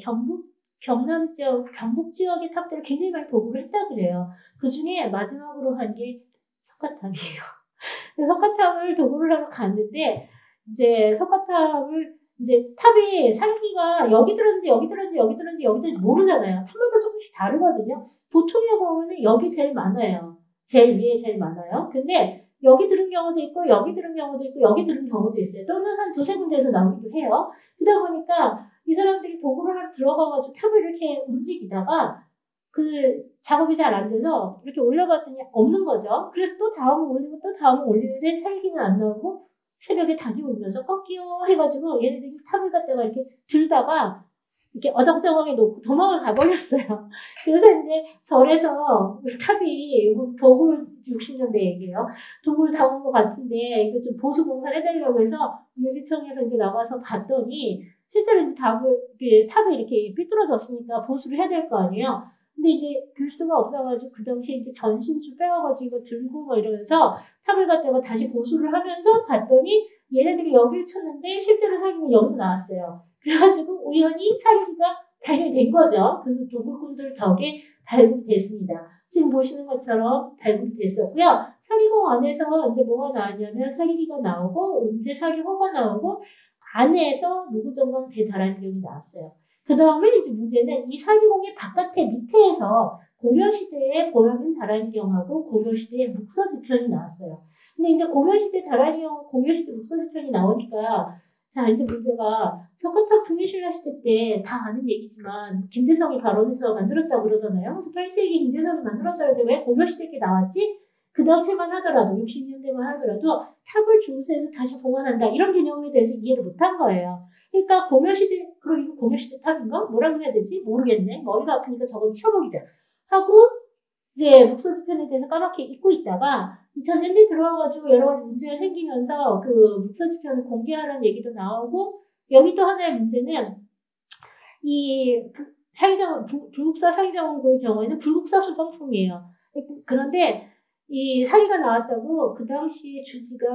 경남 지역, 경북 지역의 탑들을 굉장히 많이 도구를 했다 그래요. 그 중에 마지막으로 한 게 석가탑이에요. 그래서 석가탑을 도구를 하러 갔는데 이제 석가탑을 이제 탑이 살기가 여기 들었는지 여기 들었는지 여기 들었는지 여기 들었는지 모르잖아요. 탑마다 조금씩 다르거든요. 보통의 경우는 여기 제일 많아요. 제일 위에 제일 많아요. 근데 여기 들은 경우도 있고 여기 들은 경우도 있고 여기 들은 경우도 있어요. 또는 한 2-3군데에서 나오기도 해요. 그러다 보니까 이 사람들이 도구를 하러 들어가가지고 탑을 이렇게 움직이다가 그 작업이 잘 안 돼서 이렇게 올려봤더니 없는 거죠. 그래서 또 다음을 올리고 또 다음을 올리는데 살기는 안 나오고 새벽에 닭이 울면서 꺾이요 해가지고 얘네들이 탑을 갖다가 이렇게 들다가 이렇게 어정쩡하게 놓고 도망을 가버렸어요. 그래서 이제 절에서 탑이 도구를 60년대 얘기예요. 도구를 담은 것 같은데 이거 좀 보수 공사를 해달라고 해서 문화재청에서 이제 나가서 봤더니 실제로 이제 탑이 이렇게 삐뚤어졌으니까 보수를 해야 될 거 아니에요. 근데 이제 들 수가 없어가지고 그 당시에 이제 전신줄 빼와가지고 이거 들고 뭐 이러면서 탑을 갖다가 다시 보수를 하면서 봤더니 얘네들이 여기를 쳤는데 실제로 사기는 여기서 나왔어요. 그래가지고 우연히 사기가 발견된 거죠. 그래서 도굴꾼들 덕에 발굴됐습니다. 지금 보시는 것처럼 발굴됐었고요. 사기공 안에서 이제 뭐가 나왔냐면 사기기가 나오고 언제 사기호가 나오고 안에서 무구정강 대다란경이 나왔어요. 그 다음에 이제 문제는 이 사기공의 바깥에 밑에에서 고려시대의 보현민 다란경하고 고려시대의 묵서지편이 나왔어요. 근데 이제 고려시대 다란이형, 고려시대 묵서지편이 나오니까 자 이제 문제가 석가탑 통일신라 시대 때 다 아는 얘기지만 김대성이 발원해서 만들었다고 그러잖아요. 그래서 8세기 김대성이 만들었다는데 왜 고려시대 때 나왔지? 그 당시만 하더라도 60년대만 하더라도 탑을 중수해서 다시 봉헌한다 이런 개념에 대해서 이해를 못한 거예요. 그러니까 고려시대 그럼 이거 고려시대 탑인가? 뭐라고 해야 되지? 모르겠네. 머리가 아프니까 저건 치워보기자 하고 이제 묵서지편에 대해서 까맣게 잊고 있다가 2000년대 들어와가지고 여러 가지 문제가 생기면서 그 묵서지편을 공개하라는 얘기도 나오고 여기 또 하나의 문제는 이 불국사 사기장원고의 경우에는 불국사 소장품이에요. 그런데 이 사기가 나왔다고 그 당시에 주지가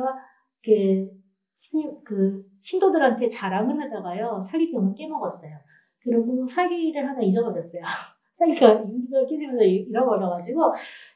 그 신도들한테 자랑을 하다가요 사기병을 깨먹었어요. 그리고 사기를 하나 잊어버렸어요. 사기가 윤기가 깨지면서 잃어버려가지고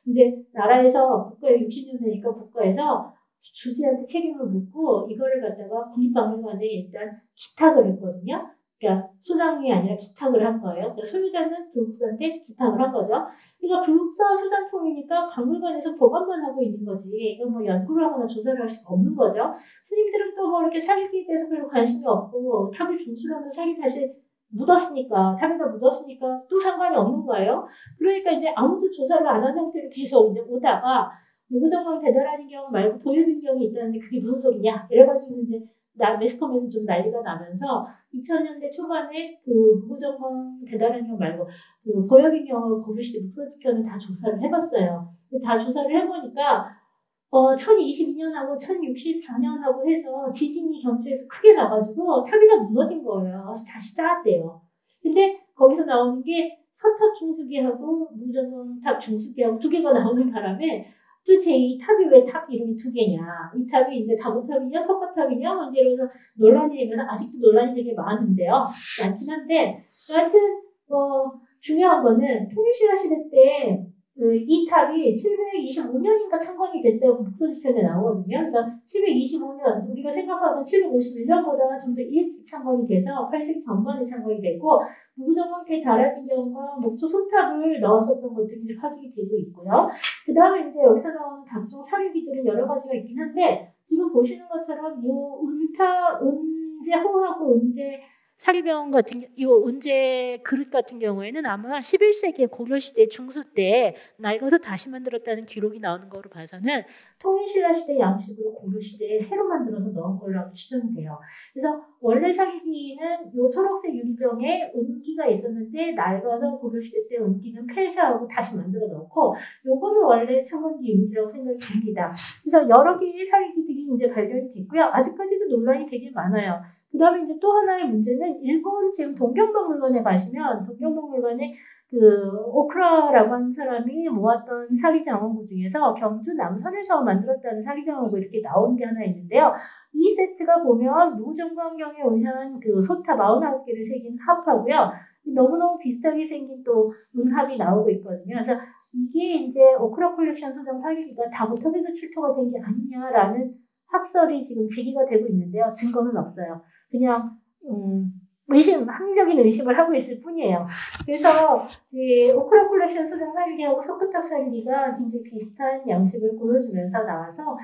이제 나라에서 국가에 60년대니까 국가에서 주지한테 책임을 묻고 이거를 갖다가 국립박물관에 일단 기탁을 했거든요. 그러니까 소장이 아니라 기탁을 한 거예요. 그러니까 소유자는 불국사한테 기탁을 한 거죠. 그러니까 불국사 소장품이니까 박물관에서 보관만 하고 있는 거지. 이거 뭐 연구를 하거나 조사를 할 수가 없는 거죠. 스님들은 또 뭐 이렇게 사기에 대해서 별로 관심이 없고 탑을 중수하면 사기 다시 묻었으니까 탑에다 묻었으니까 또 상관이 없는 거예요. 그러니까 이제 아무도 조사를 안 한 상태로 계속 이제 오다가 무구정강 대단하는 경우 말고 도유빈경이 있다는데 그게 무슨 소리냐 이래가지고 이제 매스컴에서 좀 난리가 나면서 2000년대 초반에 그 무구정강 대단한 경우 말고 그 보여빈경하고 고려시대 묵서지편을 다 조사를 해봤어요. 다 조사를 해보니까 1022년하고 1064년하고 해서 지진이 경주에서 크게 나가지고 탑이 다 무너진 거예요. 그래서 다시 쌓았대요. 근데 거기서 나오는 게 서탑 중수기하고 무정탑 중수기하고 두 개가 나오는 바람에 도대체 이 탑이 왜 탑 이름이 두 개냐. 이 탑이 이제 다보탑이냐 석가탑이냐 이제 이러면서 논란이 되면서 아직도 논란이 되게 많은데요. 많긴 한데 여하튼 중요한 거는 통일신라 시대 때 이 탑이 725년인가 창건이 됐다고 묵서지편에 나오거든요. 그래서 725년 우리가 생각하던 751년보다 좀 더 일찍 창건이 돼서 8세기 전반에 창건이 되고 무구정강태 다라진경과 목조 소탑을 넣었었던 것들이 이제 확인이 되고 있고요. 그 다음에 이제 여기서 나오는 각종 사료기들은 여러 가지가 있긴 한데 지금 보시는 것처럼 요 은제호하고 은제 사기병 같은 요 은제 그릇 같은 경우에는 아마 11세기 고려시대 중수 때 낡아서 다시 만들었다는 기록이 나오는 거로 봐서는 통일신라 시대 양식으로 고려시대에 새로 만들어서 넣은 걸로 추정이 돼요. 그래서 원래 사기기는 요 초록색 유리병에 은기가 있었는데 낡아서 고려시대 때 은기는 폐쇄하고 다시 만들어 넣고 요거는 원래 창건기 은기라고 생각이 듭니다. 그래서 여러 개의 사기기들이 이제 발견이 됐고요. 아직까지도 논란이 되게 많아요. 그 다음에 이제 또 하나의 문제는 일본 지금 동경박물관에 가시면 동경박물관에 그 오크라라고 하는 사람이 모았던 사기장원고 중에서 경주 남선에서 만들었다는 사기장원고 이렇게 나온 게 하나 있는데요. 이 세트가 보면 무정관경에 의한 그 소탑 49개를 새긴 합하고요. 너무너무 비슷하게 생긴 또 은합이 나오고 있거든요. 그래서 이게 이제 오크라 컬렉션 소장 사기기가 다보탑에서 출토가 된 게 아니냐라는 학설이 지금 제기가 되고 있는데요. 증거는 없어요. 그냥 합리적인 의심을 하고 있을 뿐이에요. 그래서 이 오크라 컬렉션 소장 사기기하고 석가탑 사기기가 굉장히 비슷한 양식을 보여주면서 나와서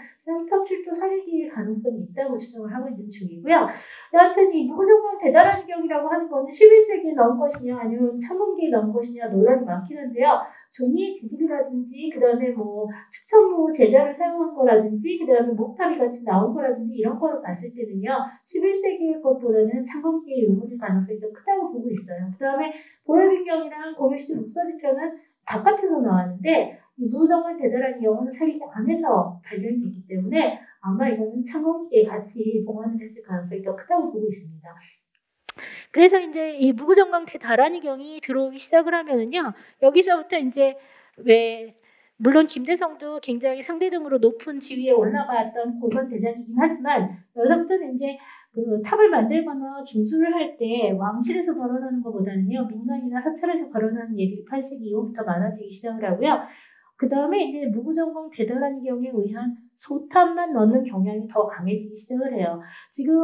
탑 출토 사기기일 가능성이 있다고 추정을 하고 있는 중이고요. 여하튼 이 무구정강 대단한 기억이라고 하는 거는 11세기에 넣은 것이냐 아니면 창건기에 넣은 것이냐 논란이 많긴 한데요. 종이의 지집이라든지 그 다음에 뭐 측천무 제자를 사용한 거라든지 그 다음에 목탑이 같이 나온 거라든지 이런 거로 봤을 때는요. 11세기의 것보다는 창건기의 유물일 가능성이 더 크다고 보고 있어요. 그 다음에 보혈빈경이랑 고려시대 묵서지편은 바깥에서 나왔는데 이 무구정강 대단한 기억은 사기기 안에서 발견이 됐기 때문에 아마 이거는 창건기에 같이 봉헌을 했을 가능성이 더 크다고 보고 있습니다. 그래서 이제 이 무구정강 대다란이경이 들어오기 시작을 하면은요, 여기서부터 이제 물론 김대성도 굉장히 상대적으로 높은 지위에 올라갔던 고관 대장이긴 하지만 여기서부터는 이제 그 탑을 만들거나 중수를 할 때 왕실에서 발언하는 것보다는요, 민간이나 사찰에서 발언하는 얘기들이 8세기 이후부터 많아지기 시작을 하고요. 그 다음에 이제 무구정강 대다란이경에 의한 소탑만 넣는 경향이 더 강해지기 시작을 해요. 지금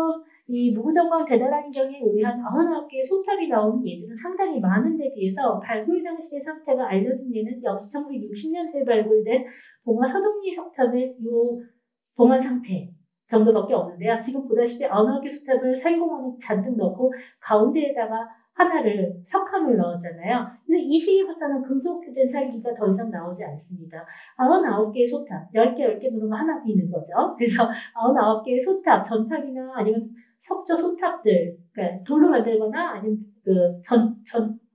이 무구정강 대다란이경에 의한 99개의 소탑이 나오는 예들은 상당히 많은 데 비해서 발굴 당시의 상태가 알려진 예는 역시 1960년대에 발굴된 봉화 서동리 석탑의 요 봉한 상태 정도밖에 없는데요. 지금 보다시피 아웃나옵기 소탑을 살구멍에 잔뜩 넣고 가운데에다가 하나를 석함을 넣었잖아요. 그래서 이 시기부터는 금속된 살기가 더 이상 나오지 않습니다. 99개의 소탑, 10개 누르면 하나 비는 거죠. 그래서 99개의 소탑, 전탑이나 아니면 석조 소탑들, 그러니까 돌로 만들거나 아니면 그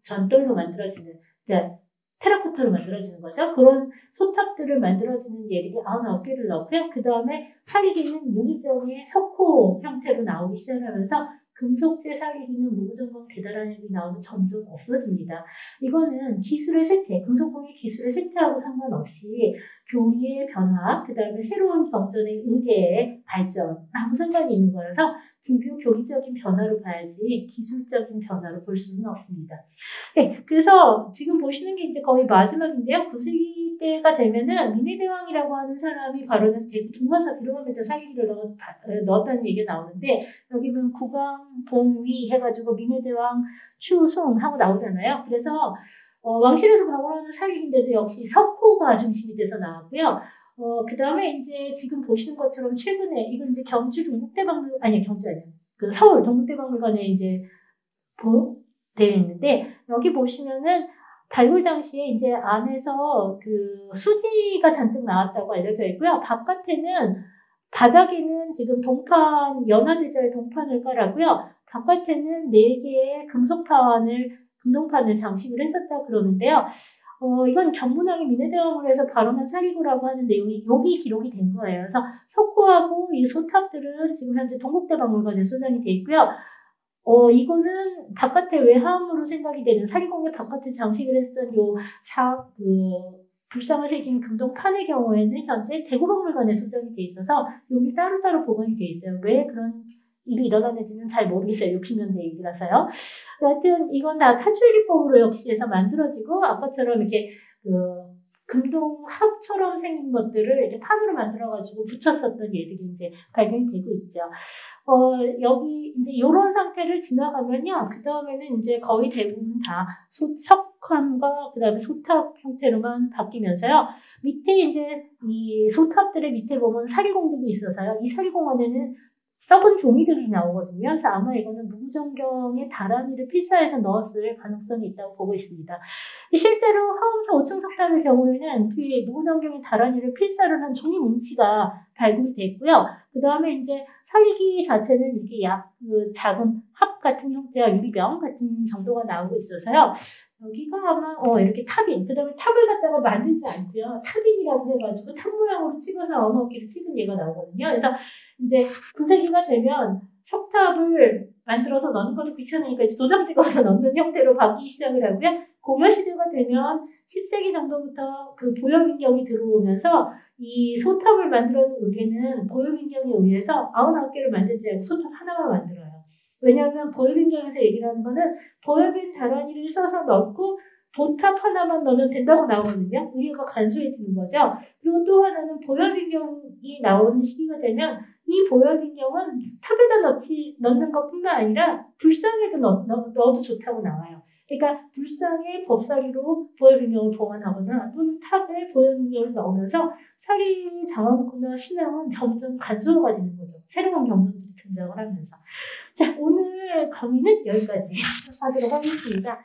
전돌로 만들어지는, 그러니까 테라코타로 만들어지는 거죠. 그런 소탑들을 만들어지는 예들이 99개를 넣고요. 그 다음에 살기는 유리병의 석호 형태로 나오기 시작하면서 금속재 살기는 무구정광 대다란 혈이 나오면 점점 없어집니다. 이거는 기술의 쇠퇴, 금속봉의 기술의 쇠퇴하고 상관없이 교리의 변화, 그 다음에 새로운 경전의 의계의 발전하고 상관이 있는 거라서 불교 교리적인 변화로 봐야지 기술적인 변화로 볼 수는 없습니다. 네, 그래서 지금 보시는 게 이제 거의 마지막인데요. 9세기 때가 되면은 미네대왕이라고 하는 사람이 발원해서 대구 동화사 비로감에다 살기를 넣었다는 얘기가 나오는데, 여기 보면 구강, 봉위 해가지고 미네대왕, 추송 하고 나오잖아요. 그래서 왕실에서 방문하는 살기인데도 역시 석호가 중심이 돼서 나왔고요. 그 다음에 이제 지금 보시는 것처럼 최근에, 이건 이제 경주 동국대박물관, 아니, 경주 아니에요. 그 서울 동국대박물관에 이제 되어 있는데, 여기 보시면은 발굴 당시에 이제 안에서 그 수지가 잔뜩 나왔다고 알려져 있고요. 바닥에는 지금 동판, 연화대자의 동판을 깔았고요. 바깥에는 4개의 금동판을 장식을 했었다 그러는데요. 이건 경문왕이 미네대왕으로 발언한 사리고라고 하는 내용이 여기 기록이 된 거예요. 그래서 석고하고 이 소탑들은 지금 현재 동국대박물관에 소장이 돼 있고요. 이거는 바깥에 외함으로 생각이 되는 사리공의 바깥에 장식을 했던 불상을 새긴 금동판의 경우에는 현재 대구박물관에 소장이 돼 있어서 여기 따로따로 보관이 돼 있어요. 왜 그런 일이 일어나는지는 잘 모르겠어요. 60년대 일이라서요. 여하튼 이건 다 탄출기법으로 역시 해서 만들어지고, 아까처럼 이렇게 금동합처럼 생긴 것들을 이렇게 판으로 만들어가지고 붙였었던 예들이 이제 발견이 되고 있죠. 여기 이제 이런 상태를 지나가면요. 그 다음에는 이제 거의 대부분 다 석함과 그 다음에 소탑 형태로만 바뀌면서요. 밑에 이제 이 소탑들의 밑에 보면 사리공들이 있어서요. 이 사리공원에는 썩은 종이들이 나오거든요. 그래서 아마 이거는 무구정경의 다란이를 필사해서 넣었을 가능성이 있다고 보고 있습니다. 실제로 화엄사 5층 석탑의 경우에는 그 무구정경의 다란이를 필사를 한 종이 뭉치가 발굴이 됐고요. 그 다음에 이제 살기 자체는 이렇게 작은 합 같은 형태와 유리병 같은 정도가 나오고 있어서요. 여기가 아마 이렇게 탑인, 그 다음에 탑을 갖다가 만들지 않고요. 탑인이라고 해가지고 탑 모양으로 찍어서 언어기를 찍은 예가 나오거든요. 그래서 이제 9세기가 되면 석탑을 만들어서 넣는 것도 귀찮으니까 이제 도장 찍어서 넣는 형태로 바뀌기 시작을 하고요. 고려시대가 되면 10세기 정도부터 그 보여민경이 들어오면서 이 소탑을 만들어낸 의뢰는 보여민경에 의해서 99개를 만들지 않고 소탑 하나만 만들어요. 왜냐하면 보여민경에서 얘기를 하는 거는 보여민 다란이를 써서 넣고 보탑 하나만 넣으면 된다고 나오거든요. 의뢰가 간소해지는 거죠. 그리고 또 하나는 보여민경이 나오는 시기가 되면 이 보여민경은 탑에다 넣는 것뿐만 아니라 불상에도 넣어도 좋다고 나와요. 그러니까 불상에 법사리로 보여민경을 보관하거나 또는 탑에 보여민경을 넣으면서 사리 장엄구나 신앙은 점점 간소화가 되는 거죠. 새로운 경전들이 등장을 하면서. 자, 오늘 강의는 여기까지 하도록 하겠습니다.